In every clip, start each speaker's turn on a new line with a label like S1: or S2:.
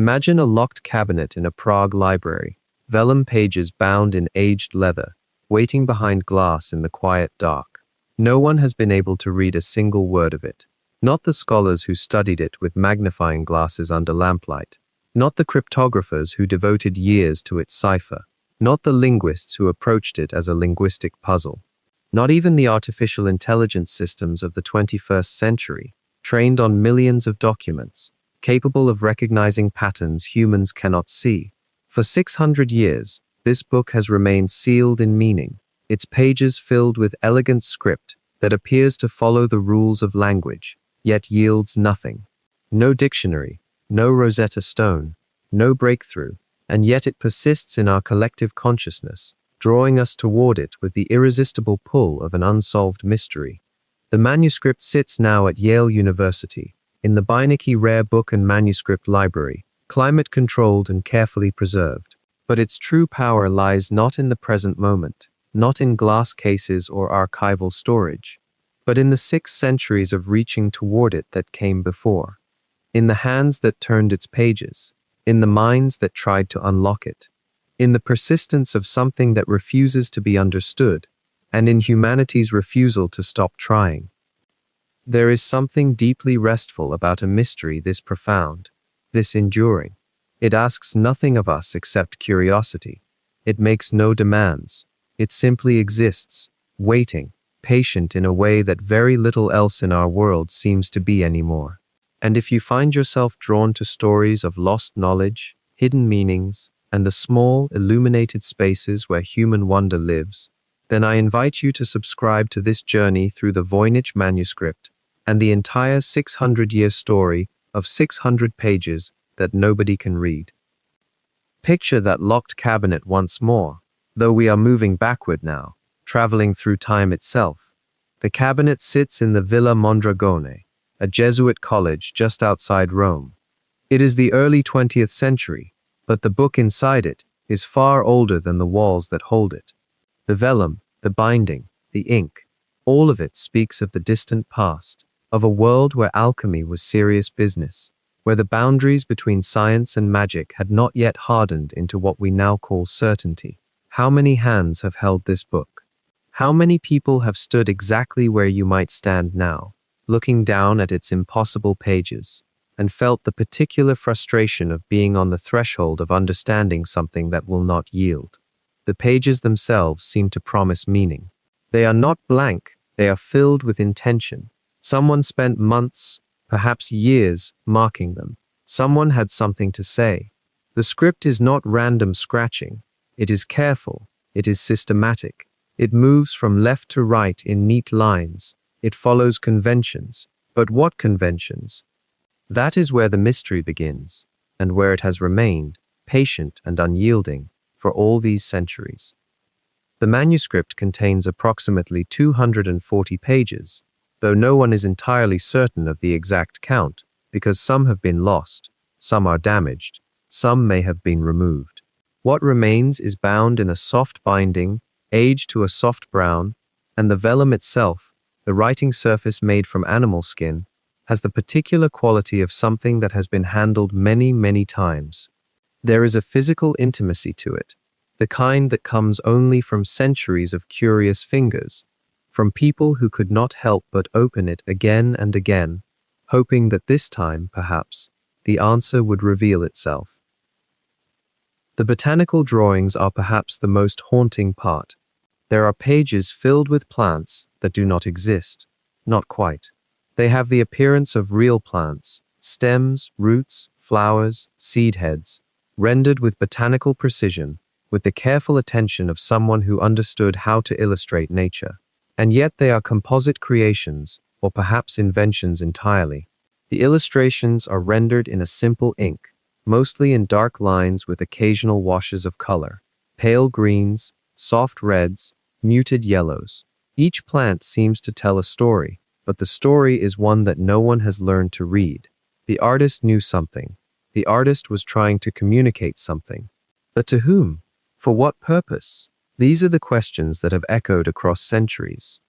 S1: Imagine a locked cabinet in a Prague library, vellum pages bound in aged leather, waiting behind glass in the quiet dark. No one has been able to read a single word of it. Not the scholars who studied it with magnifying glasses under lamplight. Not the cryptographers who devoted years to its cipher. Not the linguists who approached it as a linguistic puzzle. Not even the artificial intelligence systems of the 21st century, trained on millions of documents, capable of recognizing patterns humans cannot see. For 600 years, this book has remained sealed in meaning, its pages filled with elegant script that appears to follow the rules of language, yet yields nothing. No dictionary, no Rosetta Stone, no breakthrough, and yet it persists in our collective consciousness, drawing us toward it with the irresistible pull of an unsolved mystery. The manuscript sits now at Yale University, in the Voynich Rare Book and Manuscript Library, climate-controlled and carefully preserved. But its true power lies not in the present moment, not in glass cases or archival storage, but in the 6 centuries of reaching toward it that came before, in the hands that turned its pages, in the minds that tried to unlock it, in the persistence of something that refuses to be understood, and in humanity's refusal to stop trying. There is something deeply restful about a mystery this profound, this enduring. It asks nothing of us except curiosity. It makes no demands. It simply exists, waiting, patient in a way that very little else in our world seems to be anymore. And if you find yourself drawn to stories of lost knowledge, hidden meanings, and the small, illuminated spaces where human wonder lives, then I invite you to subscribe to this journey through the Voynich Manuscript and the entire 600-year story of 600 pages that nobody can read. Picture that locked cabinet once more, though we are moving backward now, traveling through time itself. The cabinet sits in the Villa Mondragone, a Jesuit college just outside Rome. It is the early 20th century, but the book inside it is far older than the walls that hold it. The vellum, the binding, the ink, all of it speaks of the distant past, of a world where alchemy was serious business, where the boundaries between science and magic had not yet hardened into what we now call certainty. How many hands have held this book? How many people have stood exactly where you might stand now, looking down at its impossible pages, and felt the particular frustration of being on the threshold of understanding something that will not yield? The pages themselves seem to promise meaning. They are not blank, they are filled with intention. Someone spent months, perhaps years, marking them. Someone had something to say. The script is not random scratching. It is careful. It is systematic. It moves from left to right in neat lines. It follows conventions. But what conventions? That is where the mystery begins, and where it has remained, patient and unyielding, for all these centuries. The manuscript contains approximately 240 pages, though no one is entirely certain of the exact count, because some have been lost, some are damaged, some may have been removed. What remains is bound in a soft binding, aged to a soft brown, and the vellum itself, the writing surface made from animal skin, has the particular quality of something that has been handled many, many times. There is a physical intimacy to it, the kind that comes only from centuries of curious fingers, from people who could not help but open it again and again, hoping that this time, perhaps, the answer would reveal itself. The botanical drawings are perhaps the most haunting part. There are pages filled with plants that do not exist. Not quite. They have the appearance of real plants, stems, roots, flowers, seed heads, rendered with botanical precision, with the careful attention of someone who understood how to illustrate nature. And yet they are composite creations, or perhaps inventions entirely. The illustrations are rendered in a simple ink, mostly in dark lines with occasional washes of color, pale greens, soft reds, muted yellows. Each plant seems to tell a story, but the story is one that no one has learned to read. The artist knew something. The artist was trying to communicate something. But to whom? For what purpose? These are the questions that have echoed across centuries.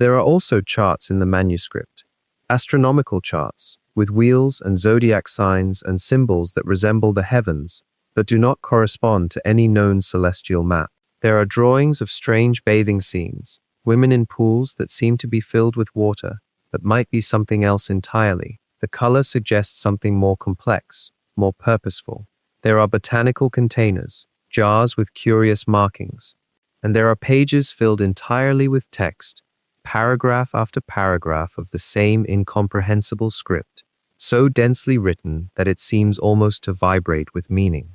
S1: There are also charts in the manuscript, astronomical charts, with wheels and zodiac signs and symbols that resemble the heavens, but do not correspond to any known celestial map. There are drawings of strange bathing scenes, women in pools that seem to be filled with water, but might be something else entirely. The color suggests something more complex, more purposeful. There are botanical containers, jars with curious markings, and there are pages filled entirely with text, paragraph after paragraph of the same incomprehensible script, so densely written that it seems almost to vibrate with meaning.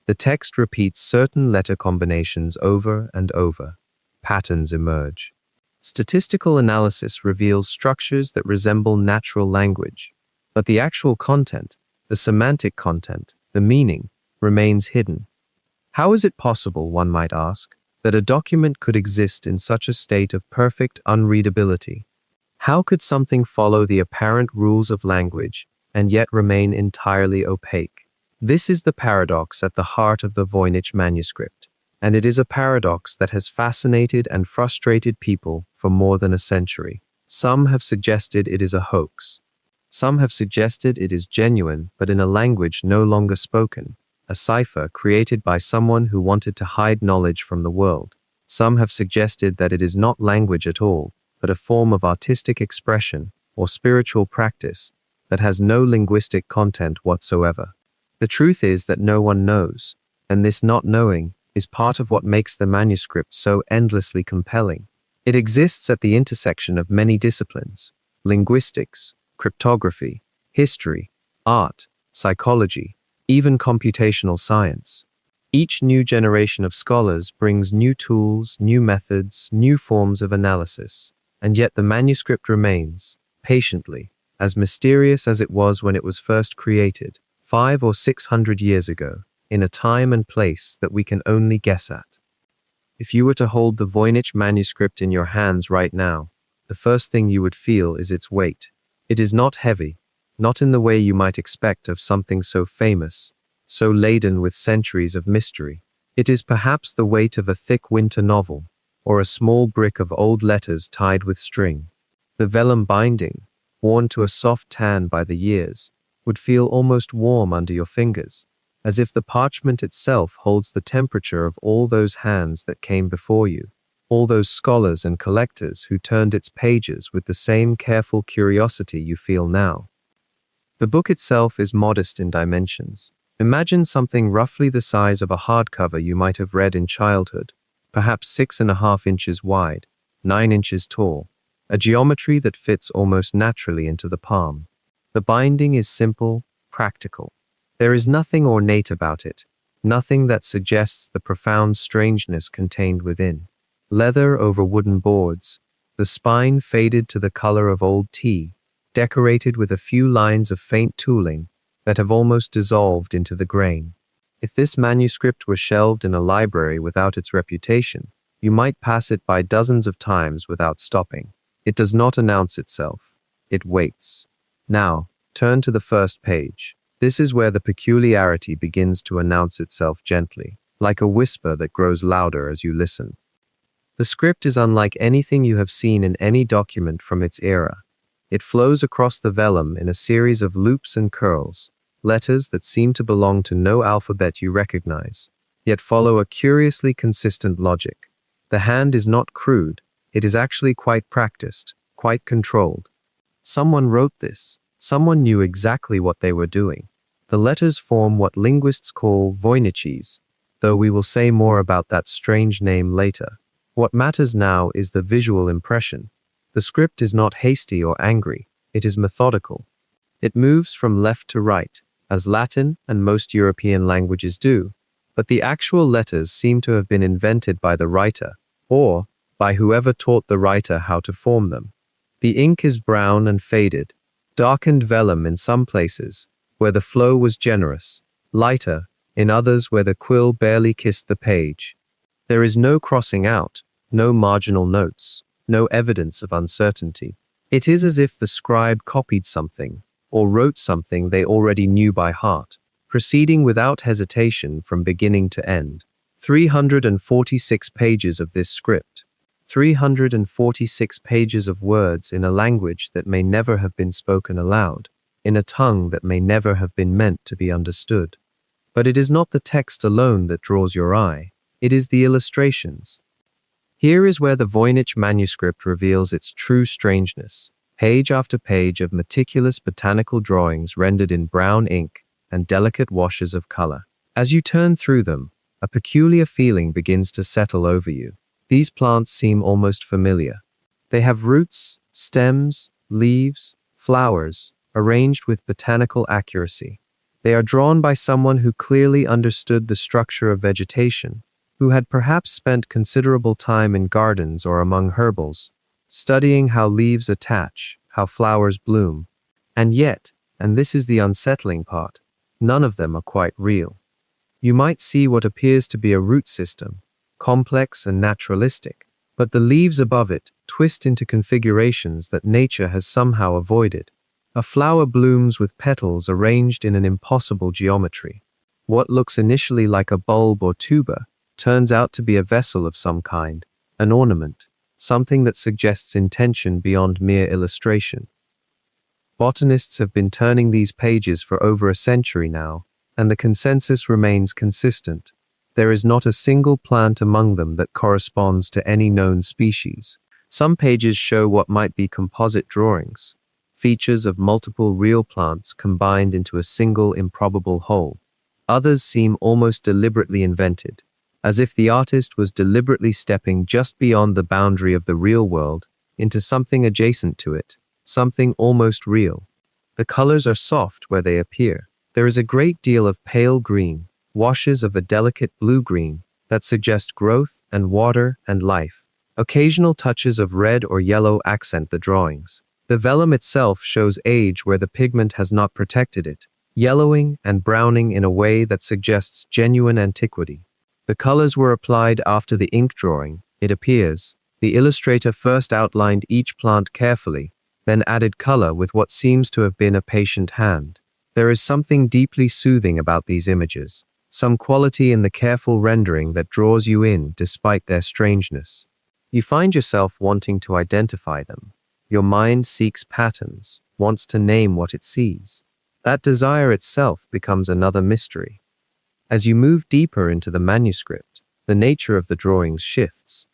S1: The text repeats certain letter combinations over and over. Patterns emerge. Statistical analysis reveals structures that resemble natural language, but the actual content, the semantic content, the meaning, remains hidden. How is it possible, one might ask, that a document could exist in such a state of perfect unreadability? How could something follow the apparent rules of language and yet remain entirely opaque? This is the paradox at the heart of the Voynich Manuscript, and it is a paradox that has fascinated and frustrated people for more than a century. Some have suggested it is a hoax. Some have suggested it is genuine, but in a language no longer spoken, a cipher created by someone who wanted to hide knowledge from the world. Some have suggested that it is not language at all, but a form of artistic expression or spiritual practice that has no linguistic content whatsoever. The truth is that no one knows, and this not knowing is part of what makes the manuscript so endlessly compelling. It exists at the intersection of many disciplines: linguistics, cryptography, history, art, psychology, even computational science. Each new generation of scholars brings new tools, new methods, new forms of analysis, and yet the manuscript remains, patiently, as mysterious as it was when it was first created, 500 or 600 years ago, in a time and place that we can only guess at. If you were to hold the Voynich manuscript in your hands right now, the first thing you would feel is its weight. It is not heavy, not in the way you might expect of something so famous, so laden with centuries of mystery. It is perhaps the weight of a thick winter novel, or a small brick of old letters tied with string. The vellum binding, worn to a soft tan by the years, would feel almost warm under your fingers, as if the parchment itself holds the temperature of all those hands that came before you, all those scholars and collectors who turned its pages with the same careful curiosity you feel now. The book itself is modest in dimensions. Imagine something roughly the size of a hardcover you might have read in childhood, perhaps 6.5 inches wide, 9 inches tall, a geometry that fits almost naturally into the palm. The binding is simple, practical. There is nothing ornate about it, nothing that suggests the profound strangeness contained within. Leather over wooden boards, the spine faded to the color of old tea, decorated with a few lines of faint tooling that have almost dissolved into the grain. If this manuscript were shelved in a library without its reputation, you might pass it by dozens of times without stopping. It does not announce itself. It waits. Now, turn to the first page. This is where the peculiarity begins to announce itself gently, like a whisper that grows louder as you listen. The script is unlike anything you have seen in any document from its era. It flows across the vellum in a series of loops and curls, letters that seem to belong to no alphabet you recognize, yet follow a curiously consistent logic. The hand is not crude, it is actually quite practiced, quite controlled. Someone wrote this. Someone knew exactly what they were doing. The letters form what linguists call Voyniches, though we will say more about that strange name later. What matters now is the visual impression. The script is not hasty or angry, it is methodical. It moves from left to right, as Latin and most European languages do, but the actual letters seem to have been invented by the writer, or by whoever taught the writer how to form them. The ink is brown and faded, darkened vellum in some places, where the flow was generous, lighter in others where the quill barely kissed the page. There is no crossing out, no marginal notes, no evidence of uncertainty. It is as if the scribe copied something, or wrote something they already knew by heart, proceeding without hesitation from beginning to end. 346 pages of this script. 346 pages of words in a language that may never have been spoken aloud. in a tongue that may never have been meant to be understood. But it is not the text alone that draws your eye, it is the illustrations. Here is where the Voynich Manuscript reveals its true strangeness, page after page of meticulous botanical drawings rendered in brown ink and delicate washes of color. As you turn through them, a peculiar feeling begins to settle over you. These plants seem almost familiar. They have roots, stems, leaves, flowers, arranged with botanical accuracy. They are drawn by someone who clearly understood the structure of vegetation, who had perhaps spent considerable time in gardens or among herbals, studying how leaves attach, how flowers bloom. And yet, and this is the unsettling part, none of them are quite real. You might see what appears to be a root system, complex and naturalistic, but the leaves above it twist into configurations that nature has somehow avoided. A flower blooms with petals arranged in an impossible geometry. What looks initially like a bulb or tuber turns out to be a vessel of some kind, an ornament, something that suggests intention beyond mere illustration. Botanists have been turning these pages for over a century now, and the consensus remains consistent. There is not a single plant among them that corresponds to any known species. Some pages show what might be composite drawings, features of multiple real plants combined into a single improbable whole. Others seem almost deliberately invented, as if the artist was deliberately stepping just beyond the boundary of the real world into something adjacent to it, something almost real. The colors are soft where they appear. There is a great deal of pale green, washes of a delicate blue-green that suggest growth and water and life. Occasional touches of red or yellow accent the drawings. The vellum itself shows age where the pigment has not protected it, yellowing and browning in a way that suggests genuine antiquity. The colors were applied after the ink drawing, it appears. The illustrator first outlined each plant carefully, then added color with what seems to have been a patient hand. There is something deeply soothing about these images, some quality in the careful rendering that draws you in despite their strangeness. You find yourself wanting to identify them. Your mind seeks patterns, wants to name what it sees. That desire itself becomes another mystery. As you move deeper into the manuscript, the nature of the drawings shifts.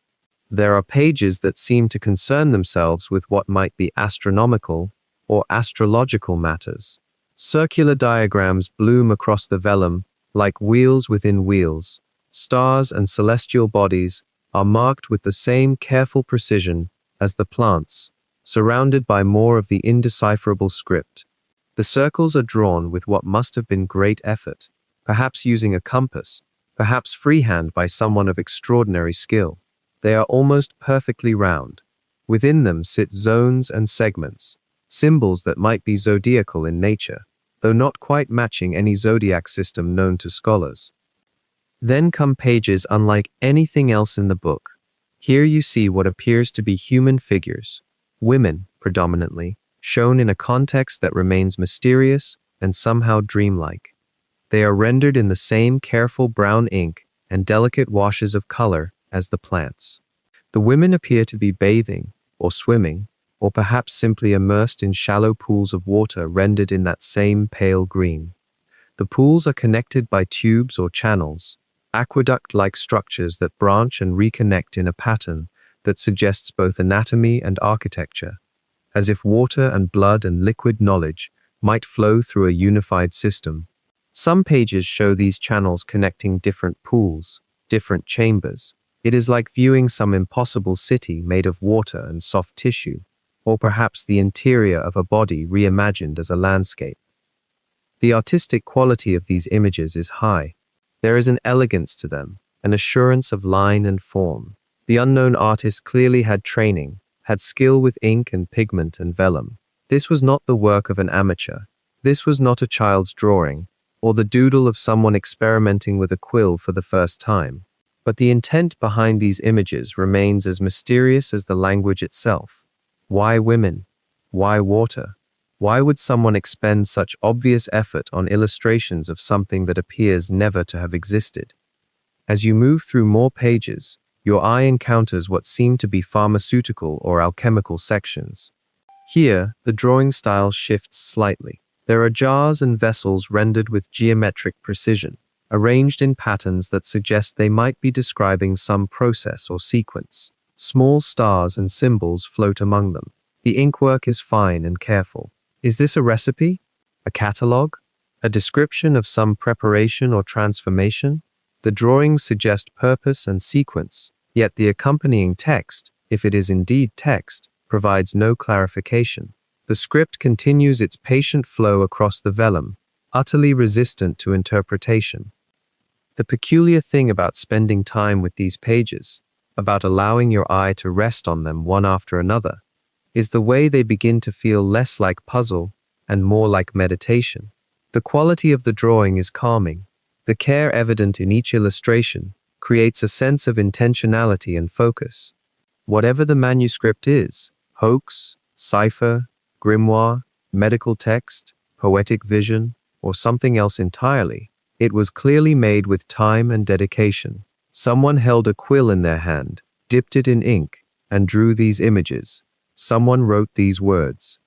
S1: There are pages that seem to concern themselves with what might be astronomical or astrological matters. Circular diagrams bloom across the vellum like wheels within wheels. Stars and celestial bodies are marked with the same careful precision as the plants, surrounded by more of the indecipherable script. The circles are drawn with what must have been great effort, perhaps using a compass, perhaps freehand by someone of extraordinary skill. They are almost perfectly round. Within them sit zones and segments, symbols that might be zodiacal in nature, though not quite matching any zodiac system known to scholars. Then come pages unlike anything else in the book. Here you see what appears to be human figures, women predominantly, shown in a context that remains mysterious and somehow dreamlike. They are rendered in the same careful brown ink and delicate washes of color as the plants. The women appear to be bathing, or swimming, or perhaps simply immersed in shallow pools of water rendered in that same pale green. The pools are connected by tubes or channels, aqueduct-like structures that branch and reconnect in a pattern that suggests both anatomy and architecture, as if water and blood and liquid knowledge might flow through a unified system. Some pages show these channels connecting different pools, different chambers. It is like viewing some impossible city made of water and soft tissue, or perhaps the interior of a body reimagined as a landscape. The artistic quality of these images is high. There is an elegance to them, an assurance of line and form. The unknown artist clearly had training, had skill with ink and pigment and vellum. This was not the work of an amateur. This was not a child's drawing, or the doodle of someone experimenting with a quill for the first time. But the intent behind these images remains as mysterious as the language itself. Why women? Why water? Why would someone expend such obvious effort on illustrations of something that appears never to have existed? As you move through more pages, your eye encounters what seem to be pharmaceutical or alchemical sections. Here, the drawing style shifts slightly. There are jars and vessels rendered with geometric precision, arranged in patterns that suggest they might be describing some process or sequence. Small stars and symbols float among them. The inkwork is fine and careful. Is this a recipe? A catalogue? A description of some preparation or transformation? The drawings suggest purpose and sequence, yet the accompanying text, if it is indeed text, provides no clarification. The script continues its patient flow across the vellum, utterly resistant to interpretation. The peculiar thing about spending time with these pages, about allowing your eye to rest on them one after another, is the way they begin to feel less like puzzle and more like meditation. The quality of the drawing is calming. The care evident in each illustration creates a sense of intentionality and focus. Whatever the manuscript is, hoax, cipher, grimoire, medical text, poetic vision, or something else entirely, it was clearly made with time and dedication. Someone held a quill in their hand, dipped it in ink, and drew these images. Someone wrote these words.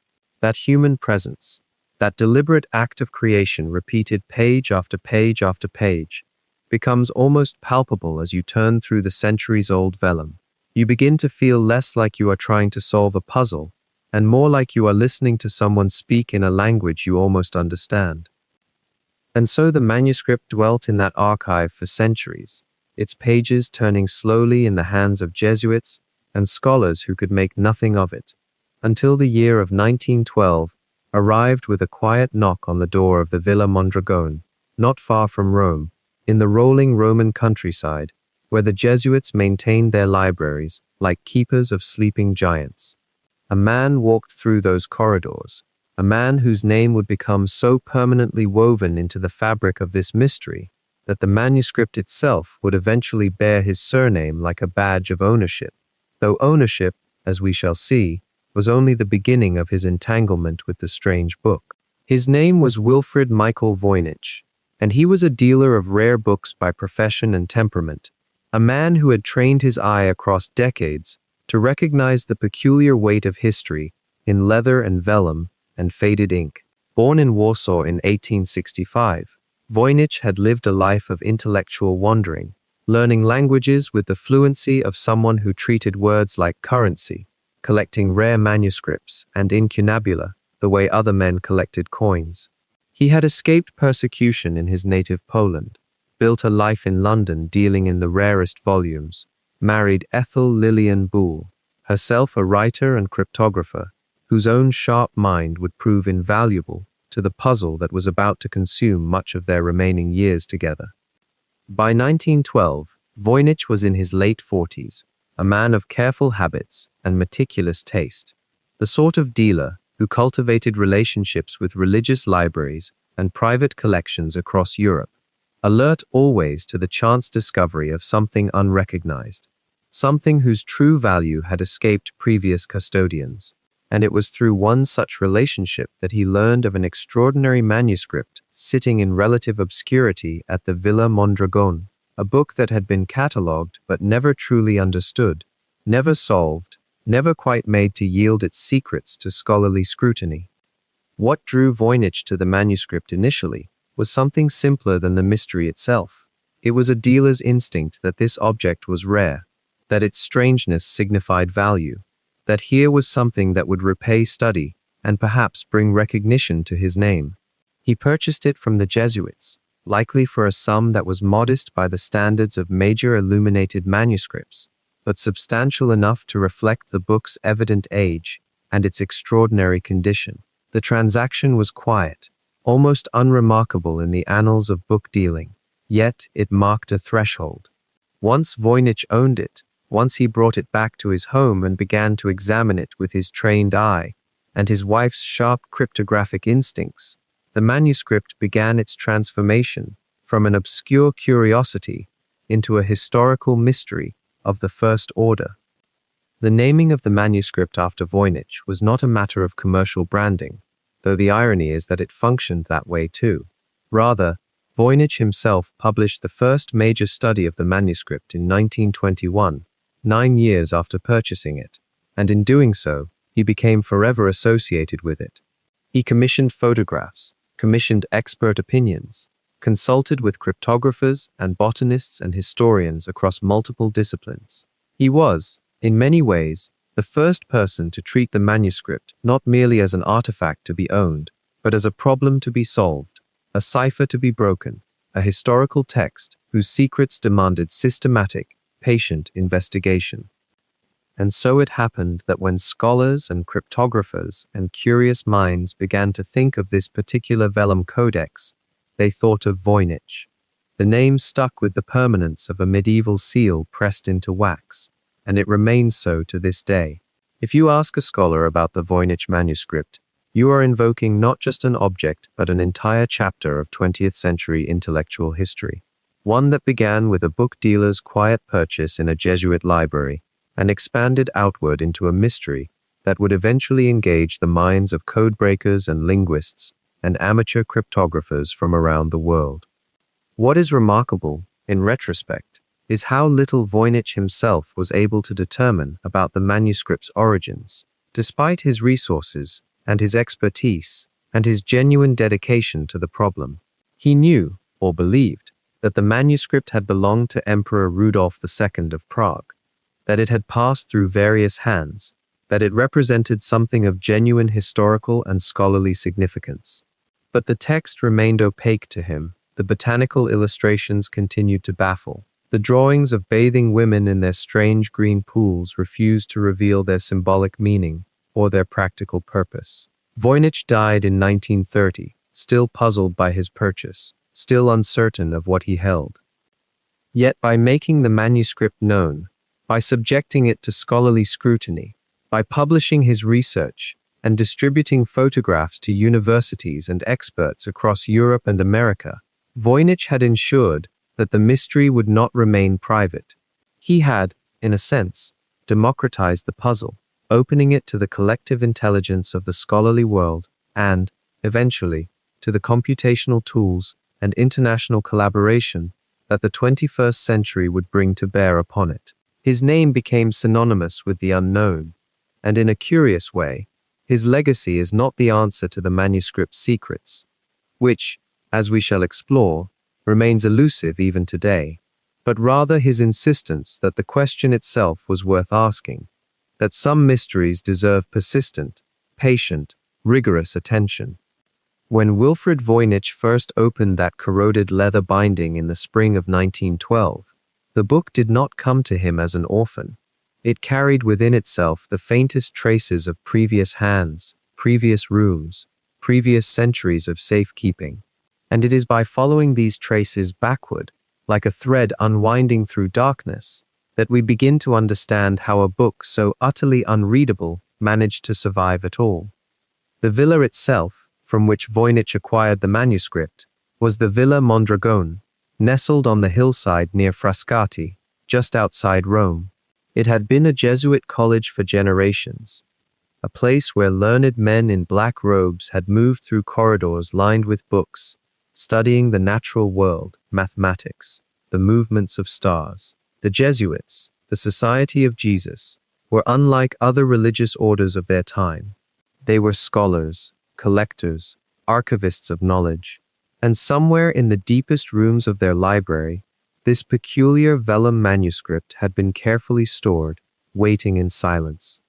S1: That human presence, that deliberate act of creation repeated page after page after page, becomes almost palpable as you turn through the centuries-old vellum. You begin to feel less like you are trying to solve a puzzle, and more like you are listening to someone speak in a language you almost understand. And so the manuscript dwelt in that archive for centuries, its pages turning slowly in the hands of Jesuits and scholars who could make nothing of it, until the year of 1912 arrived with a quiet knock on the door of the Villa Mondragone, not far from Rome, in the rolling Roman countryside, where the Jesuits maintained their libraries like keepers of sleeping giants. A man walked through those corridors, a man whose name would become so permanently woven into the fabric of this mystery that the manuscript itself would eventually bear his surname like a badge of ownership, though ownership, as we shall see, was only the beginning of his entanglement with the strange book. His name was Wilfrid Michael Voynich, and he was a dealer of rare books by profession and temperament, a man who had trained his eye across decades to recognize the peculiar weight of history in leather and vellum and faded ink. Born in Warsaw in 1865, Voynich had lived a life of intellectual wandering, learning languages with the fluency of someone who treated words like currency, collecting rare manuscripts and incunabula the way other men collected coins. He had escaped persecution in his native Poland, built a life in London dealing in the rarest volumes, married Ethel Lillian Boole, herself a writer and cryptographer, whose own sharp mind would prove invaluable to the puzzle that was about to consume much of their remaining years together. By 1912, Voynich was in his late 40s, a man of careful habits and meticulous taste, the sort of dealer who cultivated relationships with religious libraries and private collections across Europe, alert always to the chance discovery of something unrecognized, something whose true value had escaped previous custodians. And it was through one such relationship that he learned of an extraordinary manuscript sitting in relative obscurity at the Villa Mondragone, a book that had been catalogued but never truly understood, never solved, never quite made to yield its secrets to scholarly scrutiny. What drew Voynich to the manuscript initially was something simpler than the mystery itself. It was a dealer's instinct that this object was rare, that its strangeness signified value, that here was something that would repay study and perhaps bring recognition to his name. He purchased it from the Jesuits, likely for a sum that was modest by the standards of major illuminated manuscripts, but substantial enough to reflect the book's evident age and its extraordinary condition. The transaction was quiet, almost unremarkable in the annals of book dealing, yet it marked a threshold. Once Voynich owned it, once he brought it back to his home and began to examine it with his trained eye and his wife's sharp cryptographic instincts, the manuscript began its transformation from an obscure curiosity into a historical mystery of the first order. The naming of the manuscript after Voynich was not a matter of commercial branding, though the irony is that it functioned that way too. Rather, Voynich himself published the first major study of the manuscript in 1921, 9 years after purchasing it, and in doing so, he became forever associated with it. He commissioned photographs, commissioned expert opinions, consulted with cryptographers and botanists and historians across multiple disciplines. He was, in many ways, the first person to treat the manuscript not merely as an artifact to be owned, but as a problem to be solved, a cipher to be broken, a historical text whose secrets demanded systematic, patient investigation. And so it happened that when scholars and cryptographers and curious minds began to think of this particular vellum codex, they thought of Voynich. The name stuck with the permanence of a medieval seal pressed into wax, and it remains so to this day. If you ask a scholar about the Voynich manuscript, you are invoking not just an object but an entire chapter of 20th century intellectual history, one that began with a book dealer's quiet purchase in a Jesuit library and expanded outward into a mystery that would eventually engage the minds of codebreakers and linguists and amateur cryptographers from around the world. What is remarkable, in retrospect, is how little Voynich himself was able to determine about the manuscript's origins, despite his resources and his expertise and his genuine dedication to the problem. He knew, or believed, that the manuscript had belonged to Emperor Rudolf II of Prague, that it had passed through various hands, that it represented something of genuine historical and scholarly significance. But the text remained opaque to him. The botanical illustrations continued to baffle. The drawings of bathing women in their strange green pools refused to reveal their symbolic meaning or their practical purpose. Voynich died in 1930, still puzzled by his purchase, still uncertain of what he held. Yet by making the manuscript known, by subjecting it to scholarly scrutiny, by publishing his research, and distributing photographs to universities and experts across Europe and America, Voynich had ensured that the mystery would not remain private. He had, in a sense, democratized the puzzle, opening it to the collective intelligence of the scholarly world and, eventually, to the computational tools and international collaboration that the 21st century would bring to bear upon it. His name became synonymous with the unknown, and in a curious way, his legacy is not the answer to the manuscript's secrets, which, as we shall explore, remains elusive even today, but rather his insistence that the question itself was worth asking, that some mysteries deserve persistent, patient, rigorous attention. When Wilfrid Voynich first opened that corroded leather binding in the spring of 1912, the book did not come to him as an orphan. It carried within itself the faintest traces of previous hands, previous rooms, previous centuries of safekeeping. And it is by following these traces backward, like a thread unwinding through darkness, that we begin to understand how a book so utterly unreadable managed to survive at all. The villa itself, from which Voynich acquired the manuscript, was the Villa Mondragone, nestled on the hillside near Frascati, just outside Rome. It had been a Jesuit college for generations, a place where learned men in black robes had moved through corridors lined with books, studying the natural world, mathematics, the movements of stars. The Jesuits, the Society of Jesus, were unlike other religious orders of their time. They were scholars, collectors, archivists of knowledge, and somewhere in the deepest rooms of their library, this peculiar vellum manuscript had been carefully stored, waiting in silence.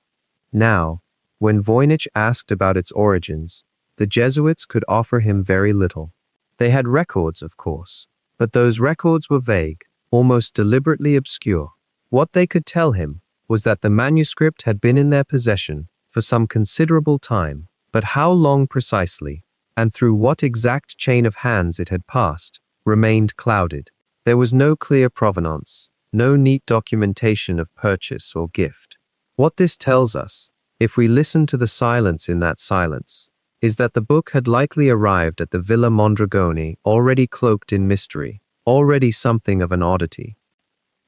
S1: Now, when Voynich asked about its origins, the Jesuits could offer him very little. They had records, of course, but those records were vague, almost deliberately obscure. What they could tell him was that the manuscript had been in their possession for some considerable time, but how long precisely, and through what exact chain of hands it had passed, remained clouded. There was no clear provenance, no neat documentation of purchase or gift. What this tells us, if we listen to the silence in that silence, is that the book had likely arrived at the Villa Mondragone already cloaked in mystery, already something of an oddity.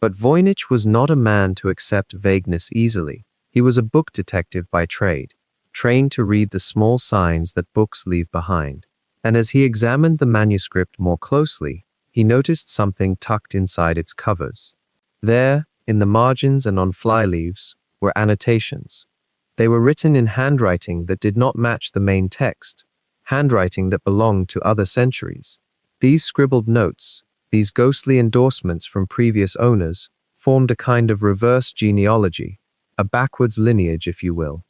S1: But Voynich was not a man to accept vagueness easily. He was a book detective by trade, trained to read the small signs that books leave behind. And as he examined the manuscript more closely, he noticed something tucked inside its covers. There, in the margins and on flyleaves, were annotations. They were written in handwriting that did not match the main text, handwriting that belonged to other centuries. These scribbled notes, these ghostly endorsements from previous owners, formed a kind of reverse genealogy, a backwards lineage, if you will.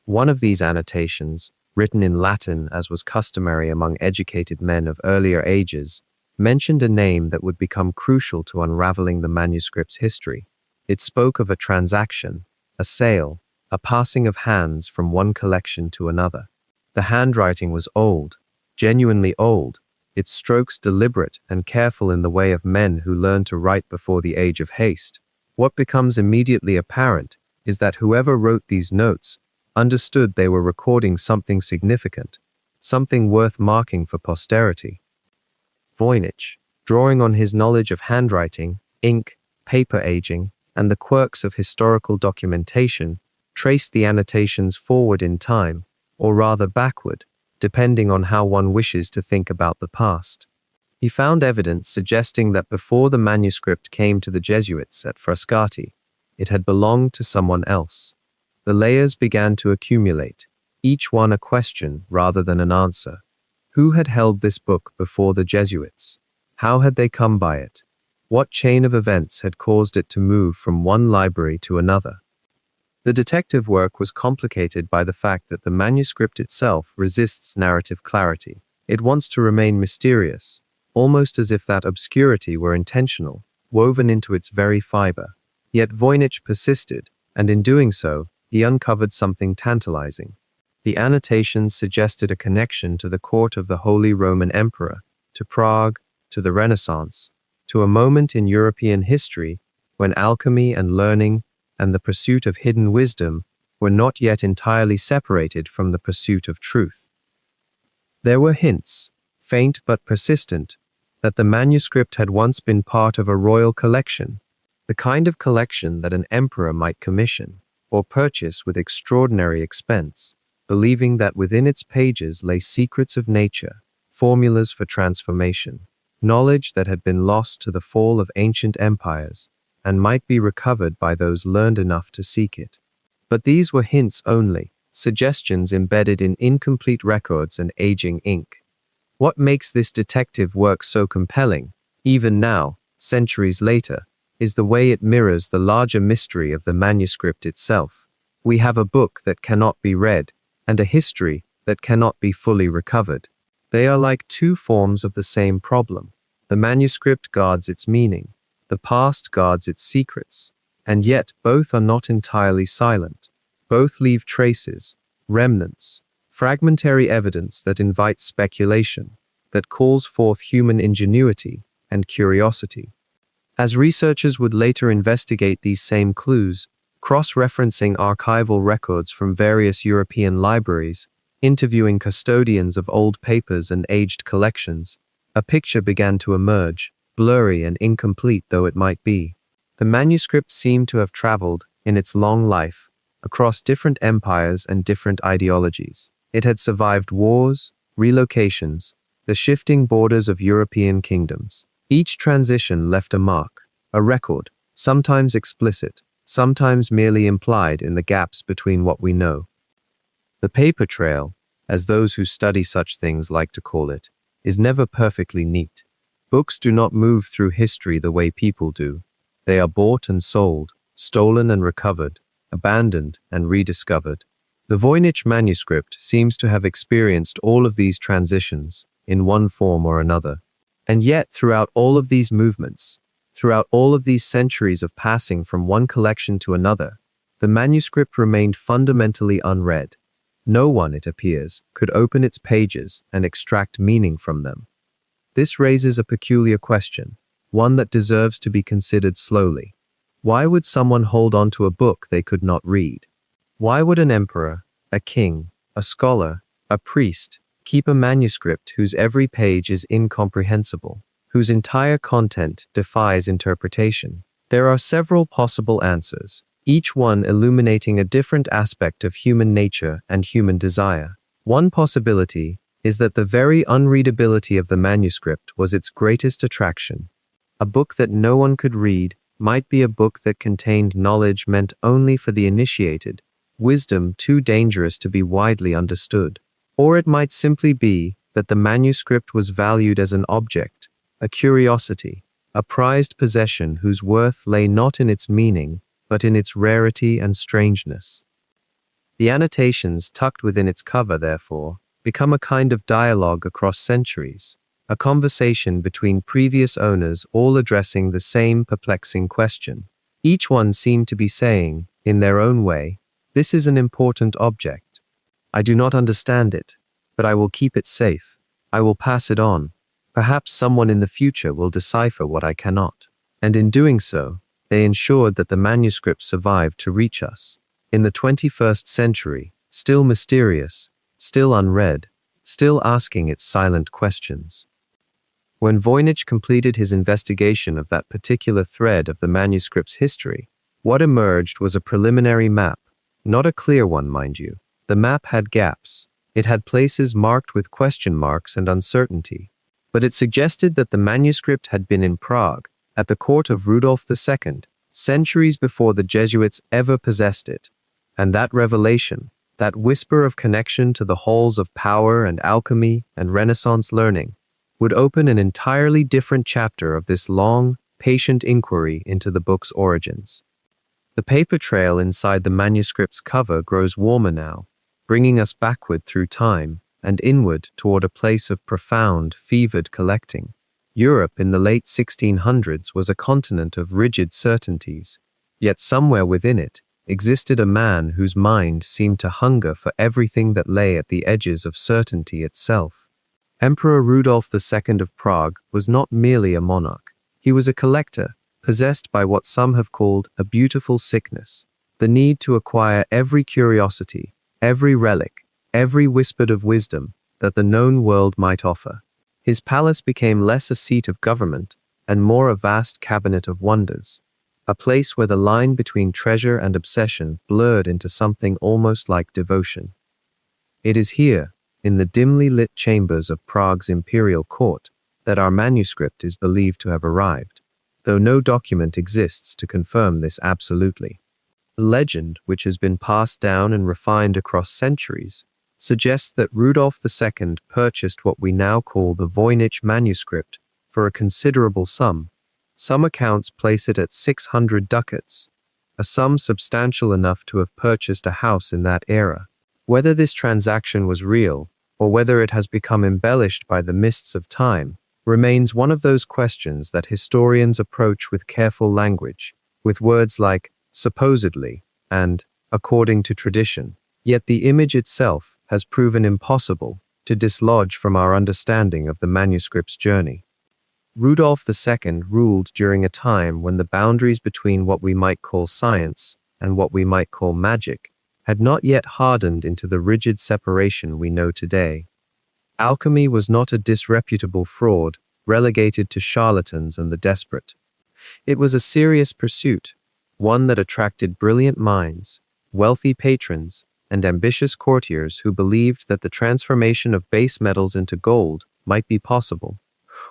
S1: One of these annotations, written in Latin as was customary among educated men of earlier ages, mentioned a name that would become crucial to unraveling the manuscript's history. It spoke of a transaction, a sale, a passing of hands from one collection to another. The handwriting was old, genuinely old, its strokes deliberate and careful in the way of men who learned to write before the age of haste. What becomes immediately apparent is that whoever wrote these notes understood they were recording something significant, something worth marking for posterity. Voynich, drawing on his knowledge of handwriting, ink, paper aging, and the quirks of historical documentation, traced the annotations forward in time, or rather backward, depending on how one wishes to think about the past. He found evidence suggesting that before the manuscript came to the Jesuits at Frascati, it had belonged to someone else. The layers began to accumulate, each one a question rather than an answer. Who had held this book before the Jesuits? How had they come by it? What chain of events had caused it to move from one library to another? The detective work was complicated by the fact that the manuscript itself resists narrative clarity. It wants to remain mysterious, almost as if that obscurity were intentional, woven into its very fiber. Yet Voynich persisted, and in doing so, he uncovered something tantalizing. The annotations suggested a connection to the court of the Holy Roman Emperor, to Prague, to the Renaissance, to a moment in European history when alchemy and learning and the pursuit of hidden wisdom were not yet entirely separated from the pursuit of truth. There were hints, faint but persistent, that the manuscript had once been part of a royal collection, the kind of collection that an emperor might commission or purchase with extraordinary expense, believing that within its pages lay secrets of nature, formulas for transformation, knowledge that had been lost to the fall of ancient empires and might be recovered by those learned enough to seek it. But these were hints only, suggestions embedded in incomplete records and aging ink. What makes this detective work so compelling, even now, centuries later, is the way it mirrors the larger mystery of the manuscript itself. We have a book that cannot be read, and a history that cannot be fully recovered. They are like two forms of the same problem. The manuscript guards its meaning, the past guards its secrets, and yet both are not entirely silent. Both leave traces, remnants, fragmentary evidence that invites speculation, that calls forth human ingenuity and curiosity. As researchers would later investigate these same clues, cross-referencing archival records from various European libraries, interviewing custodians of old papers and aged collections, a picture began to emerge, blurry and incomplete though it might be. The manuscript seemed to have traveled, in its long life, across different empires and different ideologies. It had survived wars, relocations, the shifting borders of European kingdoms. Each transition left a mark, a record, sometimes explicit, sometimes merely implied in the gaps between what we know. The paper trail, as those who study such things like to call it, is never perfectly neat. Books do not move through history the way people do. They are bought and sold, stolen and recovered, abandoned and rediscovered. The Voynich manuscript seems to have experienced all of these transitions, in one form or another. And yet, throughout all of these movements, throughout all of these centuries of passing from one collection to another, the manuscript remained fundamentally unread. No one, it appears, could open its pages and extract meaning from them. This raises a peculiar question, one that deserves to be considered slowly. Why would someone hold on to a book they could not read? Why would an emperor, a king, a scholar, a priest, keep a manuscript whose every page is incomprehensible, whose entire content defies interpretation? There are several possible answers, each one illuminating a different aspect of human nature and human desire. One possibility is that the very unreadability of the manuscript was its greatest attraction. A book that no one could read might be a book that contained knowledge meant only for the initiated, wisdom too dangerous to be widely understood. Or it might simply be that the manuscript was valued as an object, a curiosity, a prized possession whose worth lay not in its meaning, but in its rarity and strangeness. The annotations tucked within its cover, therefore, become a kind of dialogue across centuries, a conversation between previous owners all addressing the same perplexing question. Each one seemed to be saying, in their own way, "This is an important object. I do not understand it, but I will keep it safe. I will pass it on. Perhaps someone in the future will decipher what I cannot." And in doing so, they ensured that the manuscript survived to reach us. In the 21st century, still mysterious, still unread, still asking its silent questions. When Voynich completed his investigation of that particular thread of the manuscript's history, what emerged was a preliminary map, not a clear one, mind you. The map had gaps. It had places marked with question marks and uncertainty, but it suggested that the manuscript had been in Prague, at the court of Rudolf II, centuries before the Jesuits ever possessed it. And that revelation, that whisper of connection to the halls of power and alchemy and Renaissance learning, would open an entirely different chapter of this long, patient inquiry into the book's origins. The paper trail inside the manuscript's cover grows warmer now, bringing us backward through time and inward toward a place of profound, fevered collecting. Europe in the late 1600s was a continent of rigid certainties, yet somewhere within it existed a man whose mind seemed to hunger for everything that lay at the edges of certainty itself. Emperor Rudolf II of Prague was not merely a monarch. He was a collector, possessed by what some have called a beautiful sickness, the need to acquire every curiosity, every relic, every whisper of wisdom that the known world might offer. His palace became less a seat of government and more a vast cabinet of wonders, a place where the line between treasure and obsession blurred into something almost like devotion. It is here, in the dimly lit chambers of Prague's imperial court, that our manuscript is believed to have arrived, though no document exists to confirm this absolutely. The legend, which has been passed down and refined across centuries, suggests that Rudolf II purchased what we now call the Voynich Manuscript for a considerable sum. Some accounts place it at 600 ducats, a sum substantial enough to have purchased a house in that era. Whether this transaction was real, or whether it has become embellished by the mists of time, remains one of those questions that historians approach with careful language, with words like supposedly and according to tradition. Yet the image itself has proven impossible to dislodge from our understanding of the manuscript's journey. Rudolf II ruled during a time when the boundaries between what we might call science and what we might call magic had not yet hardened into the rigid separation we know today. Alchemy was not a disreputable fraud relegated to charlatans and the desperate. It was a serious pursuit, one that attracted brilliant minds, wealthy patrons, and ambitious courtiers who believed that the transformation of base metals into gold might be possible,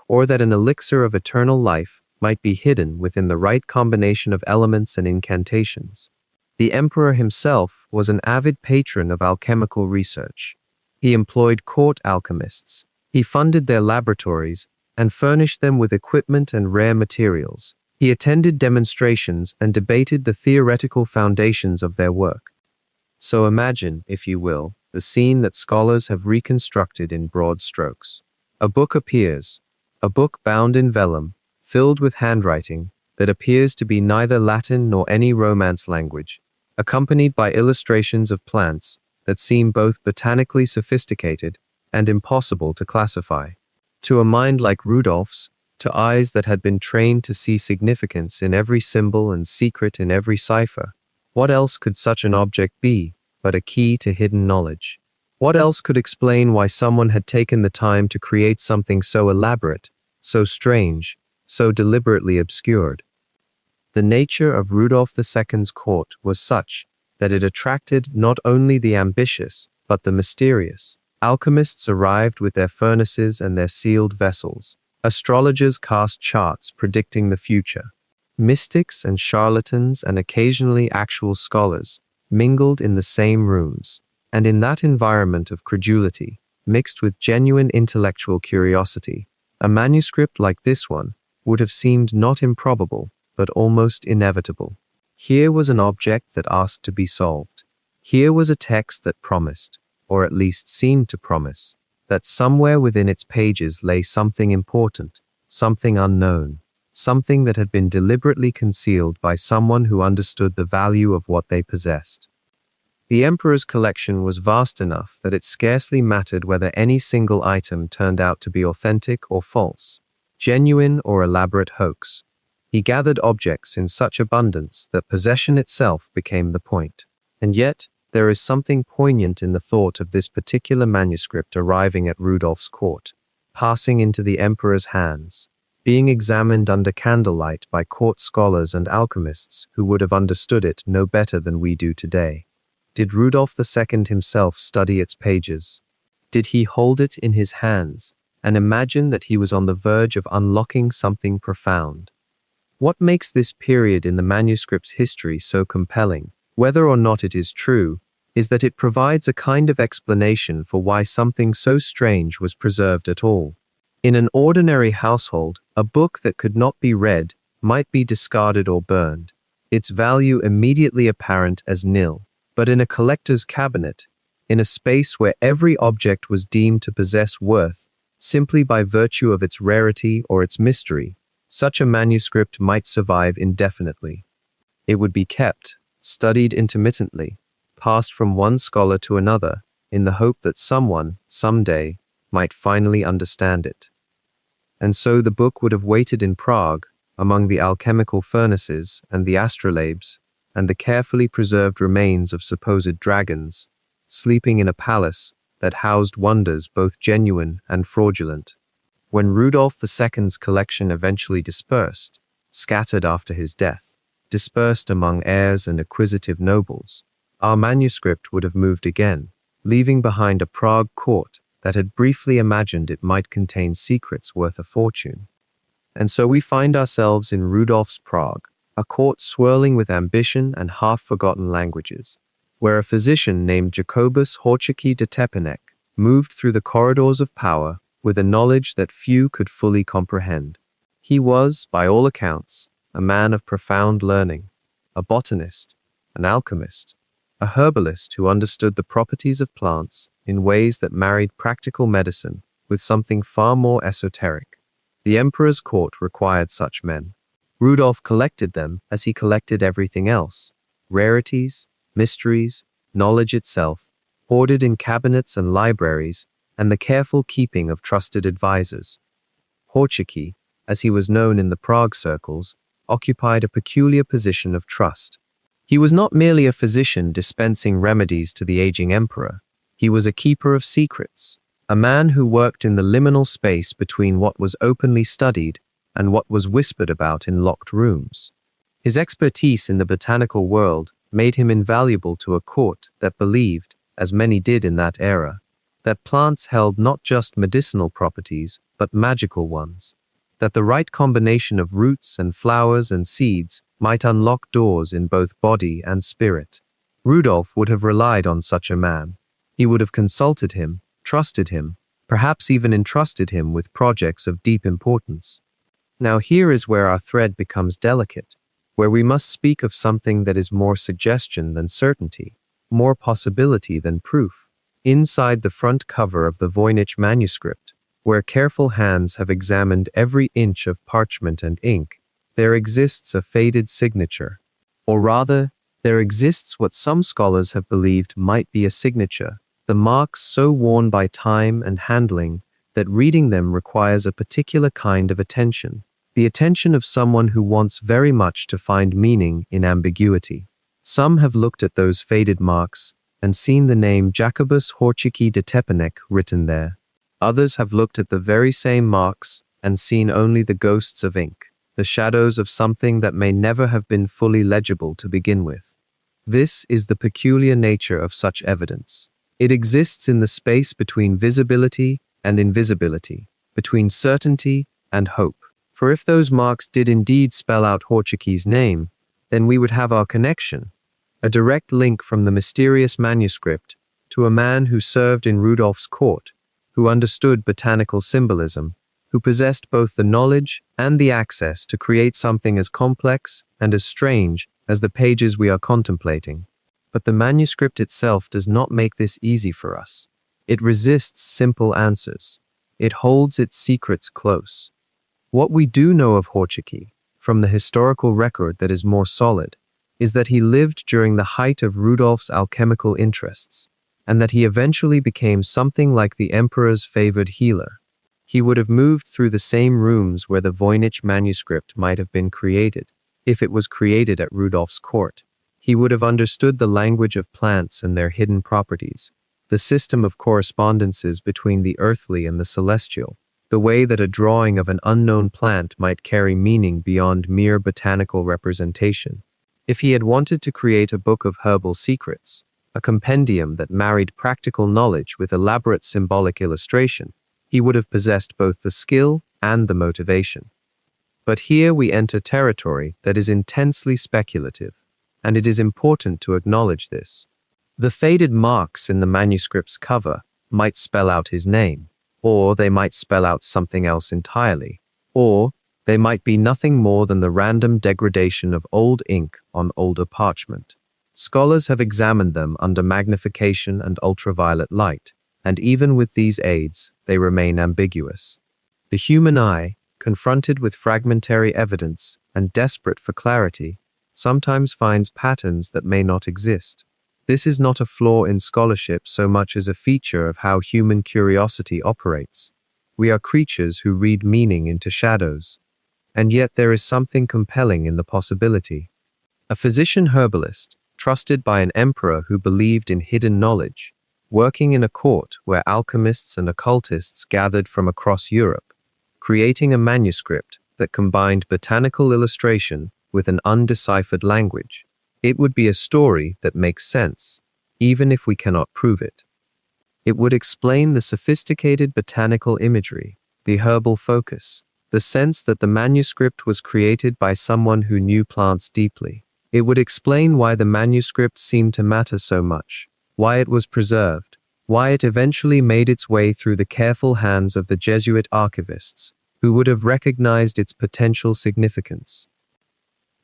S1: or that an elixir of eternal life might be hidden within the right combination of elements and incantations. The emperor himself was an avid patron of alchemical research. He employed court alchemists, he funded their laboratories, and furnished them with equipment and rare materials. He attended demonstrations and debated the theoretical foundations of their work. So imagine, if you will, the scene that scholars have reconstructed in broad strokes. A book appears, a book bound in vellum, filled with handwriting that appears to be neither Latin nor any Romance language, accompanied by illustrations of plants that seem both botanically sophisticated and impossible to classify. To a mind like Rudolph's, to eyes that had been trained to see significance in every symbol and secret in every cipher, what else could such an object be but a key to hidden knowledge? What else could explain why someone had taken the time to create something so elaborate, so strange, so deliberately obscured? The nature of Rudolf II's court was such that it attracted not only the ambitious, but the mysterious. Alchemists arrived with their furnaces and their sealed vessels. Astrologers cast charts predicting the future. Mystics and charlatans and occasionally actual scholars mingled in the same rooms. And in that environment of credulity, mixed with genuine intellectual curiosity, a manuscript like this one would have seemed not improbable, but almost inevitable. Here was an object that asked to be solved. Here was a text that promised, or at least seemed to promise, that somewhere within its pages lay something important, something unknown, something that had been deliberately concealed by someone who understood the value of what they possessed. The emperor's collection was vast enough that it scarcely mattered whether any single item turned out to be authentic or false, genuine or elaborate hoax. He gathered objects in such abundance that possession itself became the point. And yet, there is something poignant in the thought of this particular manuscript arriving at Rudolph's court, passing into the emperor's hands, being examined under candlelight by court scholars and alchemists who would have understood it no better than we do today. Did Rudolph II himself study its pages? Did he hold it in his hands and imagine that he was on the verge of unlocking something profound? What makes this period in the manuscript's history so compelling, whether or not it is true, is that it provides a kind of explanation for why something so strange was preserved at all. In an ordinary household, a book that could not be read might be discarded or burned, its value immediately apparent as nil. But in a collector's cabinet, in a space where every object was deemed to possess worth simply by virtue of its rarity or its mystery, such a manuscript might survive indefinitely. It would be kept, studied intermittently, passed from one scholar to another, in the hope that someone, someday, might finally understand it. And so the book would have waited in Prague, among the alchemical furnaces and the astrolabes, and the carefully preserved remains of supposed dragons, sleeping in a palace that housed wonders both genuine and fraudulent. When Rudolph II's collection eventually dispersed, scattered after his death, dispersed among heirs and acquisitive nobles, our manuscript would have moved again, leaving behind a Prague court that had briefly imagined it might contain secrets worth a fortune. And so we find ourselves in Rudolph's Prague, a court swirling with ambition and half-forgotten languages, where a physician named Jacobus Horchy de Tepanek moved through the corridors of power with a knowledge that few could fully comprehend. He was, by all accounts, a man of profound learning, a botanist, an alchemist, a herbalist who understood the properties of plants in ways that married practical medicine with something far more esoteric. The emperor's court required such men. Rudolph collected them as he collected everything else: rarities, mysteries, knowledge itself, hoarded in cabinets and libraries, and the careful keeping of trusted advisors. Horchy, as he was known in the Prague circles, occupied a peculiar position of trust. He was not merely a physician dispensing remedies to the aging emperor. He was a keeper of secrets, a man who worked in the liminal space between what was openly studied and what was whispered about in locked rooms. His expertise in the botanical world made him invaluable to a court that believed, as many did in that era, that plants held not just medicinal properties, but magical ones, that the right combination of roots and flowers and seeds might unlock doors in both body and spirit. Rudolph would have relied on such a man. He would have consulted him, trusted him, perhaps even entrusted him with projects of deep importance. Now here is where our thread becomes delicate, where we must speak of something that is more suggestion than certainty, more possibility than proof. Inside the front cover of the Voynich Manuscript, where careful hands have examined every inch of parchment and ink, there exists a faded signature. Or rather, there exists what some scholars have believed might be a signature, the marks so worn by time and handling that reading them requires a particular kind of attention, the attention of someone who wants very much to find meaning in ambiguity. Some have looked at those faded marks and seen the name Jacobus Horchy de Tepanek written there. Others have looked at the very same marks and seen only the ghosts of ink, the shadows of something that may never have been fully legible to begin with. This is the peculiar nature of such evidence. It exists in the space between visibility and invisibility, between certainty and hope. For if those marks did indeed spell out Horchy's name, then we would have our connection, a direct link from the mysterious manuscript to a man who served in Rudolph's court, who understood botanical symbolism, who possessed both the knowledge and the access to create something as complex and as strange as the pages we are contemplating. But the manuscript itself does not make this easy for us. It resists simple answers. It holds its secrets close. What we do know of Voynich, from the historical record that is more solid, is that he lived during the height of Rudolph's alchemical interests, and that he eventually became something like the emperor's favored healer. He would have moved through the same rooms where the Voynich manuscript might have been created, if it was created at Rudolph's court. He would have understood the language of plants and their hidden properties, the system of correspondences between the earthly and the celestial, the way that a drawing of an unknown plant might carry meaning beyond mere botanical representation. If he had wanted to create a book of herbal secrets, a compendium that married practical knowledge with elaborate symbolic illustration, he would have possessed both the skill and the motivation. But here we enter territory that is intensely speculative, and it is important to acknowledge this. The faded marks in the manuscript's cover might spell out his name, or they might spell out something else entirely, or they might be nothing more than the random degradation of old ink on older parchment. Scholars have examined them under magnification and ultraviolet light, and even with these aids, they remain ambiguous. The human eye, confronted with fragmentary evidence and desperate for clarity, sometimes finds patterns that may not exist. This is not a flaw in scholarship so much as a feature of how human curiosity operates. We are creatures who read meaning into shadows. And yet there is something compelling in the possibility. A physician herbalist, trusted by an emperor who believed in hidden knowledge, working in a court where alchemists and occultists gathered from across Europe, creating a manuscript that combined botanical illustration with an undeciphered language. It would be a story that makes sense, even if we cannot prove it. It would explain the sophisticated botanical imagery, the herbal focus, the sense that the manuscript was created by someone who knew plants deeply. It would explain why the manuscript seemed to matter so much, why it was preserved, why it eventually made its way through the careful hands of the Jesuit archivists, who would have recognized its potential significance.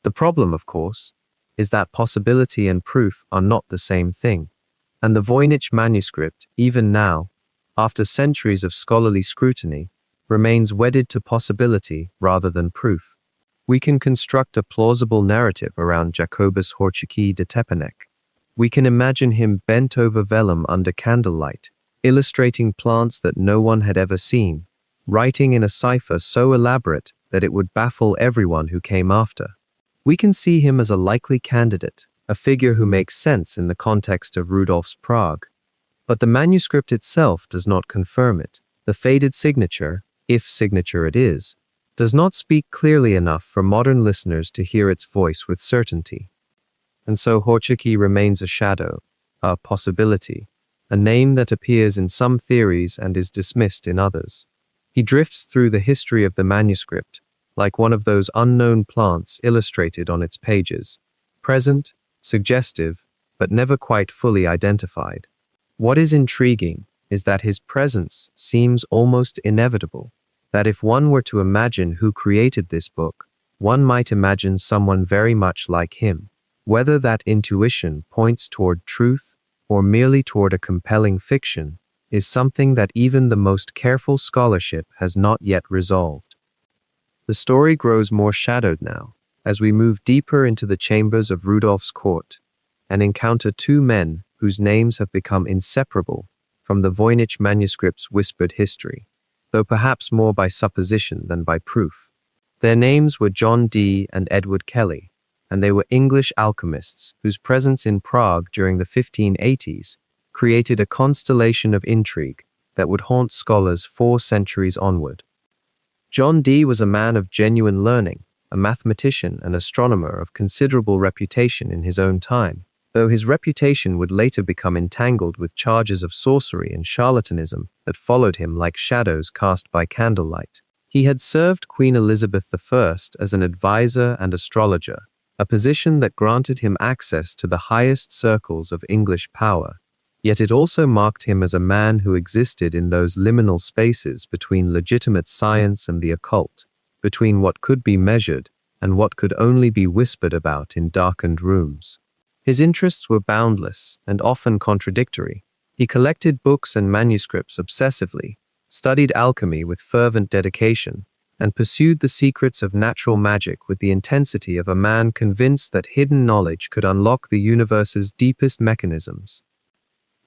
S1: The problem, of course, is that possibility and proof are not the same thing, and the Voynich manuscript, even now, after centuries of scholarly scrutiny, remains wedded to possibility rather than proof. We can construct a plausible narrative around Jacobus Voynich de Tepanek. We can imagine him bent over vellum under candlelight, illustrating plants that no one had ever seen, writing in a cipher so elaborate that it would baffle everyone who came after. We can see him as a likely candidate, a figure who makes sense in the context of Rudolph's Prague. But the manuscript itself does not confirm it. The faded signature, if signature it is, does not speak clearly enough for modern listeners to hear its voice with certainty. And so Voynich remains a shadow, a possibility, a name that appears in some theories and is dismissed in others. He drifts through the history of the manuscript, like one of those unknown plants illustrated on its pages, present, suggestive, but never quite fully identified. What is intriguing is that his presence seems almost inevitable, that if one were to imagine who created this book, one might imagine someone very much like him. Whether that intuition points toward truth or merely toward a compelling fiction is something that even the most careful scholarship has not yet resolved. The story grows more shadowed now, as we move deeper into the chambers of Rudolph's court and encounter two men whose names have become inseparable from the Voynich manuscript's whispered history, though perhaps more by supposition than by proof. Their names were John Dee and Edward Kelly, and they were English alchemists whose presence in Prague during the 1580s created a constellation of intrigue that would haunt scholars 4 centuries onward. John Dee was a man of genuine learning, a mathematician and astronomer of considerable reputation in his own time, though his reputation would later become entangled with charges of sorcery and charlatanism that followed him like shadows cast by candlelight. He had served Queen Elizabeth I as an advisor and astrologer, a position that granted him access to the highest circles of English power. Yet it also marked him as a man who existed in those liminal spaces between legitimate science and the occult, between what could be measured and what could only be whispered about in darkened rooms. His interests were boundless and often contradictory. He collected books and manuscripts obsessively, studied alchemy with fervent dedication, and pursued the secrets of natural magic with the intensity of a man convinced that hidden knowledge could unlock the universe's deepest mechanisms.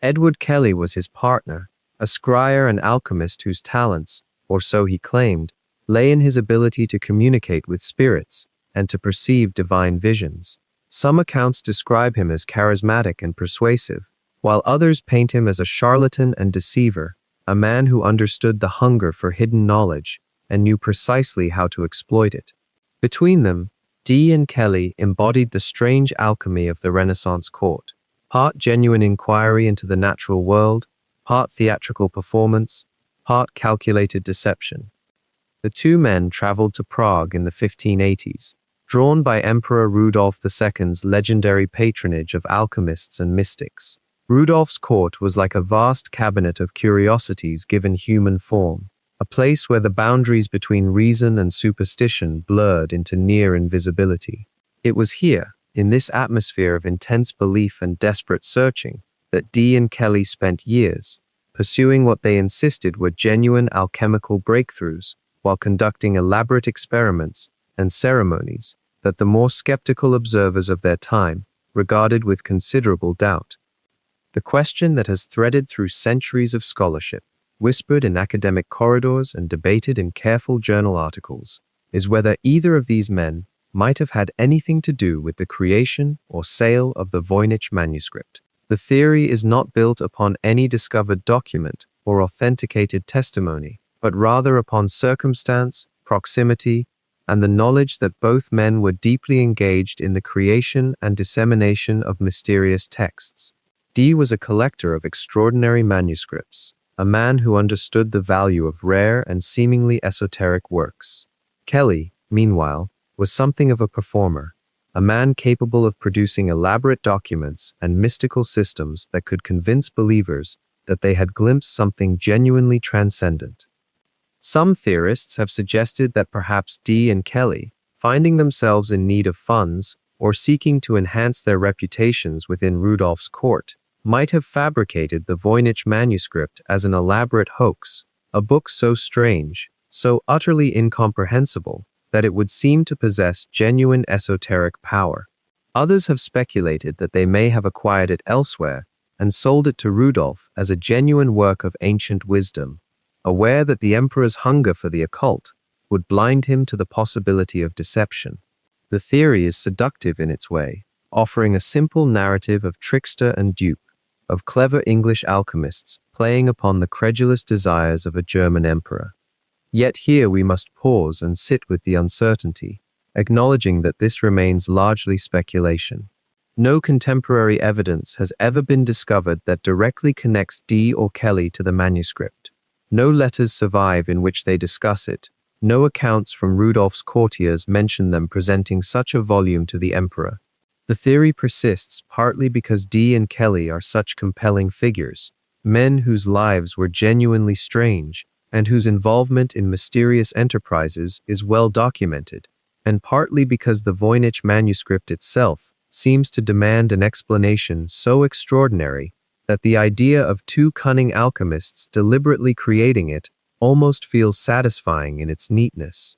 S1: Edward Kelly was his partner, a scryer and alchemist whose talents, or so he claimed, lay in his ability to communicate with spirits and to perceive divine visions. Some accounts describe him as charismatic and persuasive, while others paint him as a charlatan and deceiver, a man who understood the hunger for hidden knowledge and knew precisely how to exploit it. Between them, Dee and Kelly embodied the strange alchemy of the Renaissance court, part genuine inquiry into the natural world, part theatrical performance, part calculated deception. The two men traveled to Prague in the 1580s, drawn by Emperor Rudolf II's legendary patronage of alchemists and mystics. Rudolf's court was like a vast cabinet of curiosities given human form, a place where the boundaries between reason and superstition blurred into near invisibility. It was here, in this atmosphere of intense belief and desperate searching, that Dee and Kelly spent years, pursuing what they insisted were genuine alchemical breakthroughs, while conducting elaborate experiments and ceremonies that the more skeptical observers of their time regarded with considerable doubt. The question that has threaded through centuries of scholarship, whispered in academic corridors and debated in careful journal articles, is whether either of these men might have had anything to do with the creation or sale of the Voynich Manuscript. The theory is not built upon any discovered document or authenticated testimony, but rather upon circumstance, proximity, and the knowledge that both men were deeply engaged in the creation and dissemination of mysterious texts. Dee was a collector of extraordinary manuscripts, a man who understood the value of rare and seemingly esoteric works. Kelly, meanwhile, was something of a performer, a man capable of producing elaborate documents and mystical systems that could convince believers that they had glimpsed something genuinely transcendent. Some theorists have suggested that perhaps Dee and Kelly, finding themselves in need of funds or seeking to enhance their reputations within Rudolf's court, might have fabricated the Voynich Manuscript as an elaborate hoax, a book so strange, so utterly incomprehensible, that it would seem to possess genuine esoteric power. Others have speculated that they may have acquired it elsewhere and sold it to Rudolf as a genuine work of ancient wisdom, aware that the emperor's hunger for the occult would blind him to the possibility of deception. The theory is seductive in its way, offering a simple narrative of trickster and dupe, of clever English alchemists playing upon the credulous desires of a German emperor. Yet here we must pause and sit with the uncertainty, acknowledging that this remains largely speculation. No contemporary evidence has ever been discovered that directly connects Dee or Kelly to the manuscript. No letters survive in which they discuss it. No accounts from Rudolf's courtiers mention them presenting such a volume to the emperor. The theory persists partly because Dee and Kelly are such compelling figures, men whose lives were genuinely strange and whose involvement in mysterious enterprises is well documented, and partly because the Voynich Manuscript itself seems to demand an explanation so extraordinary that the idea of two cunning alchemists deliberately creating it almost feels satisfying in its neatness.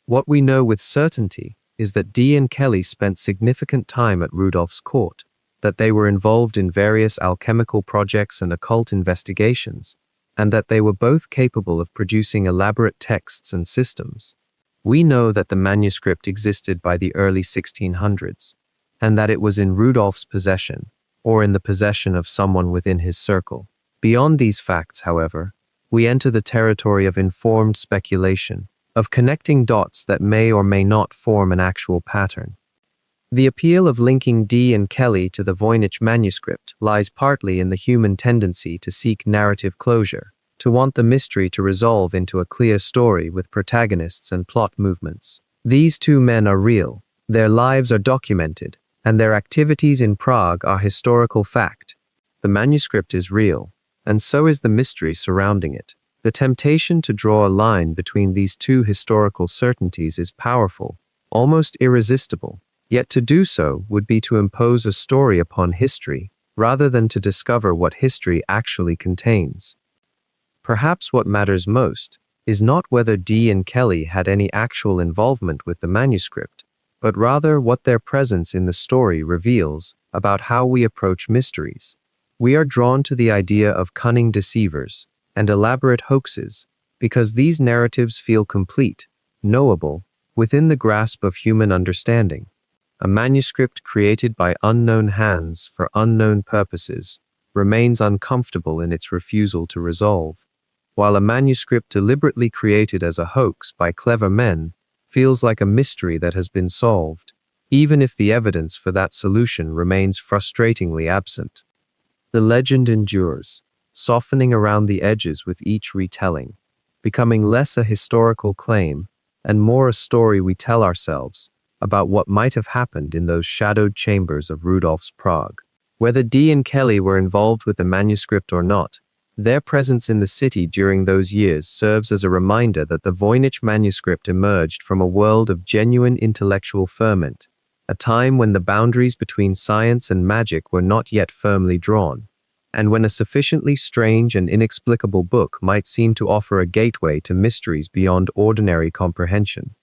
S1: What we know with certainty is that Dee and Kelly spent significant time at Rudolf's court, that they were involved in various alchemical projects and occult investigations, and that they were both capable of producing elaborate texts and systems. We know that the manuscript existed by the early 1600s, and that it was in Rudolf's possession, or in the possession of someone within his circle. Beyond these facts, however, we enter the territory of informed speculation, of connecting dots that may or may not form an actual pattern. The appeal of linking Dee and Kelly to the Voynich Manuscript lies partly in the human tendency to seek narrative closure, to want the mystery to resolve into a clear story with protagonists and plot movements. These two men are real, their lives are documented, and their activities in Prague are historical fact. The manuscript is real, and so is the mystery surrounding it. The temptation to draw a line between these two historical certainties is powerful, almost irresistible. Yet to do so would be to impose a story upon history, rather than to discover what history actually contains. Perhaps what matters most is not whether Dee and Kelly had any actual involvement with the manuscript, but rather what their presence in the story reveals about how we approach mysteries. We are drawn to the idea of cunning deceivers and elaborate hoaxes because these narratives feel complete, knowable, within the grasp of human understanding. A manuscript created by unknown hands for unknown purposes remains uncomfortable in its refusal to resolve, while a manuscript deliberately created as a hoax by clever men feels like a mystery that has been solved, even if the evidence for that solution remains frustratingly absent. The legend endures, softening around the edges with each retelling, becoming less a historical claim and more a story we tell ourselves about what might have happened in those shadowed chambers of Rudolph's Prague. Whether Dee and Kelly were involved with the manuscript or not, their presence in the city during those years serves as a reminder that the Voynich Manuscript emerged from a world of genuine intellectual ferment, a time when the boundaries between science and magic were not yet firmly drawn, and when a sufficiently strange and inexplicable book might seem to offer a gateway to mysteries beyond ordinary comprehension.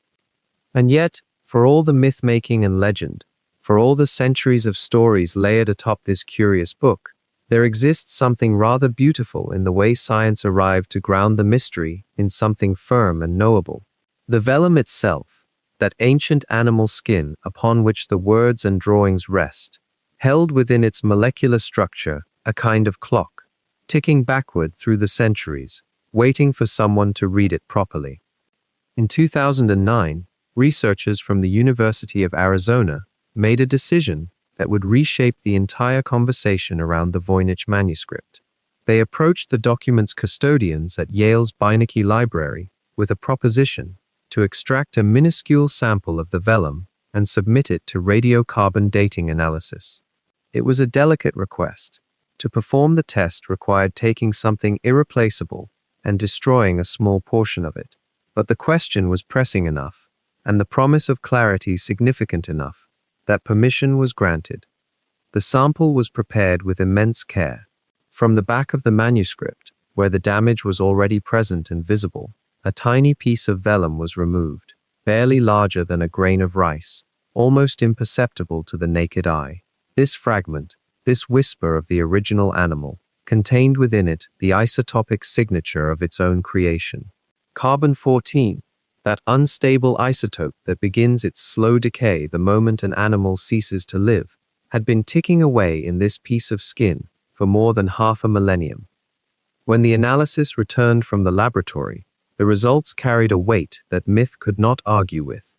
S1: And yet, for all the myth-making and legend, for all the centuries of stories layered atop this curious book, there exists something rather beautiful in the way science arrived to ground the mystery in something firm and knowable. The vellum itself, that ancient animal skin upon which the words and drawings rest, held within its molecular structure a kind of clock, ticking backward through the centuries, waiting for someone to read it properly. In 2009, researchers from the University of Arizona made a decision that would reshape the entire conversation around the Voynich Manuscript. They approached the document's custodians at Yale's Beinecke Library with a proposition to extract a minuscule sample of the vellum and submit it to radiocarbon dating analysis. It was a delicate request. To perform the test required taking something irreplaceable and destroying a small portion of it. But the question was pressing enough, and the promise of clarity significant enough, that permission was granted. The sample was prepared with immense care. From the back of the manuscript, where the damage was already present and visible, a tiny piece of vellum was removed, barely larger than a grain of rice, almost imperceptible to the naked eye. This fragment, this whisper of the original animal, contained within it the isotopic signature of its own creation. Carbon-14, that unstable isotope that begins its slow decay the moment an animal ceases to live, had been ticking away in this piece of skin for more than half a millennium. When the analysis returned from the laboratory, the results carried a weight that myth could not argue with.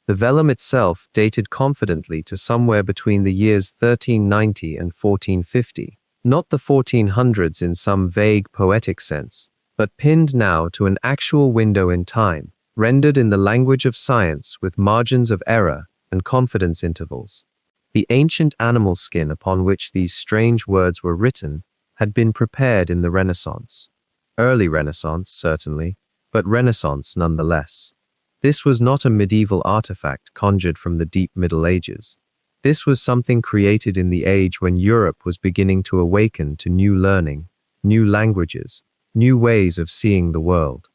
S1: The vellum itself dated confidently to somewhere between the years 1390 and 1450, not the 1400s in some vague poetic sense, but pinned now to an actual window in time, rendered in the language of science with margins of error and confidence intervals. The ancient animal skin upon which these strange words were written had been prepared in the Renaissance. Early Renaissance, certainly, but Renaissance nonetheless. This was not a medieval artifact conjured from the deep Middle Ages. This was something created in the age when Europe was beginning to awaken to new learning, new languages, new ways of seeing the world.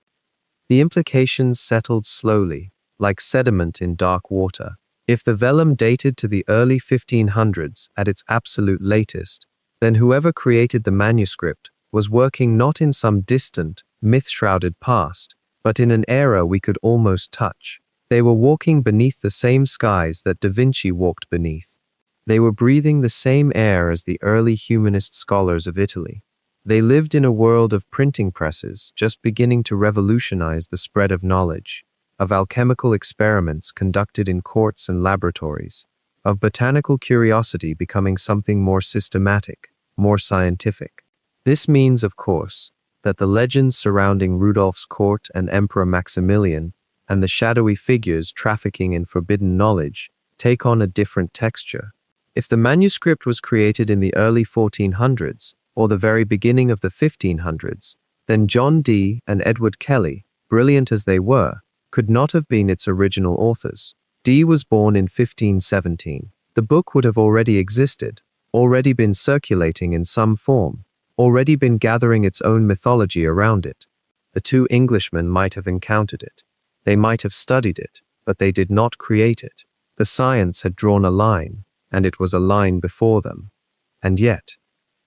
S1: The implications settled slowly, like sediment in dark water. If the vellum dated to the early 1500s at its absolute latest, then whoever created the manuscript was working not in some distant, myth-shrouded past, but in an era we could almost touch. They were walking beneath the same skies that Da Vinci walked beneath. They were breathing the same air as the early humanist scholars of Italy. They lived in a world of printing presses just beginning to revolutionize the spread of knowledge, of alchemical experiments conducted in courts and laboratories, of botanical curiosity becoming something more systematic, more scientific. This means, of course, that the legends surrounding Rudolph's court and Emperor Maximilian and the shadowy figures trafficking in forbidden knowledge take on a different texture. If the manuscript was created in the early 1400s, or the very beginning of the 1500s, then John Dee and Edward Kelly, brilliant as they were, could not have been its original authors. Dee was born in 1517. The book would have already existed, already been circulating in some form, already been gathering its own mythology around it. The two Englishmen might have encountered it. They might have studied it, but they did not create it. The science had drawn a line, and it was a line before them. And yet,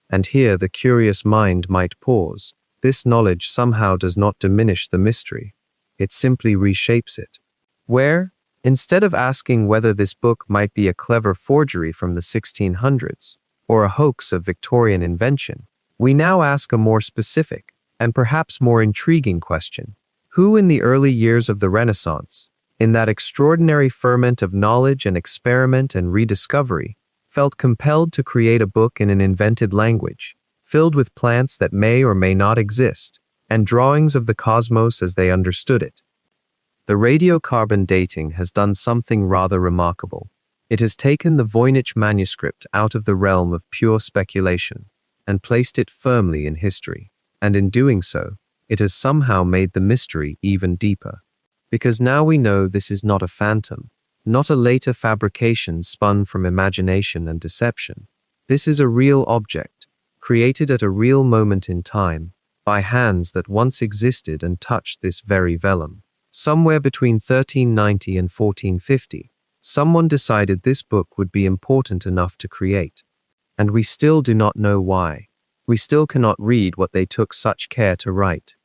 S1: and here the curious mind might pause, this knowledge somehow does not diminish the mystery. It simply reshapes it. Where, instead of asking whether this book might be a clever forgery from the 1600s, or a hoax of Victorian invention, we now ask a more specific, and perhaps more intriguing question. Who in the early years of the Renaissance, in that extraordinary ferment of knowledge and experiment and rediscovery, felt compelled to create a book in an invented language, filled with plants that may or may not exist, and drawings of the cosmos as they understood it? The radiocarbon dating has done something rather remarkable. It has taken the Voynich Manuscript out of the realm of pure speculation and placed it firmly in history. And in doing so, it has somehow made the mystery even deeper. Because now we know this is not a phantom, not a later fabrication spun from imagination and deception. This is a real object, created at a real moment in time, by hands that once existed and touched this very vellum. Somewhere between 1390 and 1450, someone decided this book would be important enough to create. And we still do not know why. We still cannot read what they took such care to write.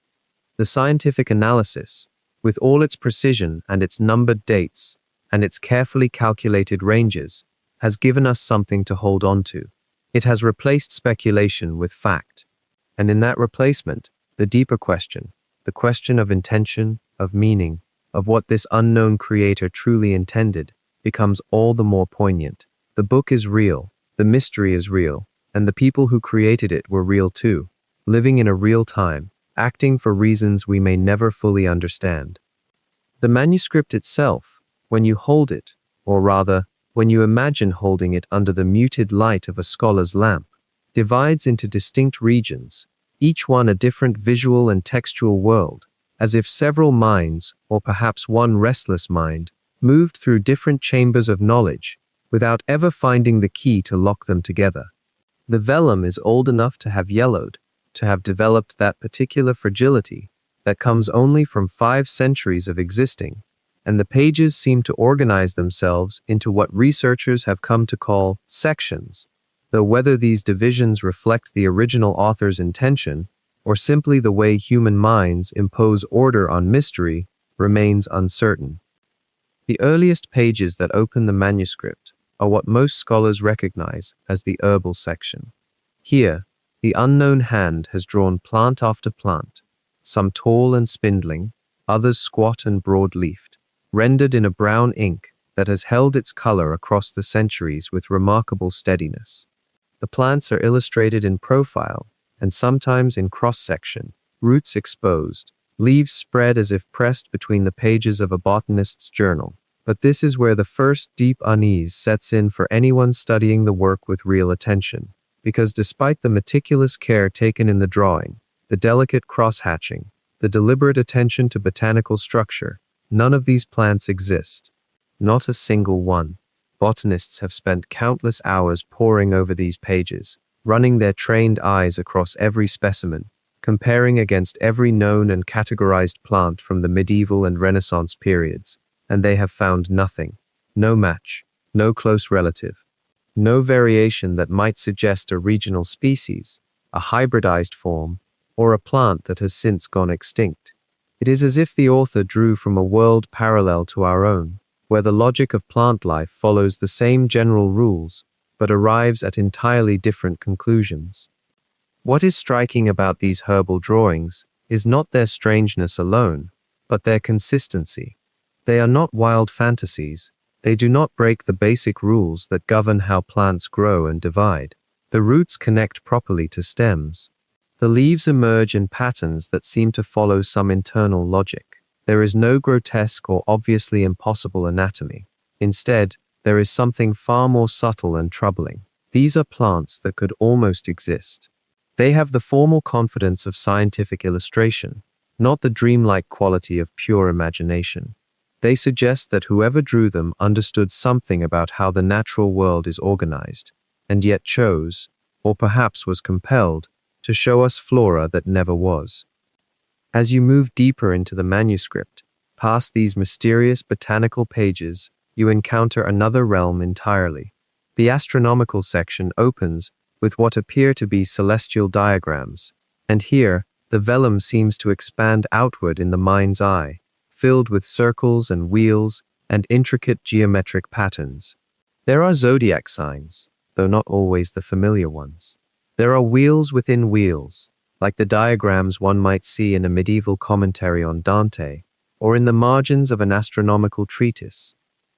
S1: The scientific analysis, with all its precision and its numbered dates, and its carefully calculated ranges, has given us something to hold on to. It has replaced speculation with fact. And in that replacement, the deeper question, the question of intention, of meaning, of what this unknown creator truly intended, becomes all the more poignant. The book is real, the mystery is real, and the people who created it were real too, living in a real time, acting for reasons we may never fully understand. The manuscript itself, when you hold it, or rather, when you imagine holding it under the muted light of a scholar's lamp, divides into distinct regions, each one a different visual and textual world, as if several minds, or perhaps one restless mind, moved through different chambers of knowledge, without ever finding the key to lock them together. The vellum is old enough to have yellowed, to have developed that particular fragility that comes only from 5 centuries of existing, and the pages seem to organize themselves into what researchers have come to call sections, though whether these divisions reflect the original author's intention or simply the way human minds impose order on mystery remains uncertain. The earliest pages that open the manuscript are what most scholars recognize as the herbal section. Here, the unknown hand has drawn plant after plant, some tall and spindling, others squat and broad-leafed, rendered in a brown ink that has held its color across the centuries with remarkable steadiness. The plants are illustrated in profile and sometimes in cross-section, roots exposed, leaves spread as if pressed between the pages of a botanist's journal. But this is where the first deep unease sets in for anyone studying the work with real attention, because despite the meticulous care taken in the drawing, the delicate cross-hatching, the deliberate attention to botanical structure, none of these plants exist. Not a single one. Botanists have spent countless hours poring over these pages, running their trained eyes across every specimen, comparing against every known and categorized plant from the medieval and Renaissance periods, and they have found nothing, no match, no close relative, no variation that might suggest a regional species, a hybridized form, or a plant that has since gone extinct. It is as if the author drew from a world parallel to our own, where the logic of plant life follows the same general rules, but arrives at entirely different conclusions. What is striking about these herbal drawings is not their strangeness alone, but their consistency. They are not wild fantasies. They do not break the basic rules that govern how plants grow and divide. The roots connect properly to stems. The leaves emerge in patterns that seem to follow some internal logic. There is no grotesque or obviously impossible anatomy. Instead, there is something far more subtle and troubling. These are plants that could almost exist. They have the formal confidence of scientific illustration, not the dreamlike quality of pure imagination. They suggest that whoever drew them understood something about how the natural world is organized, and yet chose, or perhaps was compelled, to show us flora that never was. As you move deeper into the manuscript, past these mysterious botanical pages, you encounter another realm entirely. The astronomical section opens with what appear to be celestial diagrams, and here, the vellum seems to expand outward in the mind's eye, filled with circles and wheels and intricate geometric patterns. There are zodiac signs, though not always the familiar ones. There are wheels within wheels, like the diagrams one might see in a medieval commentary on Dante, or in the margins of an astronomical treatise,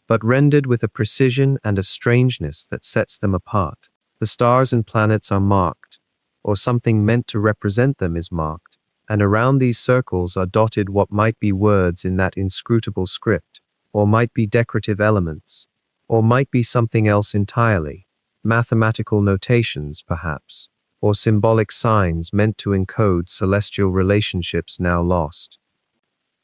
S1: but rendered with a precision and a strangeness that sets them apart. The stars and planets are marked, or something meant to represent them is marked, and around these circles are dotted what might be words in that inscrutable script, or might be decorative elements, or might be something else entirely, mathematical notations, perhaps, or symbolic signs meant to encode celestial relationships now lost.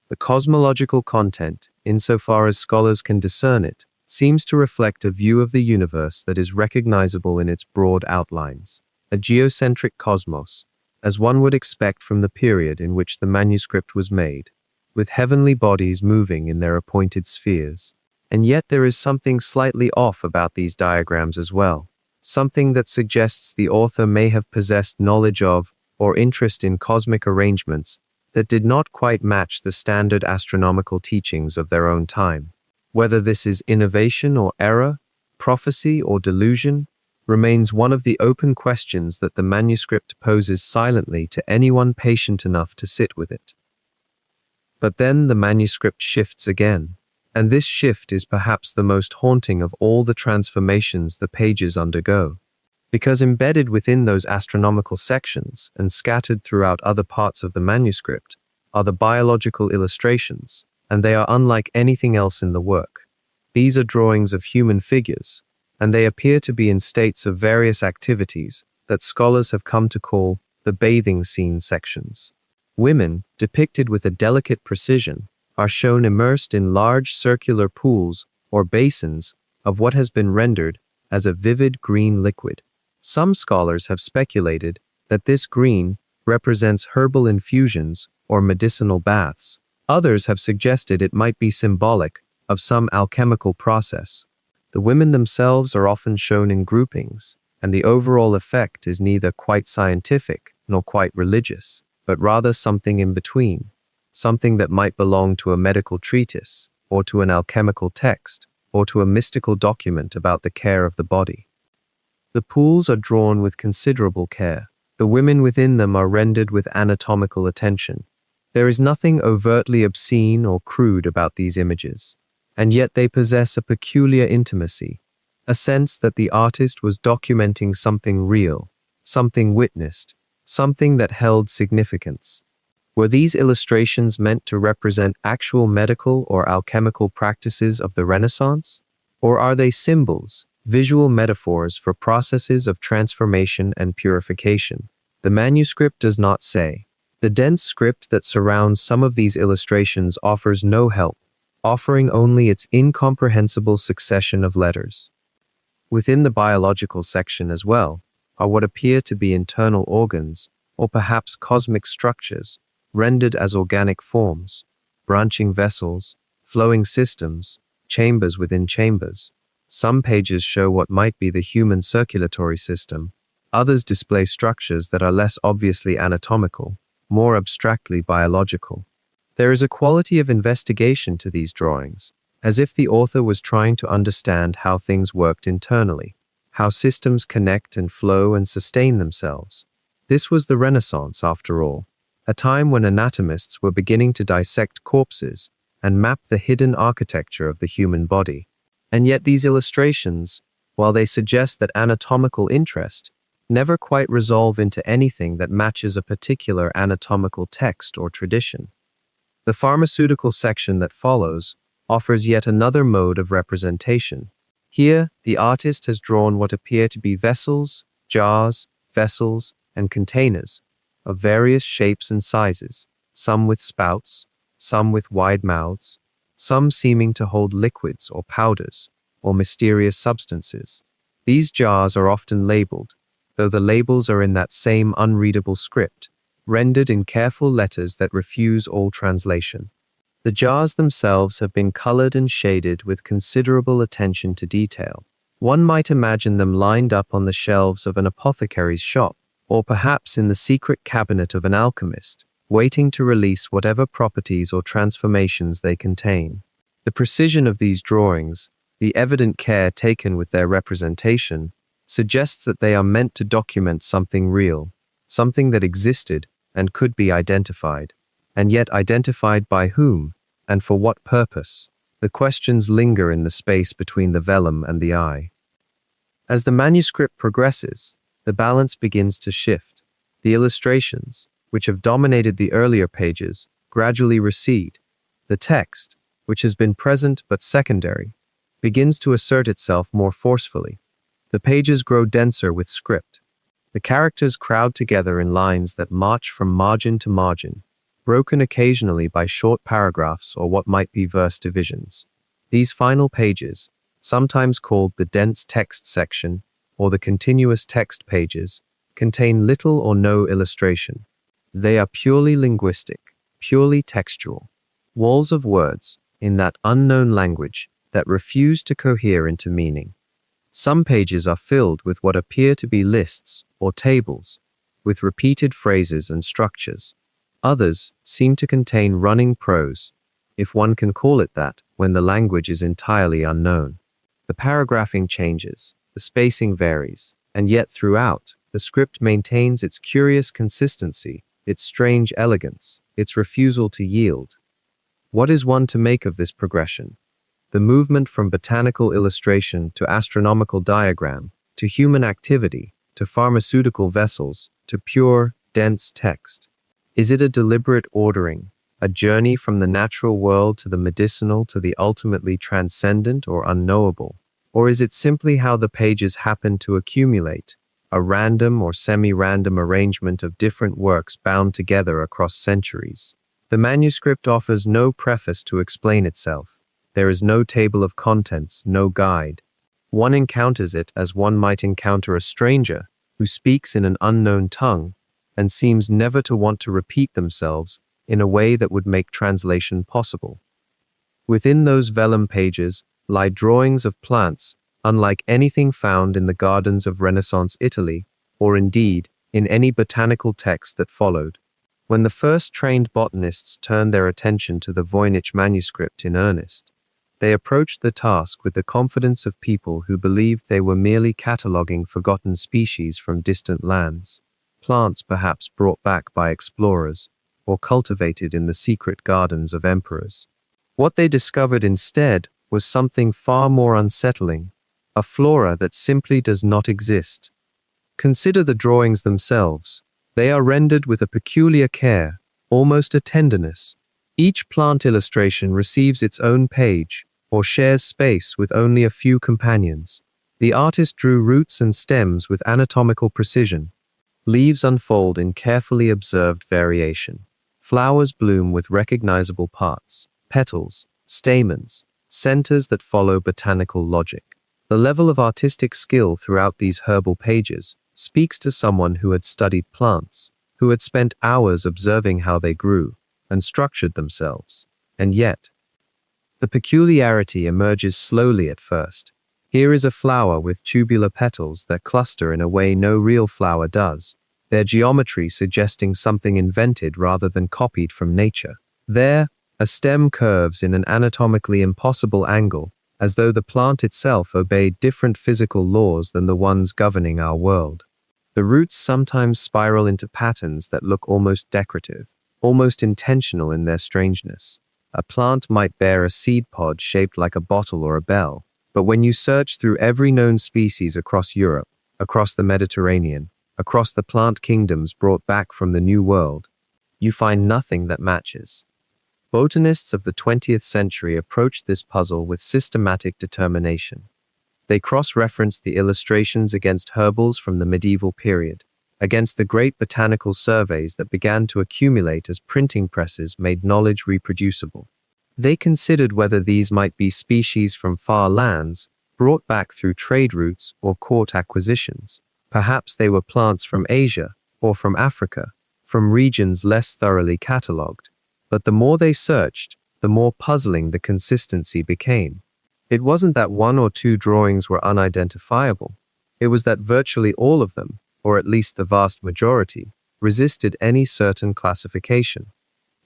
S1: The cosmological content, insofar as scholars can discern it, seems to reflect a view of the universe that is recognizable in its broad outlines, a geocentric cosmos, as one would expect from the period in which the manuscript was made, with heavenly bodies moving in their appointed spheres. And yet there is something slightly off about these diagrams as well, something that suggests the author may have possessed knowledge of or interest in cosmic arrangements that did not quite match the standard astronomical teachings of their own time. Whether this is innovation or error, prophecy or delusion, remains one of the open questions that the manuscript poses silently to anyone patient enough to sit with it. But then the manuscript shifts again, and this shift is perhaps the most haunting of all the transformations the pages undergo, because embedded within those astronomical sections and scattered throughout other parts of the manuscript are the biological illustrations, and they are unlike anything else in the work. These are drawings of human figures, and they appear to be in states of various activities that scholars have come to call the bathing scene sections. Women, depicted with a delicate precision, are shown immersed in large circular pools or basins of what has been rendered as a vivid green liquid. Some scholars have speculated that this green represents herbal infusions or medicinal baths. Others have suggested it might be symbolic of some alchemical process. The women themselves are often shown in groupings, and the overall effect is neither quite scientific nor quite religious, but rather something in between, something that might belong to a medical treatise, or to an alchemical text, or to a mystical document about the care of the body. The pools are drawn with considerable care. The women within them are rendered with anatomical attention. There is nothing overtly obscene or crude about these images, and yet they possess a peculiar intimacy, a sense that the artist was documenting something real, something witnessed, something that held significance. Were these illustrations meant to represent actual medical or alchemical practices of the Renaissance? Or are they symbols, visual metaphors for processes of transformation and purification? The manuscript does not say. The dense script that surrounds some of these illustrations offers no help, offering only its incomprehensible succession of letters. Within the biological section as well are what appear to be internal organs, or perhaps cosmic structures, rendered as organic forms, branching vessels, flowing systems, chambers within chambers. Some pages show what might be the human circulatory system, others display structures that are less obviously anatomical, more abstractly biological. There is a quality of investigation to these drawings, as if the author was trying to understand how things worked internally, how systems connect and flow and sustain themselves. This was the Renaissance, after all, a time when anatomists were beginning to dissect corpses and map the hidden architecture of the human body. And yet these illustrations, while they suggest that anatomical interest, never quite resolve into anything that matches a particular anatomical text or tradition. The pharmaceutical section that follows offers yet another mode of representation. Here, the artist has drawn what appear to be jars, vessels, and containers of various shapes and sizes, some with spouts, some with wide mouths, some seeming to hold liquids or powders or mysterious substances. These jars are often labeled, though the labels are in that same unreadable script, rendered in careful letters that refuse all translation. The jars themselves have been colored and shaded with considerable attention to detail. One might imagine them lined up on the shelves of an apothecary's shop, or perhaps in the secret cabinet of an alchemist, waiting to release whatever properties or transformations they contain. The precision of these drawings, the evident care taken with their representation, suggests that they are meant to document something real, something that existed and could be identified. And yet identified by whom, and for what purpose? The questions linger in the space between the vellum and the eye. As the manuscript progresses, the balance begins to shift. The illustrations, which have dominated the earlier pages, gradually recede. The text, which has been present but secondary, begins to assert itself more forcefully. The pages grow denser with script. The characters crowd together in lines that march from margin to margin, broken occasionally by short paragraphs or what might be verse divisions. These final pages, sometimes called the dense text section or the continuous text pages, contain little or no illustration. They are purely linguistic, purely textual, walls of words in that unknown language that refuse to cohere into meaning. Some pages are filled with what appear to be lists or tables, with repeated phrases and structures. Others seem to contain running prose, if one can call it that, when the language is entirely unknown. The paragraphing changes, the spacing varies, and yet throughout, the script maintains its curious consistency, its strange elegance, its refusal to yield. What is one to make of this progression? The movement from botanical illustration to astronomical diagram, to human activity, to pharmaceutical vessels, to pure, dense text. Is it a deliberate ordering, a journey from the natural world to the medicinal to the ultimately transcendent or unknowable? Or is it simply how the pages happen to accumulate, a random or semi-random arrangement of different works bound together across centuries? The manuscript offers no preface to explain itself. There is no table of contents, no guide. One encounters it as one might encounter a stranger who speaks in an unknown tongue and seems never to want to repeat themselves in a way that would make translation possible. Within those vellum pages lie drawings of plants unlike anything found in the gardens of Renaissance Italy, or indeed in any botanical text that followed. When the first trained botanists turned their attention to the Voynich Manuscript in earnest, they approached the task with the confidence of people who believed they were merely cataloguing forgotten species from distant lands, plants perhaps brought back by explorers, or cultivated in the secret gardens of emperors. What they discovered instead was something far more unsettling, a flora that simply does not exist. Consider the drawings themselves. They are rendered with a peculiar care, almost a tenderness. Each plant illustration receives its own page, or shares space with only a few companions. The artist drew roots and stems with anatomical precision. Leaves unfold in carefully observed variation. Flowers bloom with recognizable parts, petals, stamens, centers that follow botanical logic. The level of artistic skill throughout these herbal pages speaks to someone who had studied plants, who had spent hours observing how they grew and structured themselves. And yet, the peculiarity emerges slowly at first. Here is a flower with tubular petals that cluster in a way no real flower does, their geometry suggesting something invented rather than copied from nature. There, a stem curves in an anatomically impossible angle, as though the plant itself obeyed different physical laws than the ones governing our world. The roots sometimes spiral into patterns that look almost decorative, almost intentional in their strangeness. A plant might bear a seed pod shaped like a bottle or a bell, but when you search through every known species across Europe, across the Mediterranean, across the plant kingdoms brought back from the New World, you find nothing that matches. Botanists of the 20th century approached this puzzle with systematic determination. They cross-referenced the illustrations against herbals from the medieval period, against the great botanical surveys that began to accumulate as printing presses made knowledge reproducible. They considered whether these might be species from far lands, brought back through trade routes or court acquisitions. Perhaps they were plants from Asia or from Africa, from regions less thoroughly catalogued. But the more they searched, the more puzzling the consistency became. It wasn't that one or two drawings were unidentifiable. It was that virtually all of them, or at least the vast majority, resisted any certain classification.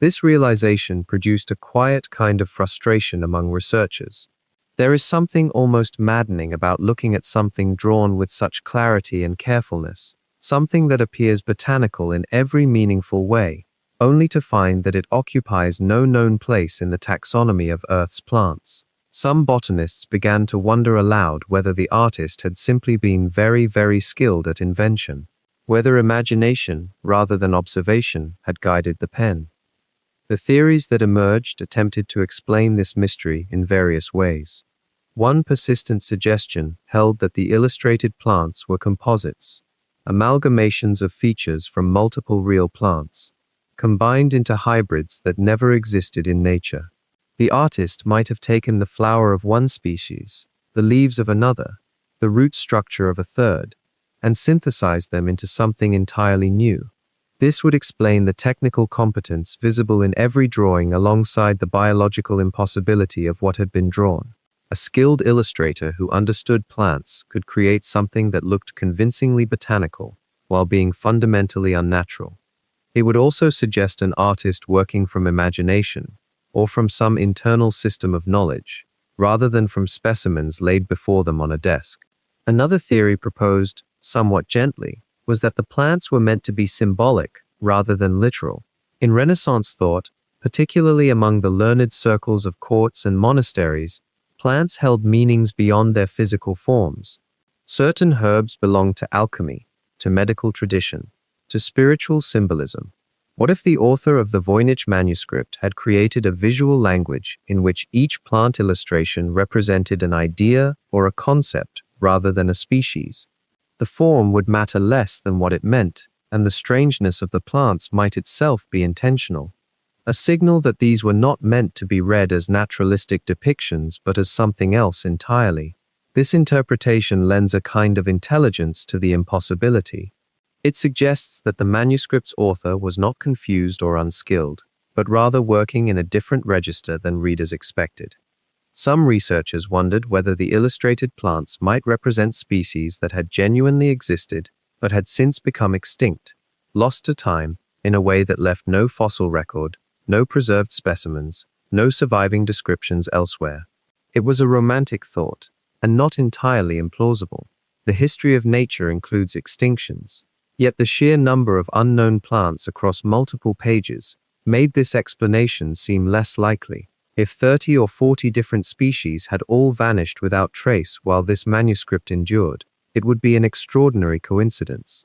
S1: This realization produced a quiet kind of frustration among researchers. There is something almost maddening about looking at something drawn with such clarity and carefulness, something that appears botanical in every meaningful way, only to find that it occupies no known place in the taxonomy of Earth's plants. Some botanists began to wonder aloud whether the artist had simply been very, very skilled at invention, whether imagination, rather than observation, had guided the pen. The theories that emerged attempted to explain this mystery in various ways. One persistent suggestion held that the illustrated plants were composites, amalgamations of features from multiple real plants, combined into hybrids that never existed in nature. The artist might have taken the flower of one species, the leaves of another, the root structure of a third, and synthesized them into something entirely new. This would explain the technical competence visible in every drawing alongside the biological impossibility of what had been drawn. A skilled illustrator who understood plants could create something that looked convincingly botanical while being fundamentally unnatural. It would also suggest an artist working from imagination or from some internal system of knowledge, rather than from specimens laid before them on a desk. Another theory proposed, somewhat gently, was that the plants were meant to be symbolic rather than literal. In Renaissance thought, particularly among the learned circles of courts and monasteries, plants held meanings beyond their physical forms. Certain herbs belonged to alchemy, to medical tradition, to spiritual symbolism. What if the author of the Voynich Manuscript had created a visual language in which each plant illustration represented an idea or a concept rather than a species? The form would matter less than what it meant, and the strangeness of the plants might itself be intentional, a signal that these were not meant to be read as naturalistic depictions but as something else entirely. This interpretation lends a kind of intelligence to the impossibility. It suggests that the manuscript's author was not confused or unskilled, but rather working in a different register than readers expected. Some researchers wondered whether the illustrated plants might represent species that had genuinely existed but had since become extinct, lost to time, in a way that left no fossil record, no preserved specimens, no surviving descriptions elsewhere. It was a romantic thought, and not entirely implausible. The history of nature includes extinctions. Yet the sheer number of unknown plants across multiple pages made this explanation seem less likely. If 30 or 40 different species had all vanished without trace while this manuscript endured, it would be an extraordinary coincidence.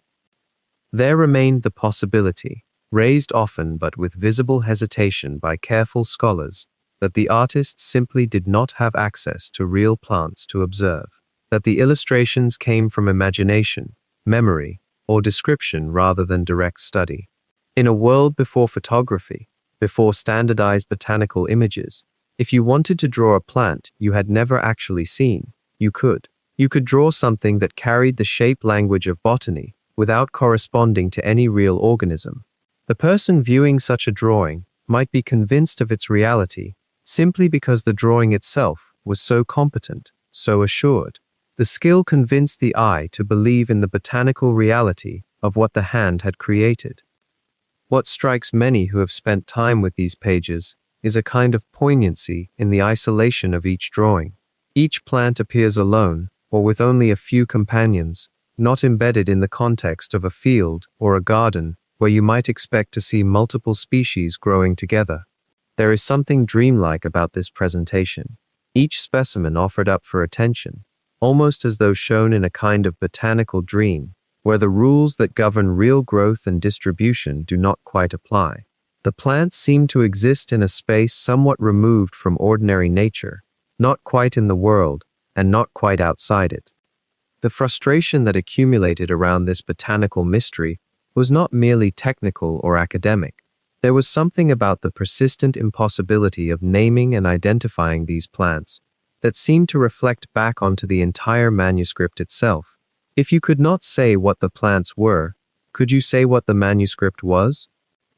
S1: There remained the possibility, raised often but with visible hesitation by careful scholars, that the artist simply did not have access to real plants to observe, that the illustrations came from imagination, memory, or description rather than direct study. In a world before photography, before standardized botanical images, if you wanted to draw a plant you had never actually seen, you could. You could draw something that carried the shape language of botany without corresponding to any real organism. The person viewing such a drawing might be convinced of its reality simply because the drawing itself was so competent, so assured. The skill convinced the eye to believe in the botanical reality of what the hand had created. What strikes many who have spent time with these pages is a kind of poignancy in the isolation of each drawing. Each plant appears alone, or with only a few companions, not embedded in the context of a field or a garden where you might expect to see multiple species growing together. There is something dreamlike about this presentation. Each specimen offered up for attention, almost as though shown in a kind of botanical dream, where the rules that govern real growth and distribution do not quite apply. The plants seem to exist in a space somewhat removed from ordinary nature, not quite in the world, and not quite outside it. The frustration that accumulated around this botanical mystery was not merely technical or academic. There was something about the persistent impossibility of naming and identifying these plants that seemed to reflect back onto the entire manuscript itself. If you could not say what the plants were, could you say what the manuscript was?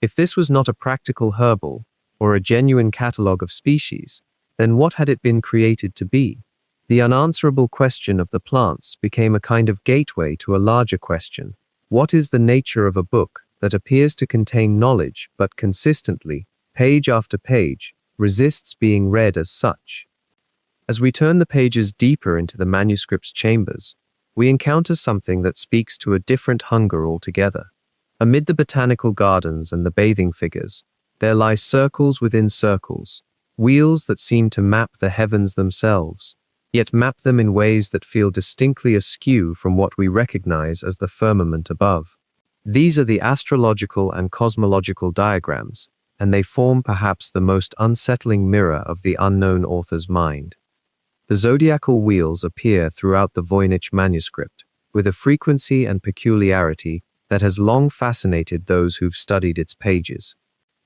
S1: If this was not a practical herbal or a genuine catalogue of species, then what had it been created to be? The unanswerable question of the plants became a kind of gateway to a larger question. What is the nature of a book that appears to contain knowledge but consistently, page after page, resists being read as such? As we turn the pages deeper into the manuscript's chambers, we encounter something that speaks to a different hunger altogether. Amid the botanical gardens and the bathing figures, there lie circles within circles, wheels that seem to map the heavens themselves, yet map them in ways that feel distinctly askew from what we recognize as the firmament above. These are the astrological and cosmological diagrams, and they form perhaps the most unsettling mirror of the unknown author's mind. The zodiacal wheels appear throughout the Voynich Manuscript, with a frequency and peculiarity that has long fascinated those who've studied its pages.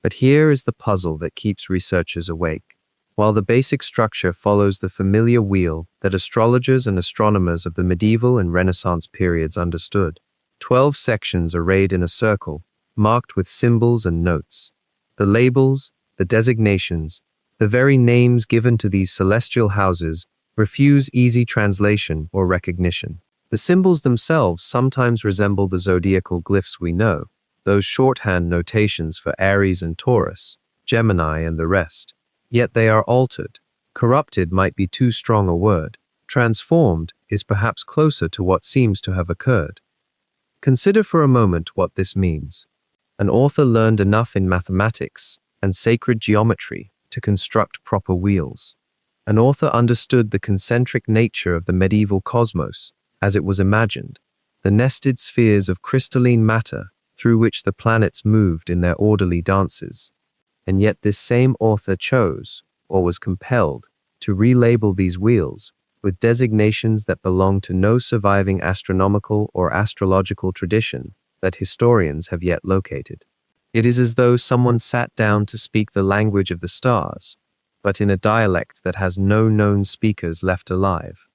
S1: But here is the puzzle that keeps researchers awake. While the basic structure follows the familiar wheel that astrologers and astronomers of the medieval and Renaissance periods understood, 12 sections arrayed in a circle, marked with symbols and notes. The labels, the designations, the very names given to these celestial houses refuse easy translation or recognition. The symbols themselves sometimes resemble the zodiacal glyphs we know, those shorthand notations for Aries and Taurus, Gemini and the rest. Yet they are altered. Corrupted might be too strong a word. Transformed is perhaps closer to what seems to have occurred. Consider for a moment what this means. An author learned enough in mathematics and sacred geometry to construct proper wheels. An author understood the concentric nature of the medieval cosmos as it was imagined, the nested spheres of crystalline matter through which the planets moved in their orderly dances. And yet this same author chose, or was compelled, to relabel these wheels with designations that belong to no surviving astronomical or astrological tradition that historians have yet located. It is as though someone sat down to speak the language of the stars, but in a dialect that has no known speakers left alive.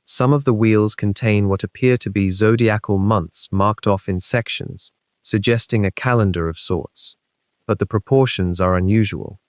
S1: Some of the wheels contain what appear to be zodiacal months marked off in sections, suggesting a calendar of sorts. But the proportions are unusual.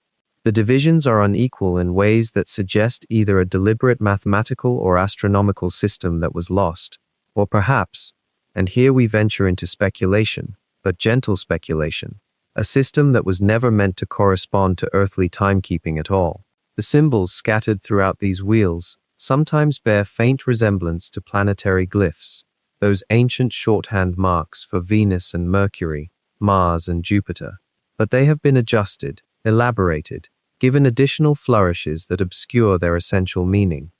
S1: The divisions are unequal in ways that suggest either a deliberate mathematical or astronomical system that was lost, or perhaps, and here we venture into speculation, but gentle speculation, a system that was never meant to correspond to earthly timekeeping at all. The symbols scattered throughout these wheels sometimes bear faint resemblance to planetary glyphs, those ancient shorthand marks for Venus and Mercury, Mars and Jupiter. But they have been adjusted, elaborated, given additional flourishes that obscure their essential meaning.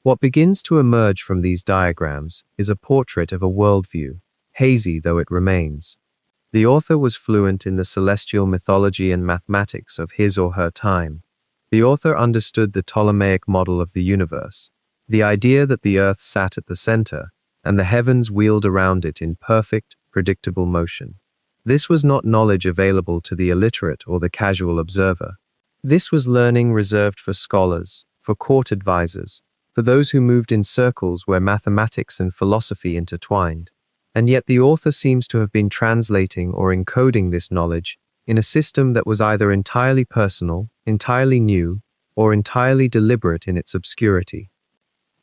S1: What begins to emerge from these diagrams is a portrait of a worldview, hazy though it remains. The author was fluent in the celestial mythology and mathematics of his or her time. The author understood the Ptolemaic model of the universe, the idea that the earth sat at the center and the heavens wheeled around it in perfect, predictable motion. This was not knowledge available to the illiterate or the casual observer. This was learning reserved for scholars, for court advisors, for those who moved in circles where mathematics and philosophy intertwined. And yet the author seems to have been translating or encoding this knowledge in a system that was either entirely personal, entirely new, or entirely deliberate in its obscurity.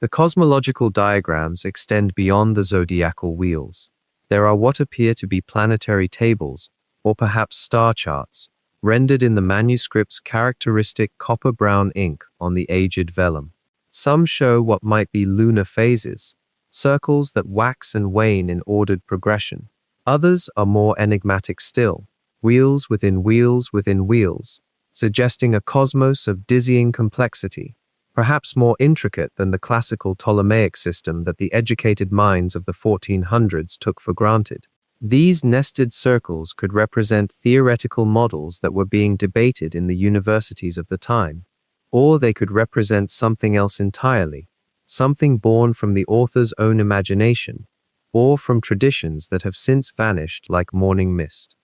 S1: The cosmological diagrams extend beyond the zodiacal wheels. There are what appear to be planetary tables, or perhaps star charts, rendered in the manuscript's characteristic copper-brown ink on the aged vellum. Some show what might be lunar phases, circles that wax and wane in ordered progression. Others are more enigmatic still, wheels within wheels within wheels, suggesting a cosmos of dizzying complexity, perhaps more intricate than the classical Ptolemaic system that the educated minds of the 1400s took for granted. These nested circles could represent theoretical models that were being debated in the universities of the time, or they could represent something else entirely, something born from the author's own imagination, or from traditions that have since vanished like morning mist.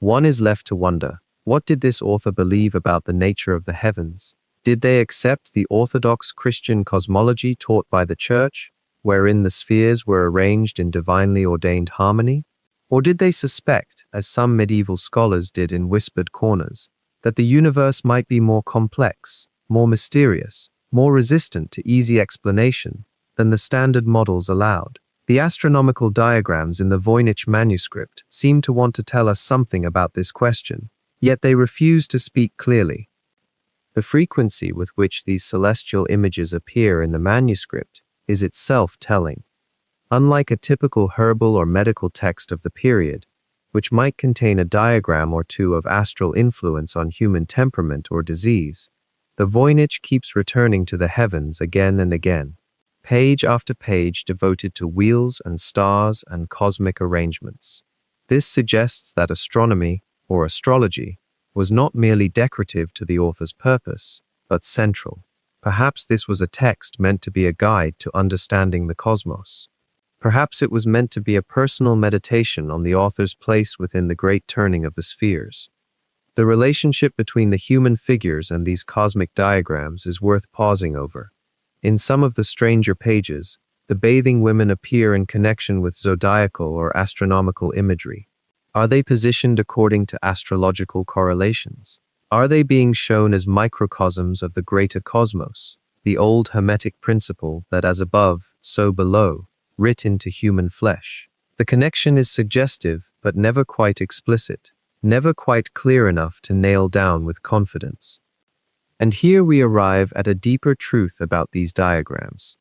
S1: One is left to wonder, what did this author believe about the nature of the heavens? Did they accept the orthodox Christian cosmology taught by the Church, wherein the spheres were arranged in divinely ordained harmony? Or did they suspect, as some medieval scholars did in whispered corners, that the universe might be more complex, more mysterious, more resistant to easy explanation than the standard models allowed? The astronomical diagrams in the Voynich Manuscript seem to want to tell us something about this question, yet they refuse to speak clearly. The frequency with which these celestial images appear in the manuscript is itself telling. Unlike a typical herbal or medical text of the period, which might contain a diagram or two of astral influence on human temperament or disease, the Voynich keeps returning to the heavens again and again, page after page devoted to wheels and stars and cosmic arrangements. This suggests that astronomy, or astrology, was not merely decorative to the author's purpose, but central. Perhaps this was a text meant to be a guide to understanding the cosmos. Perhaps it was meant to be a personal meditation on the author's place within the great turning of the spheres. The relationship between the human figures and these cosmic diagrams is worth pausing over. In some of the stranger pages, the bathing women appear in connection with zodiacal or astronomical imagery. Are they positioned according to astrological correlations? Are they being shown as microcosms of the greater cosmos, the old Hermetic principle that as above, so below, writ into human flesh? The connection is suggestive, but never quite explicit, never quite clear enough to nail down with confidence. And here we arrive at a deeper truth about these diagrams.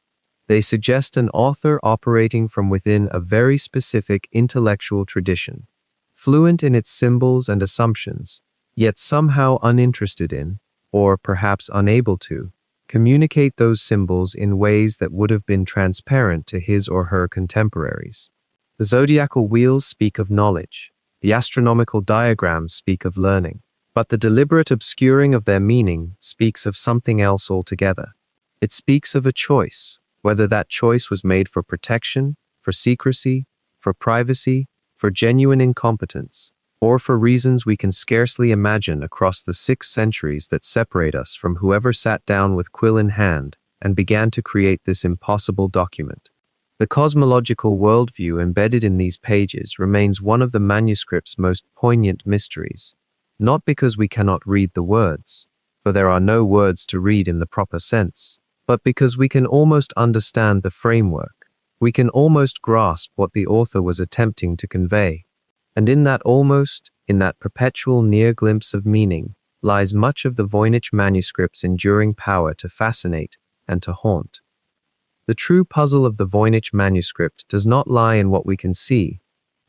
S1: They suggest an author operating from within a very specific intellectual tradition, fluent in its symbols and assumptions, yet somehow uninterested in, or perhaps unable to, communicate those symbols in ways that would have been transparent to his or her contemporaries. The zodiacal wheels speak of knowledge, the astronomical diagrams speak of learning, but the deliberate obscuring of their meaning speaks of something else altogether. It speaks of a choice, whether that choice was made for protection, for secrecy, for privacy, for genuine incompetence, or for reasons we can scarcely imagine across the 6 centuries that separate us from whoever sat down with quill in hand and began to create this impossible document. The cosmological worldview embedded in these pages remains one of the manuscript's most poignant mysteries, not because we cannot read the words, for there are no words to read in the proper sense, but because we can almost understand the framework. We can almost grasp what the author was attempting to convey. And in that almost, in that perpetual near glimpse of meaning, lies much of the Voynich manuscript's enduring power to fascinate and to haunt. The true puzzle of the Voynich manuscript does not lie in what we can see,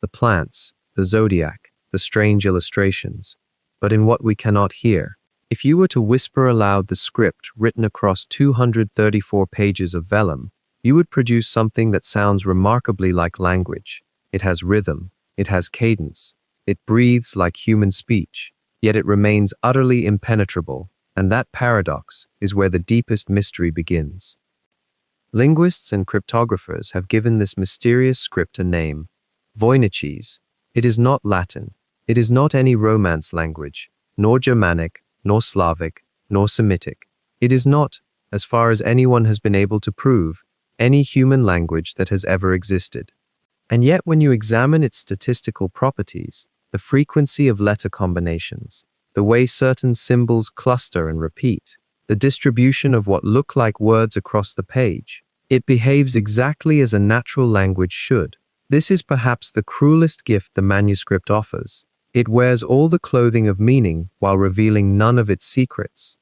S1: the plants, the zodiac, the strange illustrations, but in what we cannot hear. If you were to whisper aloud the script written across 234 pages of vellum, you would produce something that sounds remarkably like language. It has rhythm, it has cadence, it breathes like human speech, yet it remains utterly impenetrable, and that paradox is where the deepest mystery begins. Linguists and cryptographers have given this mysterious script a name, Voynichese. It is not Latin. It is not any Romance language, nor Germanic, nor Slavic, nor Semitic. It is not, as far as anyone has been able to prove, any human language that has ever existed. And yet when you examine its statistical properties, the frequency of letter combinations, the way certain symbols cluster and repeat, the distribution of what look like words across the page, it behaves exactly as a natural language should. This is perhaps the cruelest gift the manuscript offers. It wears all the clothing of meaning while revealing none of its secrets.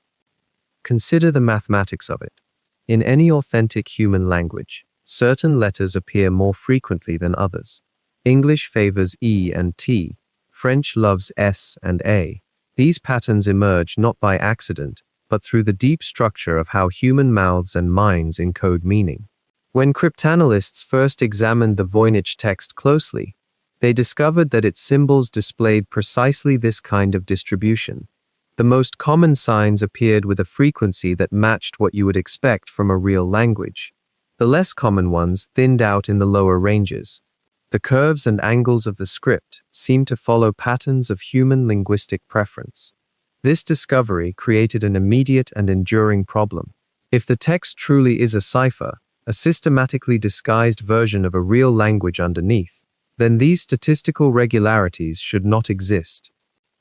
S1: Consider the mathematics of it. In any authentic human language, certain letters appear more frequently than others. English favors E and T. French loves S and A. These patterns emerge not by accident, but through the deep structure of how human mouths and minds encode meaning. When cryptanalysts first examined the Voynich text closely, they discovered that its symbols displayed precisely this kind of distribution. The most common signs appeared with a frequency that matched what you would expect from a real language. The less common ones thinned out in the lower ranges. The curves and angles of the script seem to follow patterns of human linguistic preference. This discovery created an immediate and enduring problem. If the text truly is a cipher, a systematically disguised version of a real language underneath, then these statistical regularities should not exist.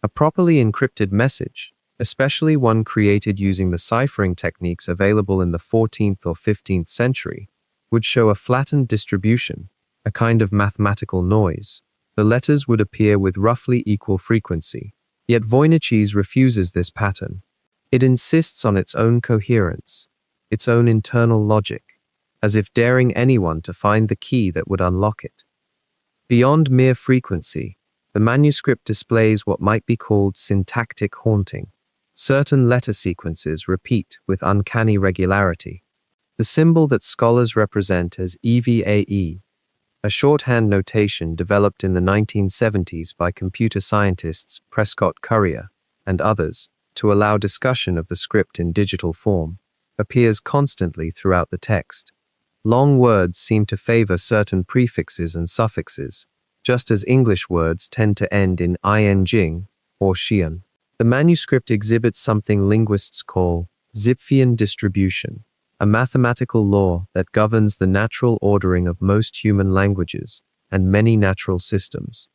S1: A properly encrypted message, especially one created using the ciphering techniques available in the 14th or 15th century, would show a flattened distribution, a kind of mathematical noise. The letters would appear with roughly equal frequency. Yet Voynich refuses this pattern. It insists on its own coherence, its own internal logic, as if daring anyone to find the key that would unlock it. Beyond mere frequency, the manuscript displays what might be called syntactic haunting. Certain letter sequences repeat with uncanny regularity. The symbol that scholars represent as EVAE, a shorthand notation developed in the 1970s by computer scientists Prescott Currier and others to allow discussion of the script in digital form, appears constantly throughout the text. Long words seem to favor certain prefixes and suffixes, just as English words tend to end in ing or xian. The manuscript exhibits something linguists call Zipfian distribution, a mathematical law that governs the natural ordering of most human languages and many natural systems.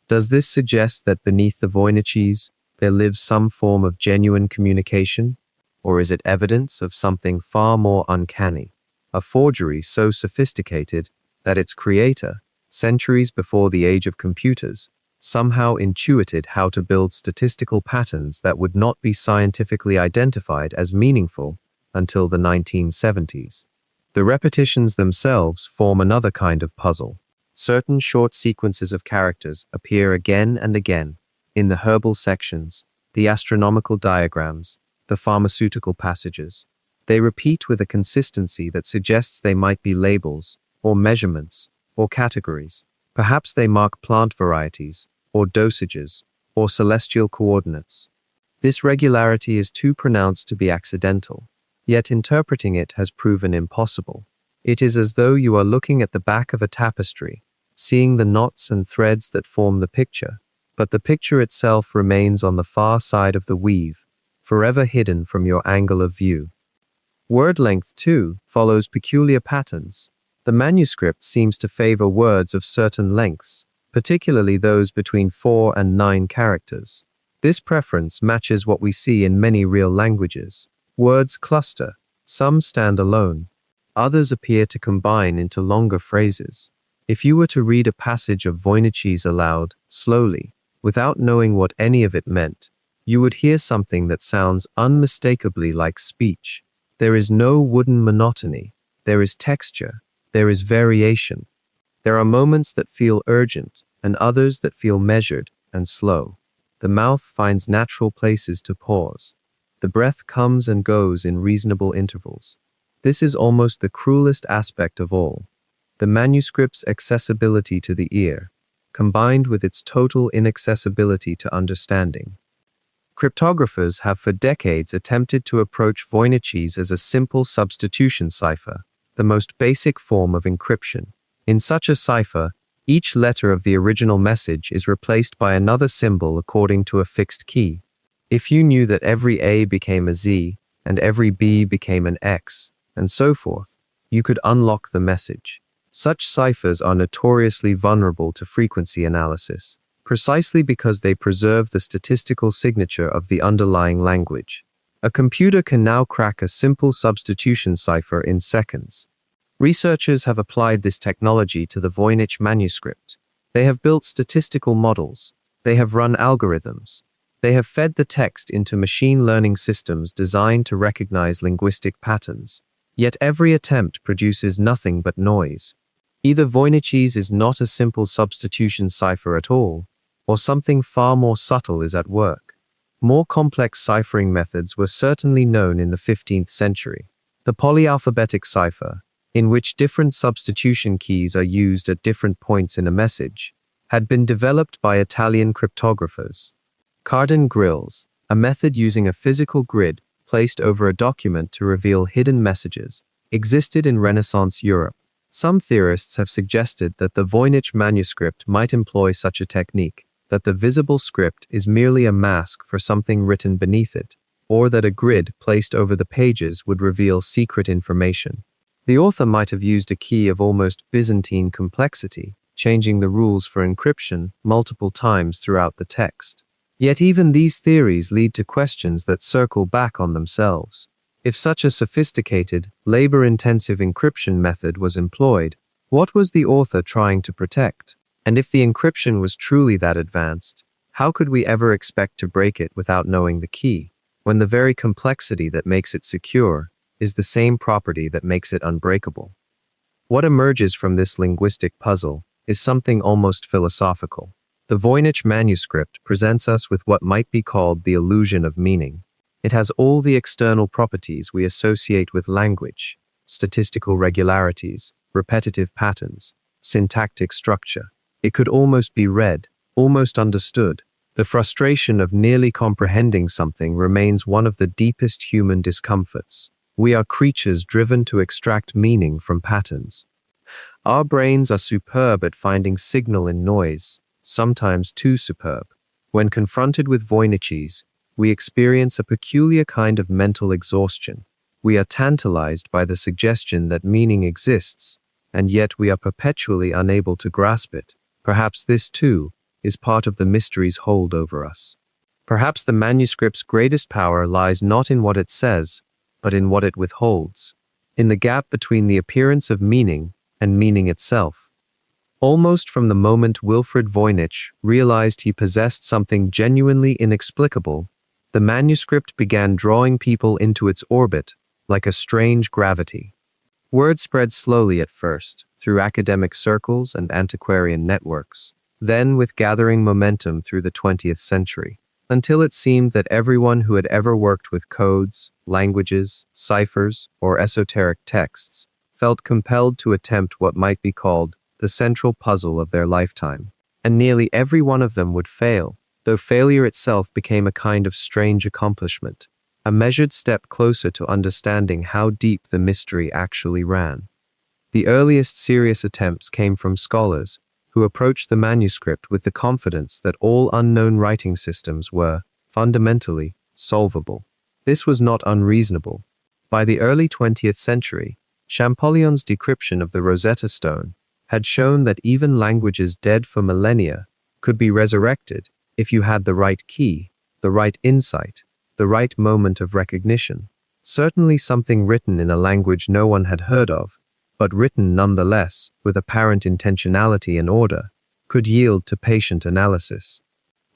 S1: Does this suggest that beneath the Voyniches there lives some form of genuine communication? Or is it evidence of something far more uncanny, a forgery so sophisticated that its creator, centuries before the age of computers, somehow intuited how to build statistical patterns that would not be scientifically identified as meaningful until the 1970s. The repetitions themselves form another kind of puzzle. Certain short sequences of characters appear again and again in the herbal sections, the astronomical diagrams, the pharmaceutical passages. They repeat with a consistency that suggests they might be labels, or measurements, or categories. Perhaps they mark plant varieties, or dosages, or celestial coordinates. This regularity is too pronounced to be accidental, yet interpreting it has proven impossible. It is as though you are looking at the back of a tapestry, seeing the knots and threads that form the picture, but the picture itself remains on the far side of the weave, forever hidden from your angle of view. Word length, too, follows peculiar patterns. The manuscript seems to favor words of certain lengths, particularly those between 4 and 9 characters. This preference matches what we see in many real languages. Words cluster, some stand alone, others appear to combine into longer phrases. If you were to read a passage of Voynich aloud, slowly, without knowing what any of it meant, you would hear something that sounds unmistakably like speech. There is no wooden monotony, there is texture, there is variation. There are moments that feel urgent and others that feel measured and slow. The mouth finds natural places to pause. The breath comes and goes in reasonable intervals. This is almost the cruelest aspect of all. The manuscript's accessibility to the ear, combined with its total inaccessibility to understanding. Cryptographers have for decades attempted to approach Voynich as a simple substitution cipher, the most basic form of encryption. In such a cipher, each letter of the original message is replaced by another symbol according to a fixed key. If you knew that every A became a Z, and every B became an X, and so forth, you could unlock the message. Such ciphers are notoriously vulnerable to frequency analysis, precisely because they preserve the statistical signature of the underlying language. A computer can now crack a simple substitution cipher in seconds. Researchers have applied this technology to the Voynich Manuscript. They have built statistical models. They have run algorithms. They have fed the text into machine learning systems designed to recognize linguistic patterns. Yet every attempt produces nothing but noise. Either Voynich is not a simple substitution cipher at all, or something far more subtle is at work. More complex ciphering methods were certainly known in the 15th century. The polyalphabetic cipher, in which different substitution keys are used at different points in a message, had been developed by Italian cryptographers. Cardin grills, a method using a physical grid placed over a document to reveal hidden messages, existed in Renaissance Europe. Some theorists have suggested that the Voynich Manuscript might employ such a technique, that the visible script is merely a mask for something written beneath it, or that a grid placed over the pages would reveal secret information. The author might have used a key of almost Byzantine complexity, changing the rules for encryption multiple times throughout the text. Yet even these theories lead to questions that circle back on themselves. If such a sophisticated, labor-intensive encryption method was employed, what was the author trying to protect? And if the encryption was truly that advanced, how could we ever expect to break it without knowing the key, when the very complexity that makes it secure is the same property that makes it unbreakable? What emerges from this linguistic puzzle is something almost philosophical. The Voynich Manuscript presents us with what might be called the illusion of meaning. It has all the external properties we associate with language: statistical regularities, repetitive patterns, syntactic structure. It could almost be read, almost understood. The frustration of nearly comprehending something remains one of the deepest human discomforts. We are creatures driven to extract meaning from patterns. Our brains are superb at finding signal in noise, sometimes too superb. When confronted with Voyniches, we experience a peculiar kind of mental exhaustion. We are tantalized by the suggestion that meaning exists, and yet we are perpetually unable to grasp it. Perhaps this, too, is part of the mystery's hold over us. Perhaps the manuscript's greatest power lies not in what it says, but in what it withholds, in the gap between the appearance of meaning and meaning itself. Almost from the moment Wilfrid Voynich realized he possessed something genuinely inexplicable, the manuscript began drawing people into its orbit like a strange gravity. Word spread slowly at first, through academic circles and antiquarian networks, then with gathering momentum through the 20th century, until it seemed that everyone who had ever worked with codes, languages, ciphers, or esoteric texts felt compelled to attempt what might be called the central puzzle of their lifetime. And nearly every one of them would fail, though failure itself became a kind of strange accomplishment, a measured step closer to understanding how deep the mystery actually ran. The earliest serious attempts came from scholars who approached the manuscript with the confidence that all unknown writing systems were, fundamentally, solvable. This was not unreasonable. By the early 20th century, Champollion's decryption of the Rosetta Stone had shown that even languages dead for millennia could be resurrected if you had the right key, the right insight, the right moment of recognition. Certainly something written in a language no one had heard of, but written nonetheless with apparent intentionality and order, could yield to patient analysis.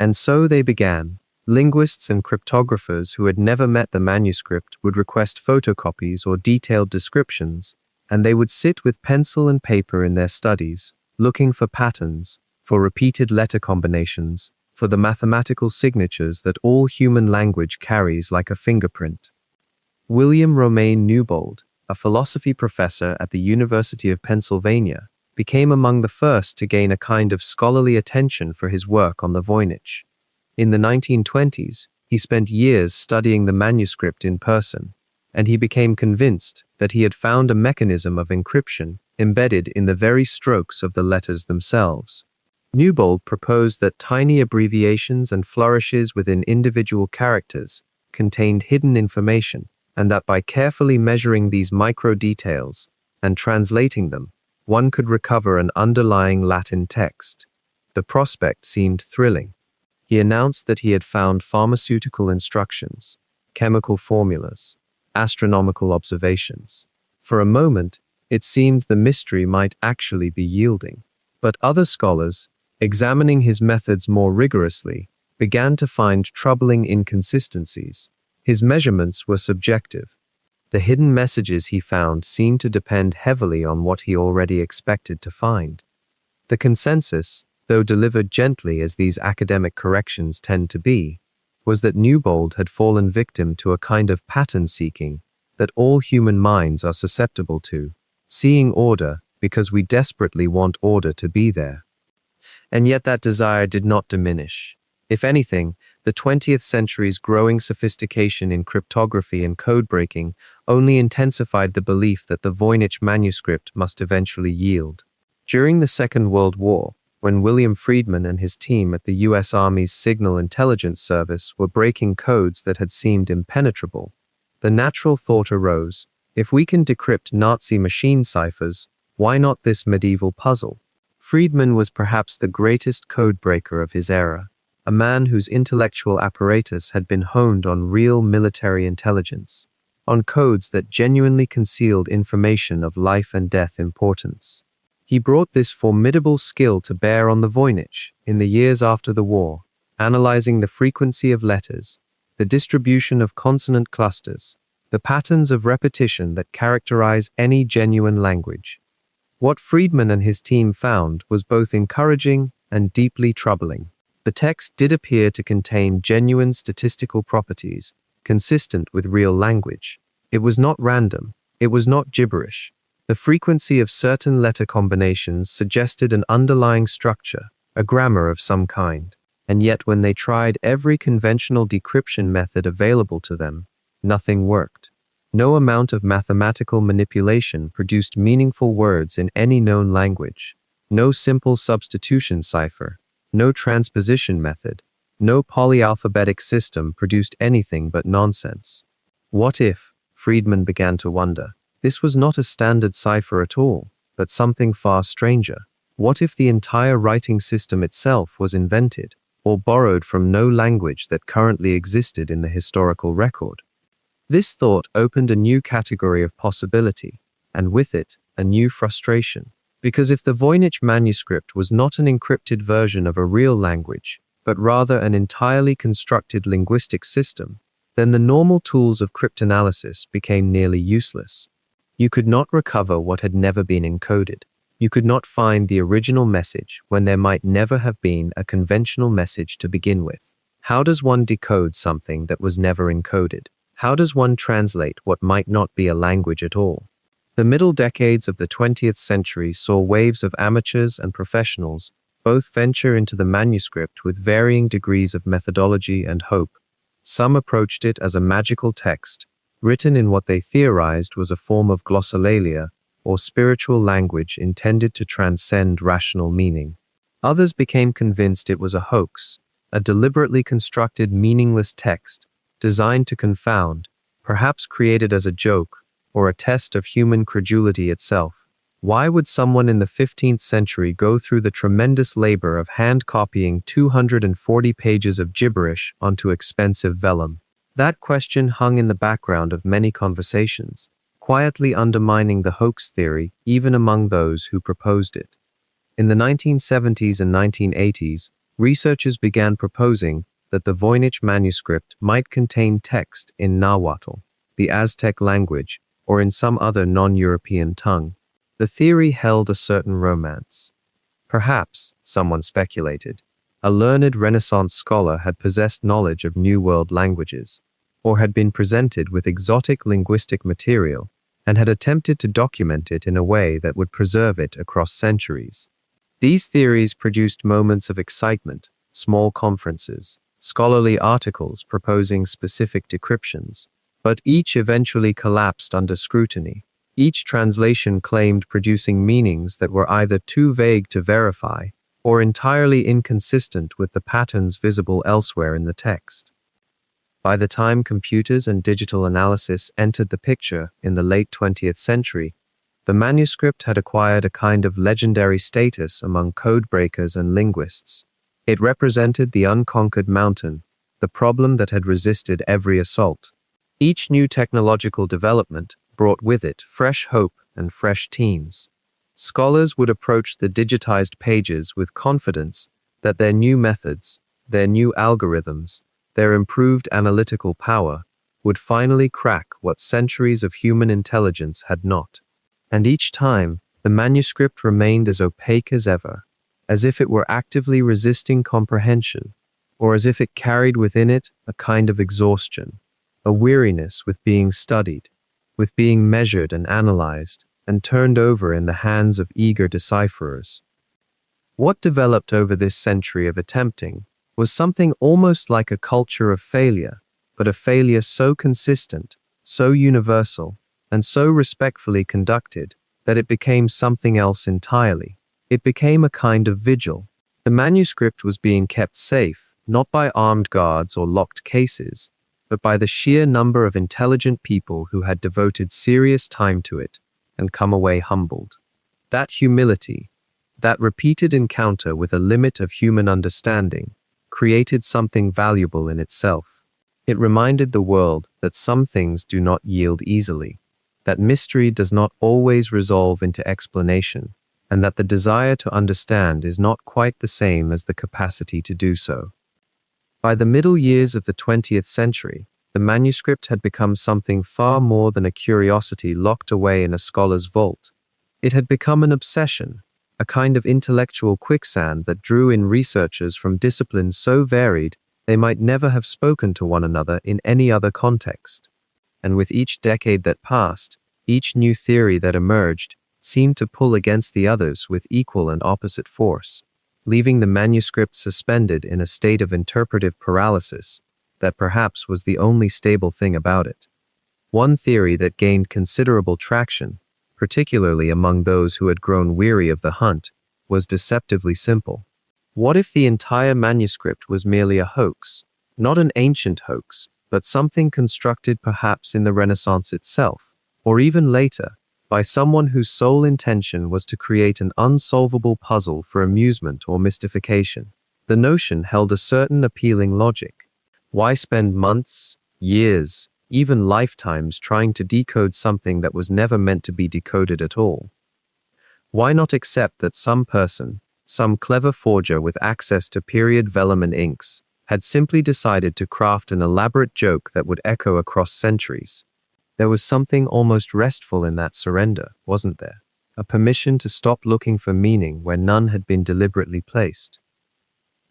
S1: And so they began. Linguists and cryptographers who had never met the manuscript would request photocopies or detailed descriptions, and they would sit with pencil and paper in their studies, looking for patterns, for repeated letter combinations, for the mathematical signatures that all human language carries like a fingerprint. William Romain Newbold, a philosophy professor at the University of Pennsylvania, became among the first to gain a kind of scholarly attention for his work on the Voynich. In the 1920s, he spent years studying the manuscript in person, and he became convinced that he had found a mechanism of encryption embedded in the very strokes of the letters themselves. Newbold proposed that tiny abbreviations and flourishes within individual characters contained hidden information, and that by carefully measuring these micro-details and translating them, one could recover an underlying Latin text. The prospect seemed thrilling. He announced that he had found pharmaceutical instructions, chemical formulas, astronomical observations. For a moment, it seemed the mystery might actually be yielding. But other scholars, examining his methods more rigorously, began to find troubling inconsistencies. His measurements were subjective. The hidden messages he found seemed to depend heavily on what he already expected to find. The consensus, though delivered gently as these academic corrections tend to be, was that Newbold had fallen victim to a kind of pattern-seeking that all human minds are susceptible to, seeing order because we desperately want order to be there. And yet that desire did not diminish. If anything, The 20th century's growing sophistication in cryptography and code-breaking only intensified the belief that the Voynich Manuscript must eventually yield. During the Second World War, when William Friedman and his team at the U.S. Army's Signal Intelligence Service were breaking codes that had seemed impenetrable, the natural thought arose, if we can decrypt Nazi machine ciphers, why not this medieval puzzle? Friedman was perhaps the greatest codebreaker of his era, a man whose intellectual apparatus had been honed on real military intelligence, on codes that genuinely concealed information of life and death importance. He brought this formidable skill to bear on the Voynich in the years after the war, analyzing the frequency of letters, the distribution of consonant clusters, the patterns of repetition that characterize any genuine language. What Friedman and his team found was both encouraging and deeply troubling. The text did appear to contain genuine statistical properties, consistent with real language. It was not random. It was not gibberish. The frequency of certain letter combinations suggested an underlying structure, a grammar of some kind. And yet when they tried every conventional decryption method available to them, nothing worked. No amount of mathematical manipulation produced meaningful words in any known language. No simple substitution cipher, no transposition method, no polyalphabetic system produced anything but nonsense. What if, Friedman began to wonder, this was not a standard cipher at all, but something far stranger? What if the entire writing system itself was invented, or borrowed from no language that currently existed in the historical record? This thought opened a new category of possibility, and with it, a new frustration. Because if the Voynich manuscript was not an encrypted version of a real language, but rather an entirely constructed linguistic system, then the normal tools of cryptanalysis became nearly useless. You could not recover what had never been encoded. You could not find the original message when there might never have been a conventional message to begin with. How does one decode something that was never encoded? How does one translate what might not be a language at all? The middle decades of the 20th century saw waves of amateurs and professionals both venture into the manuscript with varying degrees of methodology and hope. Some approached it as a magical text, written in what they theorized was a form of glossolalia, or spiritual language intended to transcend rational meaning. Others became convinced it was a hoax, a deliberately constructed meaningless text, designed to confound, perhaps created as a joke, or a test of human credulity itself. Why would someone in the 15th century go through the tremendous labor of hand-copying 240 pages of gibberish onto expensive vellum? That question hung in the background of many conversations, quietly undermining the hoax theory even among those who proposed it. In the 1970s and 1980s, researchers began proposing that the Voynich manuscript might contain text in Nahuatl, the Aztec language, or in some other non-European tongue. The theory held a certain romance. Perhaps, someone speculated, a learned Renaissance scholar had possessed knowledge of New World languages, or had been presented with exotic linguistic material, and had attempted to document it in a way that would preserve it across centuries. These theories produced moments of excitement, small conferences, scholarly articles proposing specific decryptions, but each eventually collapsed under scrutiny. Each translation claimed producing meanings that were either too vague to verify or entirely inconsistent with the patterns visible elsewhere in the text. By the time computers and digital analysis entered the picture in the late 20th century, the manuscript had acquired a kind of legendary status among codebreakers and linguists. It represented the unconquered mountain, the problem that had resisted every assault. Each new technological development brought with it fresh hope and fresh teams. Scholars would approach the digitized pages with confidence that their new methods, their new algorithms, their improved analytical power would finally crack what centuries of human intelligence had not. And each time, the manuscript remained as opaque as ever, as if it were actively resisting comprehension, or as if it carried within it a kind of exhaustion, a weariness with being studied, with being measured and analyzed, and turned over in the hands of eager decipherers. What developed over this century of attempting, was something almost like a culture of failure, but a failure so consistent, so universal, and so respectfully conducted that it became something else entirely. It became a kind of vigil. The manuscript was being kept safe, not by armed guards or locked cases, but by the sheer number of intelligent people who had devoted serious time to it and come away humbled. That humility, that repeated encounter with a limit of human understanding, created something valuable in itself. It reminded the world that some things do not yield easily, that mystery does not always resolve into explanation, and that the desire to understand is not quite the same as the capacity to do so. By the middle years of the 20th century, the manuscript had become something far more than a curiosity locked away in a scholar's vault. It had become an obsession, a kind of intellectual quicksand that drew in researchers from disciplines so varied they might never have spoken to one another in any other context. And with each decade that passed, each new theory that emerged seemed to pull against the others with equal and opposite force, leaving the manuscript suspended in a state of interpretive paralysis that perhaps was the only stable thing about it. One theory that gained considerable traction, particularly among those who had grown weary of the hunt, was deceptively simple. What if the entire manuscript was merely a hoax, not an ancient hoax, but something constructed perhaps in the Renaissance itself, or even later, by someone whose sole intention was to create an unsolvable puzzle for amusement or mystification? The notion held a certain appealing logic. Why spend months, years, even lifetimes trying to decode something that was never meant to be decoded at all? Why not accept that some person, some clever forger with access to period vellum and inks, had simply decided to craft an elaborate joke that would echo across centuries? There was something almost restful in that surrender, wasn't there? A permission to stop looking for meaning where none had been deliberately placed.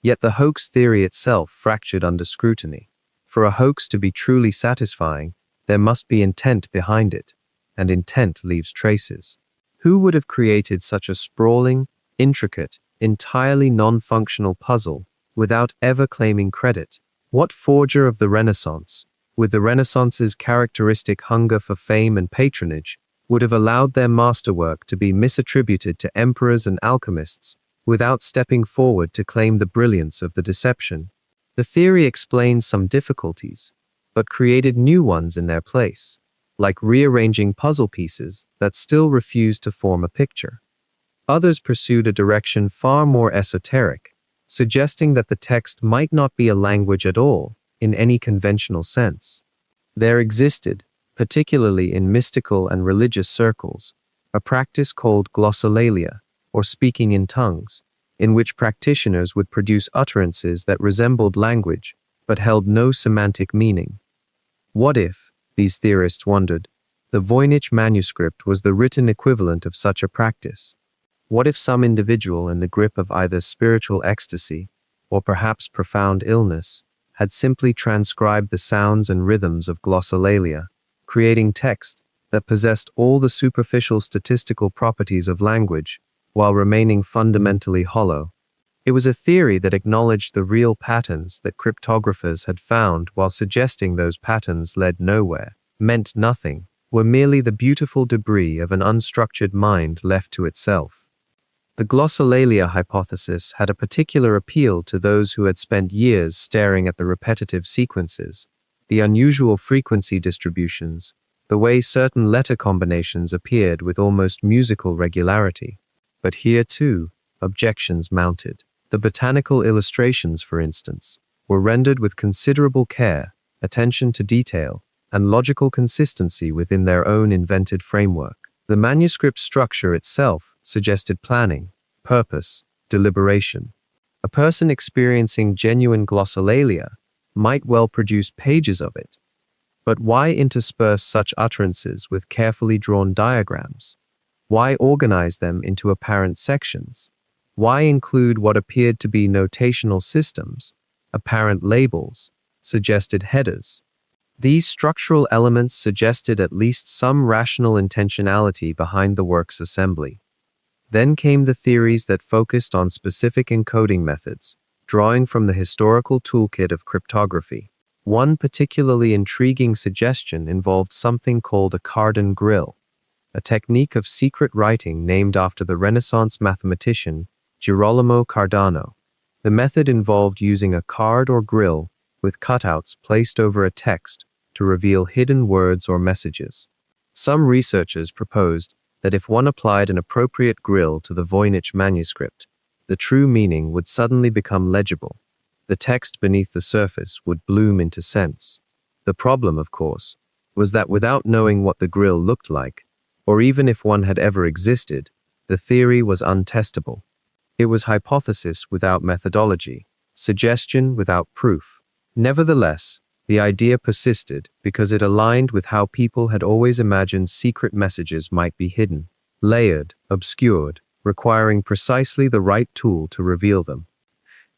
S1: Yet the hoax theory itself fractured under scrutiny. For a hoax to be truly satisfying, there must be intent behind it, and intent leaves traces. Who would have created such a sprawling, intricate, entirely non-functional puzzle without ever claiming credit? What forger of the Renaissance, with the Renaissance's characteristic hunger for fame and patronage, would have allowed their masterwork to be misattributed to emperors and alchemists without stepping forward to claim the brilliance of the deception? The theory explains some difficulties, but created new ones in their place, like rearranging puzzle pieces that still refused to form a picture. Others pursued a direction far more esoteric, suggesting that the text might not be a language at all, in any conventional sense. There existed, particularly in mystical and religious circles, a practice called glossolalia, or speaking in tongues, in which practitioners would produce utterances that resembled language, but held no semantic meaning. What if, these theorists wondered, the Voynich Manuscript was the written equivalent of such a practice? What if some individual in the grip of either spiritual ecstasy, or perhaps profound illness, had simply transcribed the sounds and rhythms of glossolalia, creating text that possessed all the superficial statistical properties of language, while remaining fundamentally hollow? It was a theory that acknowledged the real patterns that cryptographers had found while suggesting those patterns led nowhere, meant nothing, were merely the beautiful debris of an unstructured mind left to itself. The glossolalia hypothesis had a particular appeal to those who had spent years staring at the repetitive sequences, the unusual frequency distributions, the way certain letter combinations appeared with almost musical regularity. But here, too, objections mounted. The botanical illustrations, for instance, were rendered with considerable care, attention to detail, and logical consistency within their own invented framework. The manuscript structure itself suggested planning, purpose, deliberation. A person experiencing genuine glossolalia might well produce pages of it. But why intersperse such utterances with carefully drawn diagrams? Why organize them into apparent sections? Why include what appeared to be notational systems, apparent labels, suggested headers? These structural elements suggested at least some rational intentionality behind the work's assembly. Then came the theories that focused on specific encoding methods, drawing from the historical toolkit of cryptography. One particularly intriguing suggestion involved something called a cardon grill, a technique of secret writing named after the Renaissance mathematician Girolamo Cardano. The method involved using a card or grill with cutouts placed over a text to reveal hidden words or messages. Some researchers proposed that if one applied an appropriate grill to the Voynich manuscript, the true meaning would suddenly become legible. The text beneath the surface would bloom into sense. The problem, of course, was that without knowing what the grill looked like, or even if one had ever existed, the theory was untestable. It was hypothesis without methodology, suggestion without proof. Nevertheless, the idea persisted because it aligned with how people had always imagined secret messages might be hidden, layered, obscured, requiring precisely the right tool to reveal them.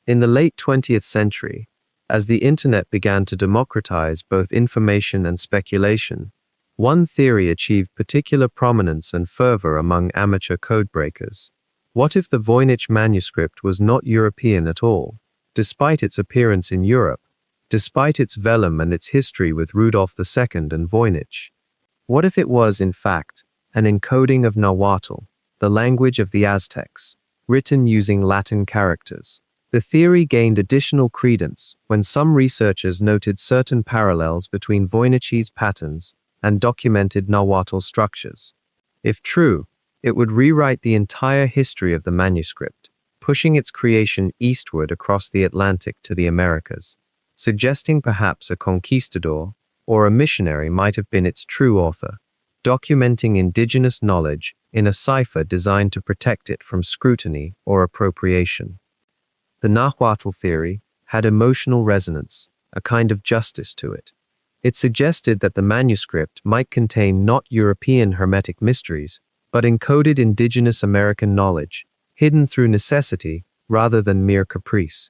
S1: In the late 20th century, as the internet began to democratize both information and speculation, one theory achieved particular prominence and fervor among amateur codebreakers. What if the Voynich manuscript was not European at all, despite its appearance in Europe, despite its vellum and its history with Rudolf II and Voynich? What if it was, in fact, an encoding of Nahuatl, the language of the Aztecs, written using Latin characters? The theory gained additional credence when some researchers noted certain parallels between Voynich's patterns and documented Nahuatl structures. If true, it would rewrite the entire history of the manuscript, pushing its creation eastward across the Atlantic to the Americas, suggesting perhaps a conquistador or a missionary might have been its true author, documenting indigenous knowledge in a cipher designed to protect it from scrutiny or appropriation. The Nahuatl theory had emotional resonance, a kind of justice to it. It suggested that the manuscript might contain not European Hermetic mysteries, but encoded indigenous American knowledge, hidden through necessity rather than mere caprice.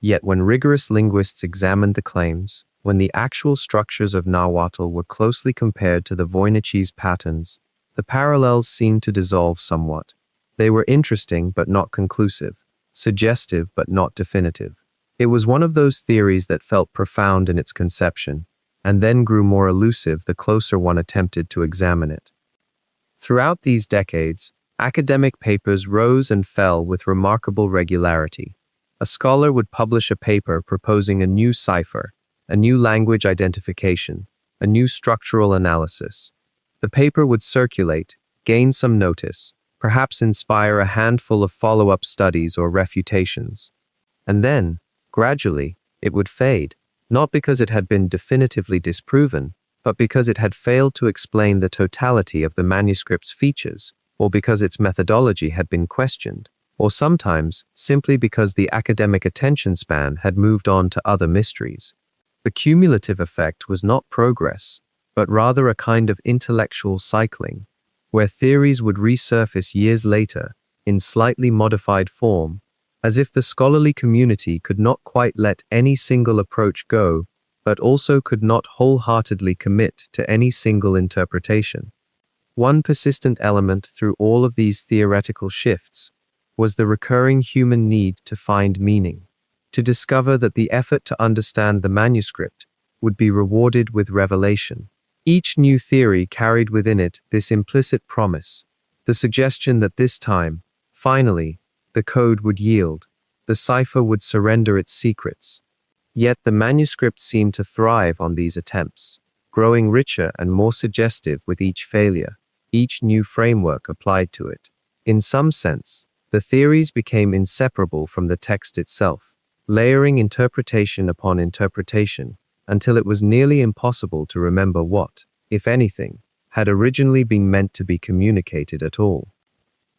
S1: Yet when rigorous linguists examined the claims, when the actual structures of Nahuatl were closely compared to the Voynich's patterns, the parallels seemed to dissolve somewhat. They were interesting but not conclusive, suggestive but not definitive. It was one of those theories that felt profound in its conception, and then grew more elusive the closer one attempted to examine it. Throughout these decades, academic papers rose and fell with remarkable regularity. A scholar would publish a paper proposing a new cipher, a new language identification, a new structural analysis. The paper would circulate, gain some notice, perhaps inspire a handful of follow-up studies or refutations. And then, gradually, it would fade, not because it had been definitively disproven, but because it had failed to explain the totality of the manuscript's features, or because its methodology had been questioned, or sometimes simply because the academic attention span had moved on to other mysteries. The cumulative effect was not progress, but rather a kind of intellectual cycling, where theories would resurface years later in slightly modified form, as if the scholarly community could not quite let any single approach go, but also could not wholeheartedly commit to any single interpretation. One persistent element through all of these theoretical shifts was the recurring human need to find meaning, to discover that the effort to understand the manuscript would be rewarded with revelation. Each new theory carried within it this implicit promise, the suggestion that this time, finally, the code would yield, the cipher would surrender its secrets. Yet the manuscript seemed to thrive on these attempts, growing richer and more suggestive with each failure, each new framework applied to it. In some sense, the theories became inseparable from the text itself, layering interpretation upon interpretation, until it was nearly impossible to remember what, if anything, had originally been meant to be communicated at all.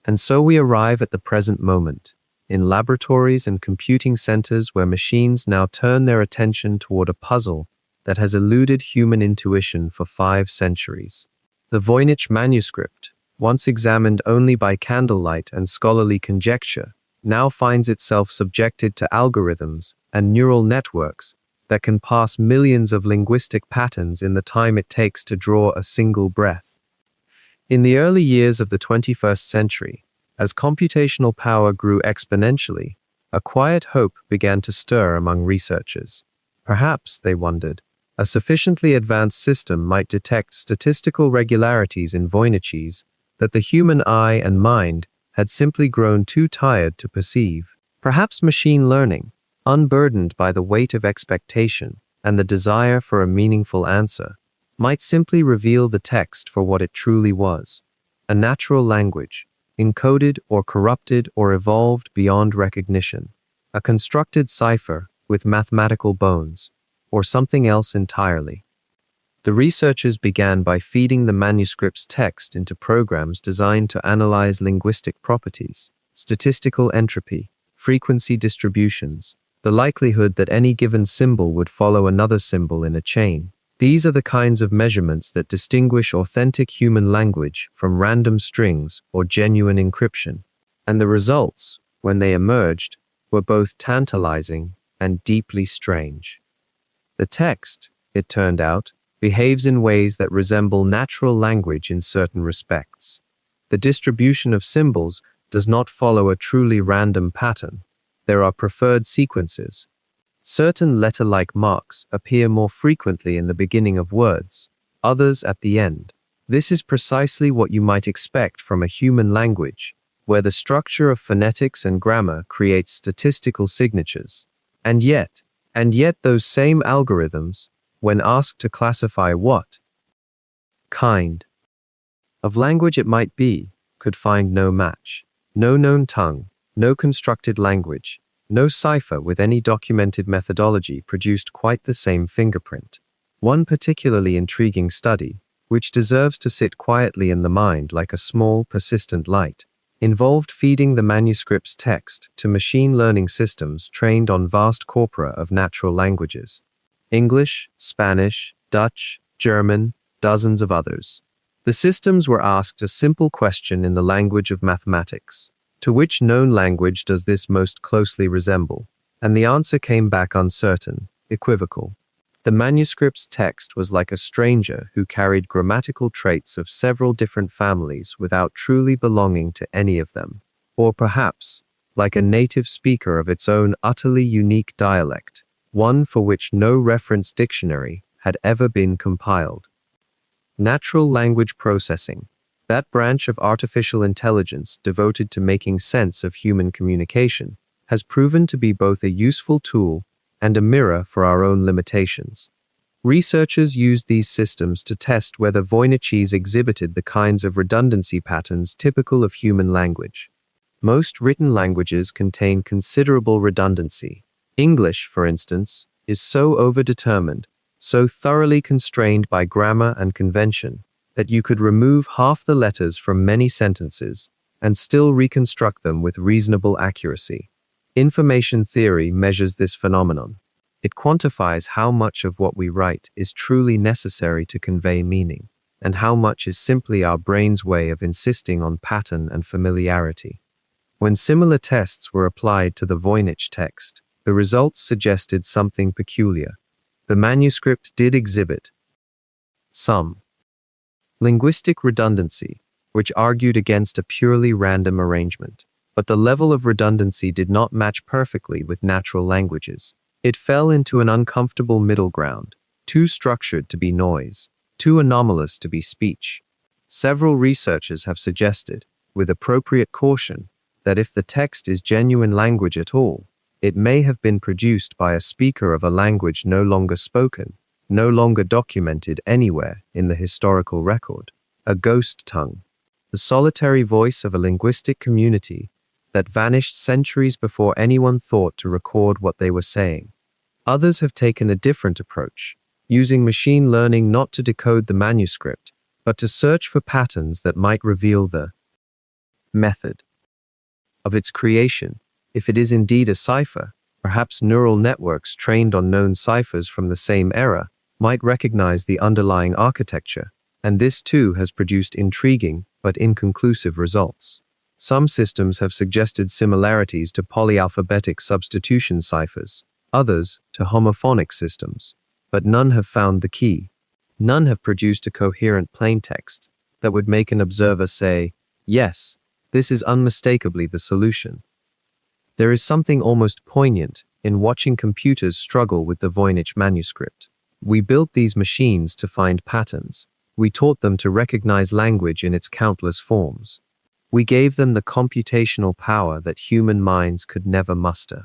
S1: And so we arrive at the present moment, in laboratories and computing centers where machines now turn their attention toward a puzzle that has eluded human intuition for 5 centuries. The Voynich manuscript, once examined only by candlelight and scholarly conjecture, now finds itself subjected to algorithms and neural networks that can pass millions of linguistic patterns in the time it takes to draw a single breath. In the early years of the 21st century, as computational power grew exponentially, A quiet hope began to stir among researchers. Perhaps, they wondered, a sufficiently advanced system might detect statistical regularities in Voyniches that the human eye and mind had simply grown too tired to perceive. Perhaps machine learning, unburdened by the weight of expectation and the desire for a meaningful answer, might simply reveal the text for what it truly was, a natural language, encoded or corrupted or evolved beyond recognition, a constructed cipher with mathematical bones, or something else entirely. The researchers began by feeding the manuscript's text into programs designed to analyze linguistic properties, statistical entropy, frequency distributions, the likelihood that any given symbol would follow another symbol in a chain. These are the kinds of measurements that distinguish authentic human language from random strings or genuine encryption. And the results, when they emerged, were both tantalizing and deeply strange. The text, it turned out, behaves in ways that resemble natural language in certain respects. The distribution of symbols does not follow a truly random pattern. There are preferred sequences. Certain letter-like marks appear more frequently in the beginning of words, others at the end. This is precisely what you might expect from a human language, where the structure of phonetics and grammar creates statistical signatures. And yet those same algorithms, when asked to classify what kind of language it might be, could find no match. No known tongue, no constructed language, no cipher with any documented methodology produced quite the same fingerprint. One particularly intriguing study, which deserves to sit quietly in the mind like a small, persistent light, involved feeding the manuscript's text to machine learning systems trained on vast corpora of natural languages. English, Spanish, Dutch, German, dozens of others. The systems were asked a simple question in the language of mathematics. To which known language does this most closely resemble? And the answer came back uncertain, equivocal. The manuscript's text was like a stranger who carried grammatical traits of several different families without truly belonging to any of them. Or perhaps, like a native speaker of its own utterly unique dialect, one for which no reference dictionary had ever been compiled. Natural language processing, that branch of artificial intelligence devoted to making sense of human communication, has proven to be both a useful tool and a mirror for our own limitations. Researchers used these systems to test whether Voyniches exhibited the kinds of redundancy patterns typical of human language. Most written languages contain considerable redundancy. English, for instance, is so overdetermined, so thoroughly constrained by grammar and convention, that you could remove half the letters from many sentences and still reconstruct them with reasonable accuracy. Information theory measures this phenomenon. It quantifies how much of what we write is truly necessary to convey meaning, and how much is simply our brain's way of insisting on pattern and familiarity. When similar tests were applied to the Voynich text, the results suggested something peculiar. The manuscript did exhibit some linguistic redundancy, which argued against a purely random arrangement. But the level of redundancy did not match perfectly with natural languages. It fell into an uncomfortable middle ground, too structured to be noise, too anomalous to be speech. Several researchers have suggested, with appropriate caution, that if the text is genuine language at all, it may have been produced by a speaker of a language no longer spoken, no longer documented anywhere in the historical record, a ghost tongue, the solitary voice of a linguistic community that vanished centuries before anyone thought to record what they were saying. Others have taken a different approach, using machine learning not to decode the manuscript, but to search for patterns that might reveal the method of its creation. If it is indeed a cipher, perhaps neural networks trained on known ciphers from the same era might recognize the underlying architecture, and this too has produced intriguing but inconclusive results. Some systems have suggested similarities to polyalphabetic substitution ciphers, others to homophonic systems, but none have found the key. None have produced a coherent plaintext that would make an observer say, "Yes, this is unmistakably the solution." There is something almost poignant in watching computers struggle with the Voynich Manuscript. We built these machines to find patterns. We taught them to recognize language in its countless forms. We gave them the computational power that human minds could never muster.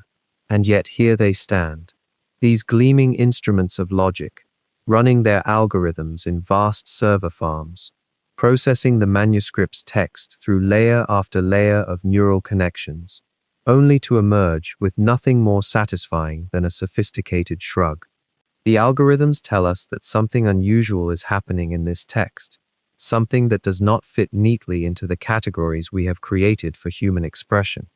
S1: And yet here they stand, these gleaming instruments of logic, running their algorithms in vast server farms, processing the manuscript's text through layer after layer of neural connections, only to emerge with nothing more satisfying than a sophisticated shrug. The algorithms tell us that something unusual is happening in this text, something that does not fit neatly into the categories we have created for human expression.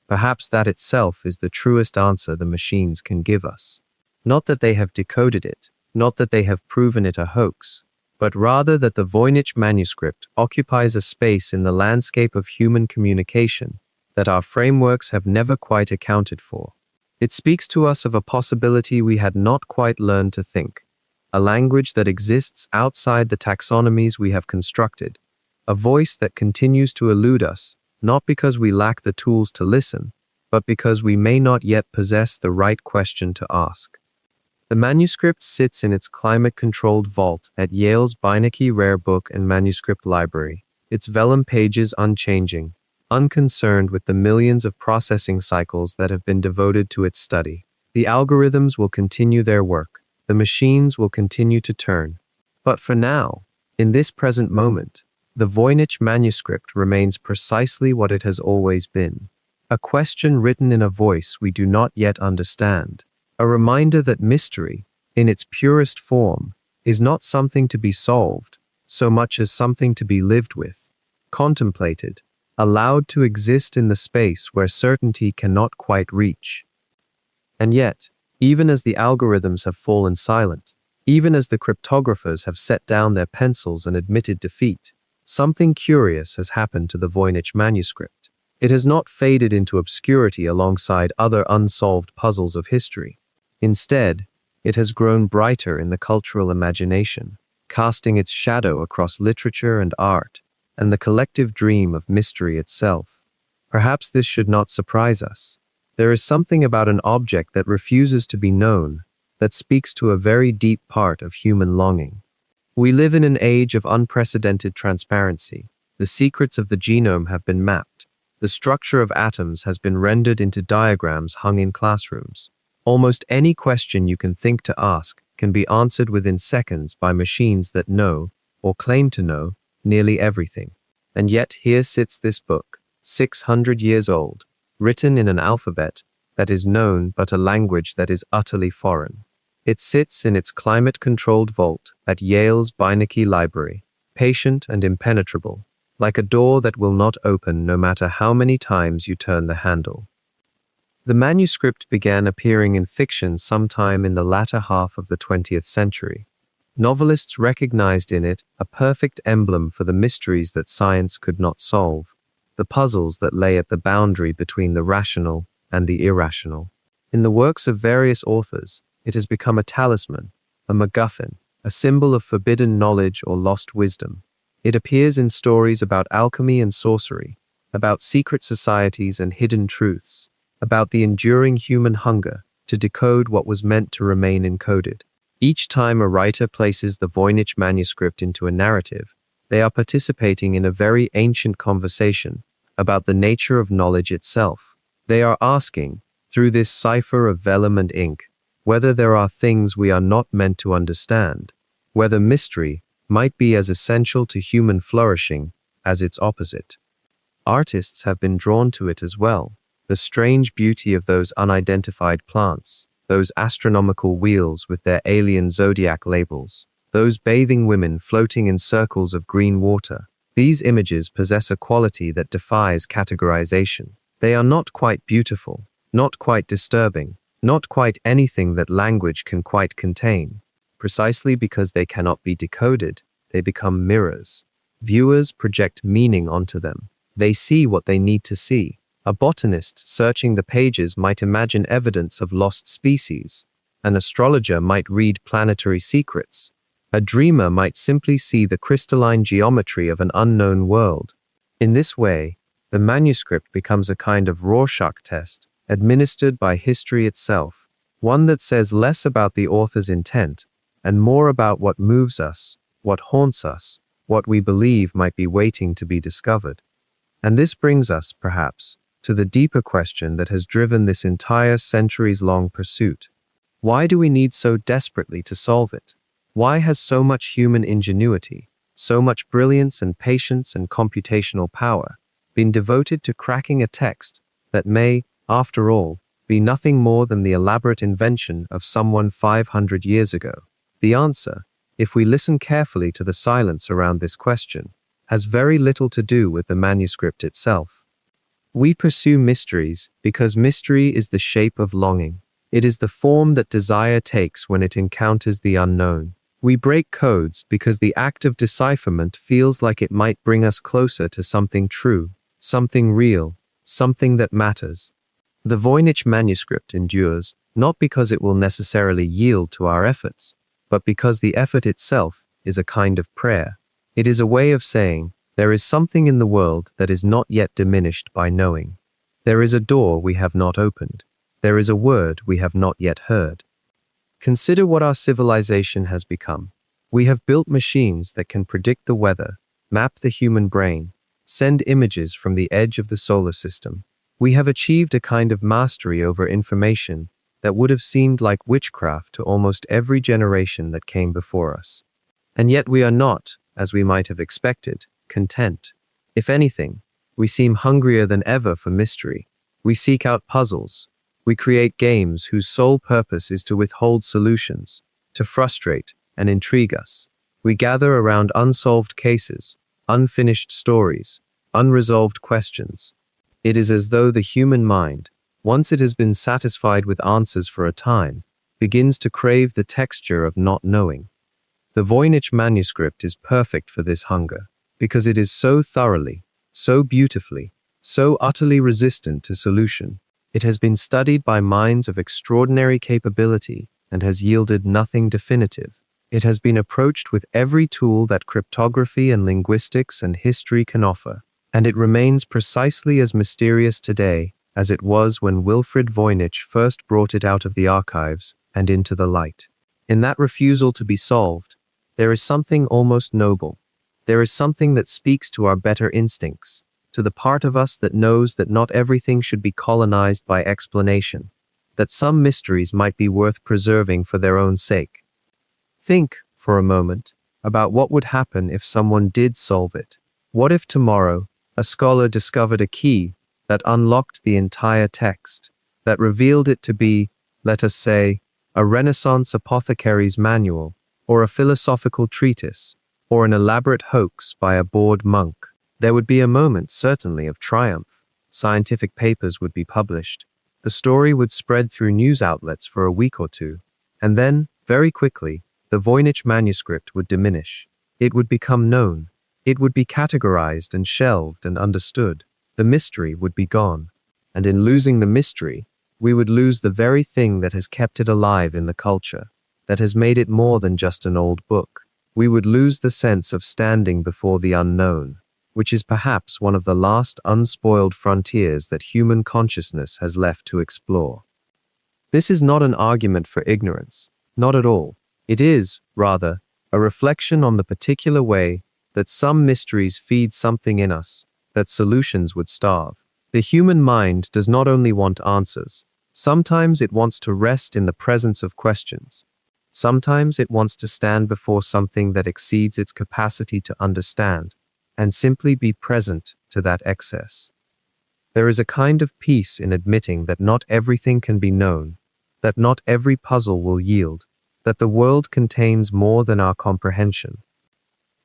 S1: Perhaps that itself is the truest answer the machines can give us. Not that they have decoded it, not that they have proven it a hoax, but rather that the Voynich Manuscript occupies a space in the landscape of human communication that our frameworks have never quite accounted for. It speaks to us of a possibility we had not quite learned to think, a language that exists outside the taxonomies we have constructed, a voice that continues to elude us, not because we lack the tools to listen, but because we may not yet possess the right question to ask. The manuscript sits in its climate-controlled vault at Yale's Beinecke Rare Book and Manuscript Library, its vellum pages unchanging, unconcerned with the millions of processing cycles that have been devoted to its study. The algorithms will continue their work. The machines will continue to turn. But for now, in this present moment, the Voynich Manuscript remains precisely what it has always been. A question written in a voice we do not yet understand. A reminder that mystery, in its purest form, is not something to be solved, so much as something to be lived with, contemplated, allowed to exist in the space where certainty cannot quite reach. And yet, even as the algorithms have fallen silent, even as the cryptographers have set down their pencils and admitted defeat, something curious has happened to the Voynich Manuscript. It has not faded into obscurity alongside other unsolved puzzles of history. Instead, it has grown brighter in the cultural imagination, casting its shadow across literature and art, and the collective dream of mystery itself. Perhaps this should not surprise us. There is something about an object that refuses to be known, that speaks to a very deep part of human longing. We live in an age of unprecedented transparency. The secrets of the genome have been mapped. The structure of atoms has been rendered into diagrams hung in classrooms. Almost any question you can think to ask can be answered within seconds by machines that know, or claim to know, nearly everything. And yet here sits this book, 600 years old, written in an alphabet that is known but a language that is utterly foreign. It sits in its climate-controlled vault at Yale's Beinecke Library, patient and impenetrable, like a door that will not open no matter how many times you turn the handle. The manuscript began appearing in fiction sometime in the latter half of the 20th century. Novelists recognized in it a perfect emblem for the mysteries that science could not solve, the puzzles that lay at the boundary between the rational and the irrational. In the works of various authors, it has become a talisman, a MacGuffin, a symbol of forbidden knowledge or lost wisdom. It appears in stories about alchemy and sorcery, about secret societies and hidden truths, about the enduring human hunger to decode what was meant to remain encoded. Each time a writer places the Voynich Manuscript into a narrative, they are participating in a very ancient conversation about the nature of knowledge itself. They are asking, through this cipher of vellum and ink, whether there are things we are not meant to understand, whether mystery might be as essential to human flourishing as its opposite. Artists have been drawn to it as well, the strange beauty of those unidentified plants, those astronomical wheels with their alien zodiac labels, those bathing women floating in circles of green water. These images possess a quality that defies categorization. They are not quite beautiful, not quite disturbing, not quite anything that language can quite contain. Precisely because they cannot be decoded, they become mirrors. Viewers project meaning onto them. They see what they need to see. A botanist searching the pages might imagine evidence of lost species. An astrologer might read planetary secrets. A dreamer might simply see the crystalline geometry of an unknown world. In this way, the manuscript becomes a kind of Rorschach test, administered by history itself, one that says less about the author's intent and more about what moves us, what haunts us, what we believe might be waiting to be discovered. And this brings us, perhaps, to the deeper question that has driven this entire centuries-long pursuit. Why do we need so desperately to solve it? Why has so much human ingenuity, so much brilliance and patience and computational power been devoted to cracking a text that may, after all, be nothing more than the elaborate invention of someone 500 years ago? The answer, if we listen carefully to the silence around this question, has very little to do with the manuscript itself. We pursue mysteries because mystery is the shape of longing. It is the form that desire takes when it encounters the unknown. We break codes because the act of decipherment feels like it might bring us closer to something true, something real, something that matters. The Voynich Manuscript endures not because it will necessarily yield to our efforts, but because the effort itself is a kind of prayer. It is a way of saying, there is something in the world that is not yet diminished by knowing. There is a door we have not opened. There is a word we have not yet heard. Consider what our civilization has become. We have built machines that can predict the weather, map the human brain, send images from the edge of the solar system. We have achieved a kind of mastery over information that would have seemed like witchcraft to almost every generation that came before us. And yet we are not, as we might have expected, content. If anything, we seem hungrier than ever for mystery. We seek out puzzles. We create games whose sole purpose is to withhold solutions, to frustrate and intrigue us. We gather around unsolved cases, unfinished stories, unresolved questions. It is as though the human mind, once it has been satisfied with answers for a time, begins to crave the texture of not knowing. The Voynich Manuscript is perfect for this hunger, because it is so thoroughly, so beautifully, so utterly resistant to solution. It has been studied by minds of extraordinary capability and has yielded nothing definitive. It has been approached with every tool that cryptography and linguistics and history can offer, and it remains precisely as mysterious today as it was when Wilfrid Voynich first brought it out of the archives and into the light. In that refusal to be solved, there is something almost noble. There is something that speaks to our better instincts, to the part of us that knows that not everything should be colonized by explanation, that some mysteries might be worth preserving for their own sake. Think, for a moment, about what would happen if someone did solve it. What if tomorrow, a scholar discovered a key that unlocked the entire text, that revealed it to be, let us say, a Renaissance apothecary's manual, or a philosophical treatise, or an elaborate hoax by a bored monk? There would be a moment, certainly, of triumph. Scientific papers would be published. The story would spread through news outlets for a week or two. And then, very quickly, the Voynich Manuscript would diminish. It would become known. It would be categorized and shelved and understood. The mystery would be gone. And in losing the mystery, we would lose the very thing that has kept it alive in the culture, that has made it more than just an old book. We would lose the sense of standing before the unknown, which is perhaps one of the last unspoiled frontiers that human consciousness has left to explore. This is not an argument for ignorance, not at all. It is, rather, a reflection on the particular way that some mysteries feed something in us that solutions would starve. The human mind does not only want answers. Sometimes it wants to rest in the presence of questions. Sometimes it wants to stand before something that exceeds its capacity to understand, and simply be present to that excess. There is a kind of peace in admitting that not everything can be known, that not every puzzle will yield, that the world contains more than our comprehension.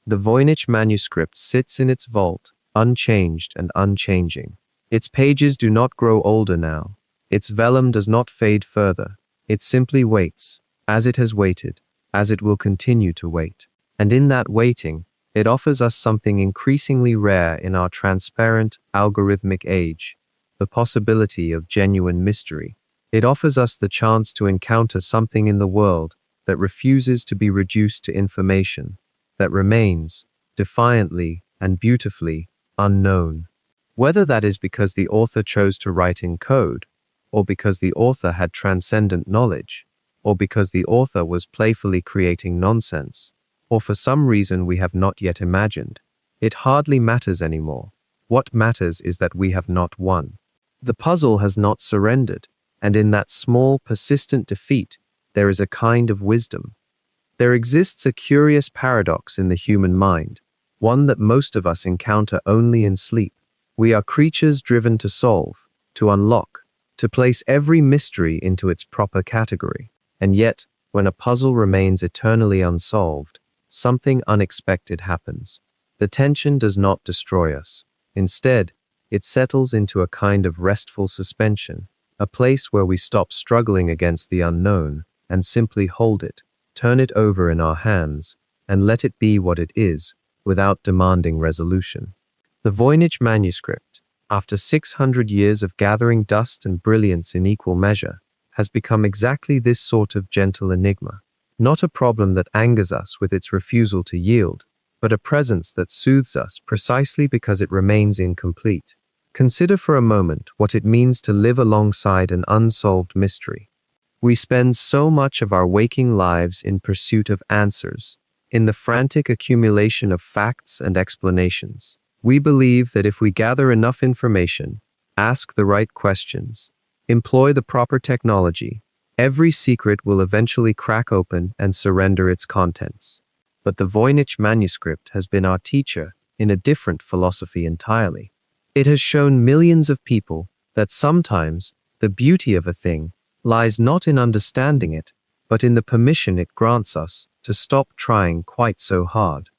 S1: The Voynich Manuscript sits in its vault, unchanged and unchanging. Its pages do not grow older now. Its vellum does not fade further. It simply waits, as it has waited, as it will continue to wait. And in that waiting, it offers us something increasingly rare in our transparent, algorithmic age, the possibility of genuine mystery. It offers us the chance to encounter something in the world that refuses to be reduced to information, that remains, defiantly and beautifully, unknown. Whether that is because the author chose to write in code, or because the author had transcendent knowledge, or because the author was playfully creating nonsense, or for some reason we have not yet imagined, it hardly matters anymore. What matters is that we have not won. The puzzle has not surrendered, and in that small, persistent defeat, there is a kind of wisdom. There exists a curious paradox in the human mind, one that most of us encounter only in sleep. We are creatures driven to solve, to unlock, to place every mystery into its proper category. And yet, when a puzzle remains eternally unsolved, something unexpected happens. The tension does not destroy us. Instead, it settles into a kind of restful suspension, a place where we stop struggling against the unknown and simply hold it, turn it over in our hands, and let it be what it is, without demanding resolution. The Voynich Manuscript, after 600 years of gathering dust and brilliance in equal measure, has become exactly this sort of gentle enigma. Not a problem that angers us with its refusal to yield, but a presence that soothes us precisely because it remains incomplete. Consider for a moment what it means to live alongside an unsolved mystery. We spend so much of our waking lives in pursuit of answers, in the frantic accumulation of facts and explanations. We believe that if we gather enough information, ask the right questions, employ the proper technology, every secret will eventually crack open and surrender its contents. But the Voynich Manuscript has been our teacher in a different philosophy entirely. It has shown millions of people that sometimes the beauty of a thing lies not in understanding it, but in the permission it grants us to stop trying quite so hard.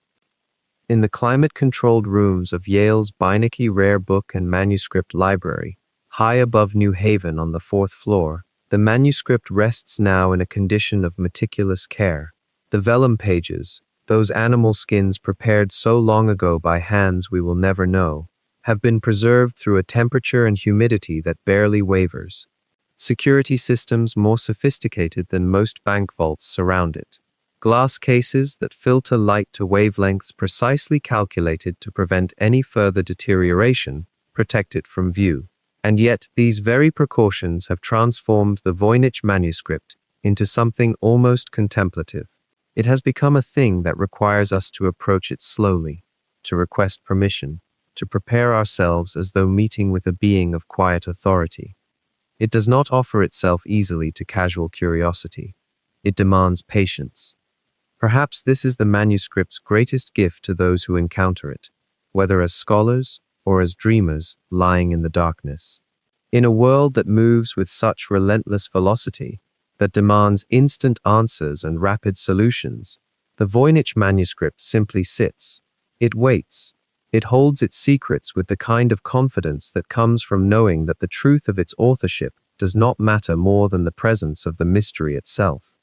S1: In the climate-controlled rooms of Yale's Beinecke Rare Book and Manuscript Library, high above New Haven on the 4th floor, the manuscript rests now in a condition of meticulous care. The vellum pages, those animal skins prepared so long ago by hands we will never know, have been preserved through a temperature and humidity that barely wavers. Security systems more sophisticated than most bank vaults surround it. Glass cases that filter light to wavelengths precisely calculated to prevent any further deterioration protect it from view. And yet, these very precautions have transformed the Voynich Manuscript into something almost contemplative. It has become a thing that requires us to approach it slowly, to request permission, to prepare ourselves as though meeting with a being of quiet authority. It does not offer itself easily to casual curiosity. It demands patience. Perhaps this is the manuscript's greatest gift to those who encounter it, whether as scholars or as dreamers lying in the darkness. In a world that moves with such relentless velocity, that demands instant answers and rapid solutions, the Voynich Manuscript simply sits. It waits. It holds its secrets with the kind of confidence that comes from knowing that the truth of its authorship does not matter more than the presence of the mystery itself.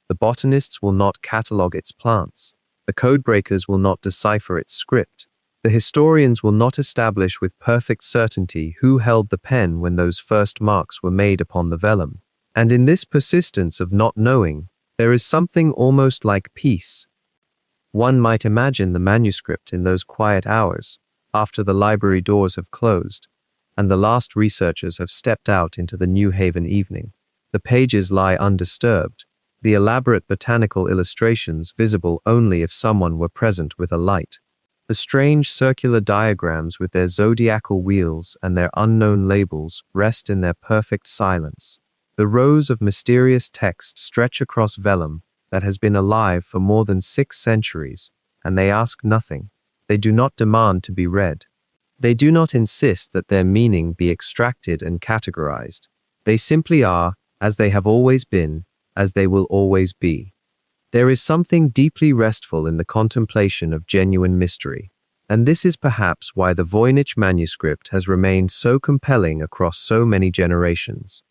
S1: The botanists will not catalogue its plants. The codebreakers will not decipher its script. The historians will not establish with perfect certainty who held the pen when those first marks were made upon the vellum. And in this persistence of not knowing, there is something almost like peace. One might imagine the manuscript in those quiet hours, after the library doors have closed, and the last researchers have stepped out into the New Haven evening. The pages lie undisturbed, the elaborate botanical illustrations visible only if someone were present with a light. The strange circular diagrams with their zodiacal wheels and their unknown labels rest in their perfect silence. The rows of mysterious text stretch across vellum that has been alive for more than 6 centuries, and they ask nothing. They do not demand to be read. They do not insist that their meaning be extracted and categorized. They simply are, as they have always been, as they will always be. There is something deeply restful in the contemplation of genuine mystery, and this is perhaps why the Voynich Manuscript has remained so compelling across so many generations.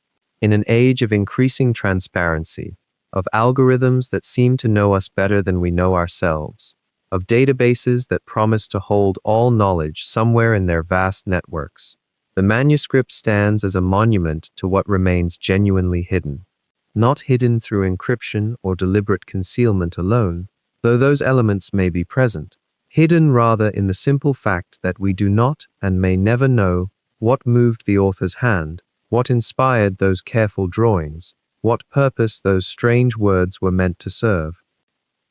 S1: In an age of increasing transparency, of algorithms that seem to know us better than we know ourselves, of databases that promise to hold all knowledge somewhere in their vast networks, the manuscript stands as a monument to what remains genuinely hidden. Not hidden through encryption or deliberate concealment alone, though those elements may be present, hidden rather in the simple fact that we do not and may never know what moved the author's hand, What inspired those careful drawings? What purpose those strange words were meant to serve?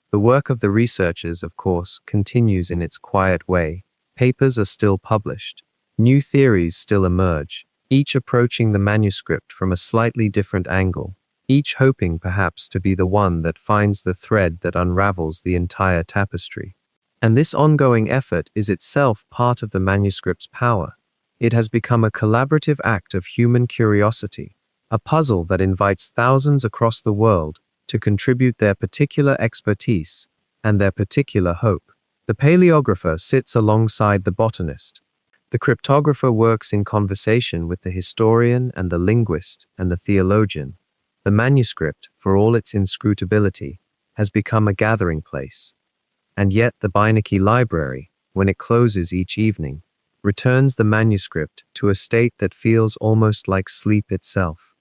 S1: The work of the researchers, of course, continues in its quiet way. Papers are still published. New theories still emerge, each approaching the manuscript from a slightly different angle, each hoping perhaps to be the one that finds the thread that unravels the entire tapestry. And this ongoing effort is itself part of the manuscript's power. It has become a collaborative act of human curiosity, a puzzle that invites thousands across the world to contribute their particular expertise and their particular hope. The paleographer sits alongside the botanist. The cryptographer works in conversation with the historian and the linguist and the theologian. The manuscript, for all its inscrutability, has become a gathering place. And yet the Voynich Library, when it closes each evening, returns the manuscript to a state that feels almost like sleep itself.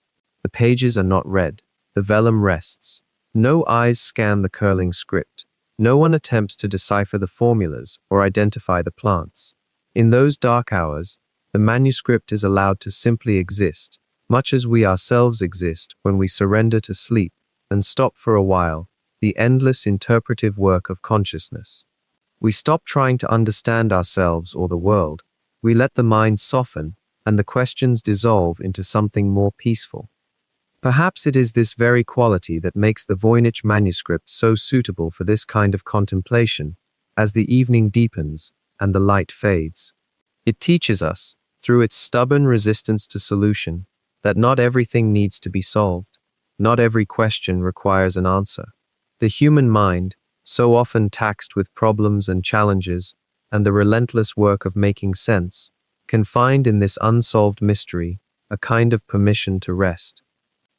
S1: The pages are not read. The vellum rests. No eyes scan the curling script. No one attempts to decipher the formulas or identify the plants. In those dark hours, the manuscript is allowed to simply exist, much as we ourselves exist when we surrender to sleep and stop for a while the endless interpretive work of consciousness. We stop trying to understand ourselves or the world. We let the mind soften and the questions dissolve into something more peaceful. Perhaps it is this very quality that makes the Voynich Manuscript so suitable for this kind of contemplation as the evening deepens and the light fades. It teaches us, through its stubborn resistance to solution, that not everything needs to be solved. Not every question requires an answer. The human mind, so often taxed with problems and challenges and the relentless work of making sense, can find in this unsolved mystery a kind of permission to rest.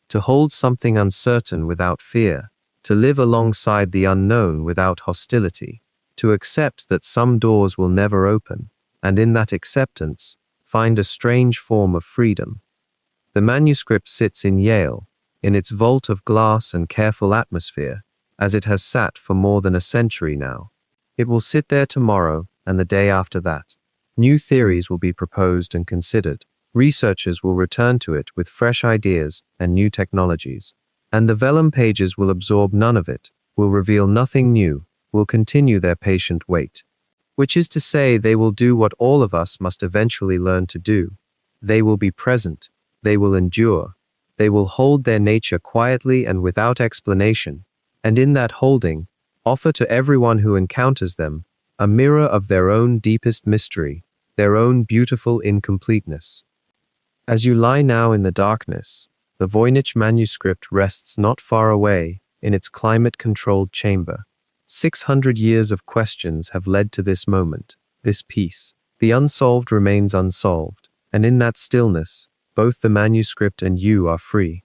S1: To hold something uncertain without fear, to live alongside the unknown without hostility, to accept that some doors will never open, and in that acceptance, find a strange form of freedom. The manuscript sits in Yale, in its vault of glass and careful atmosphere, as it has sat for more than a century now. It will sit there tomorrow and the day after that. New theories will be proposed and considered. Researchers will return to it with fresh ideas and new technologies. And the vellum pages will absorb none of it, will reveal nothing new, will continue their patient wait. Which is to say, they will do what all of us must eventually learn to do. They will be present. They will endure. They will hold their nature quietly and without explanation, and in that holding, offer to everyone who encounters them a mirror of their own deepest mystery, their own beautiful incompleteness. As you lie now in the darkness, the Voynich Manuscript rests not far away in its climate-controlled chamber. 600 years of questions have led to this moment, this peace. The unsolved remains unsolved, and in that stillness, both the manuscript and you are free.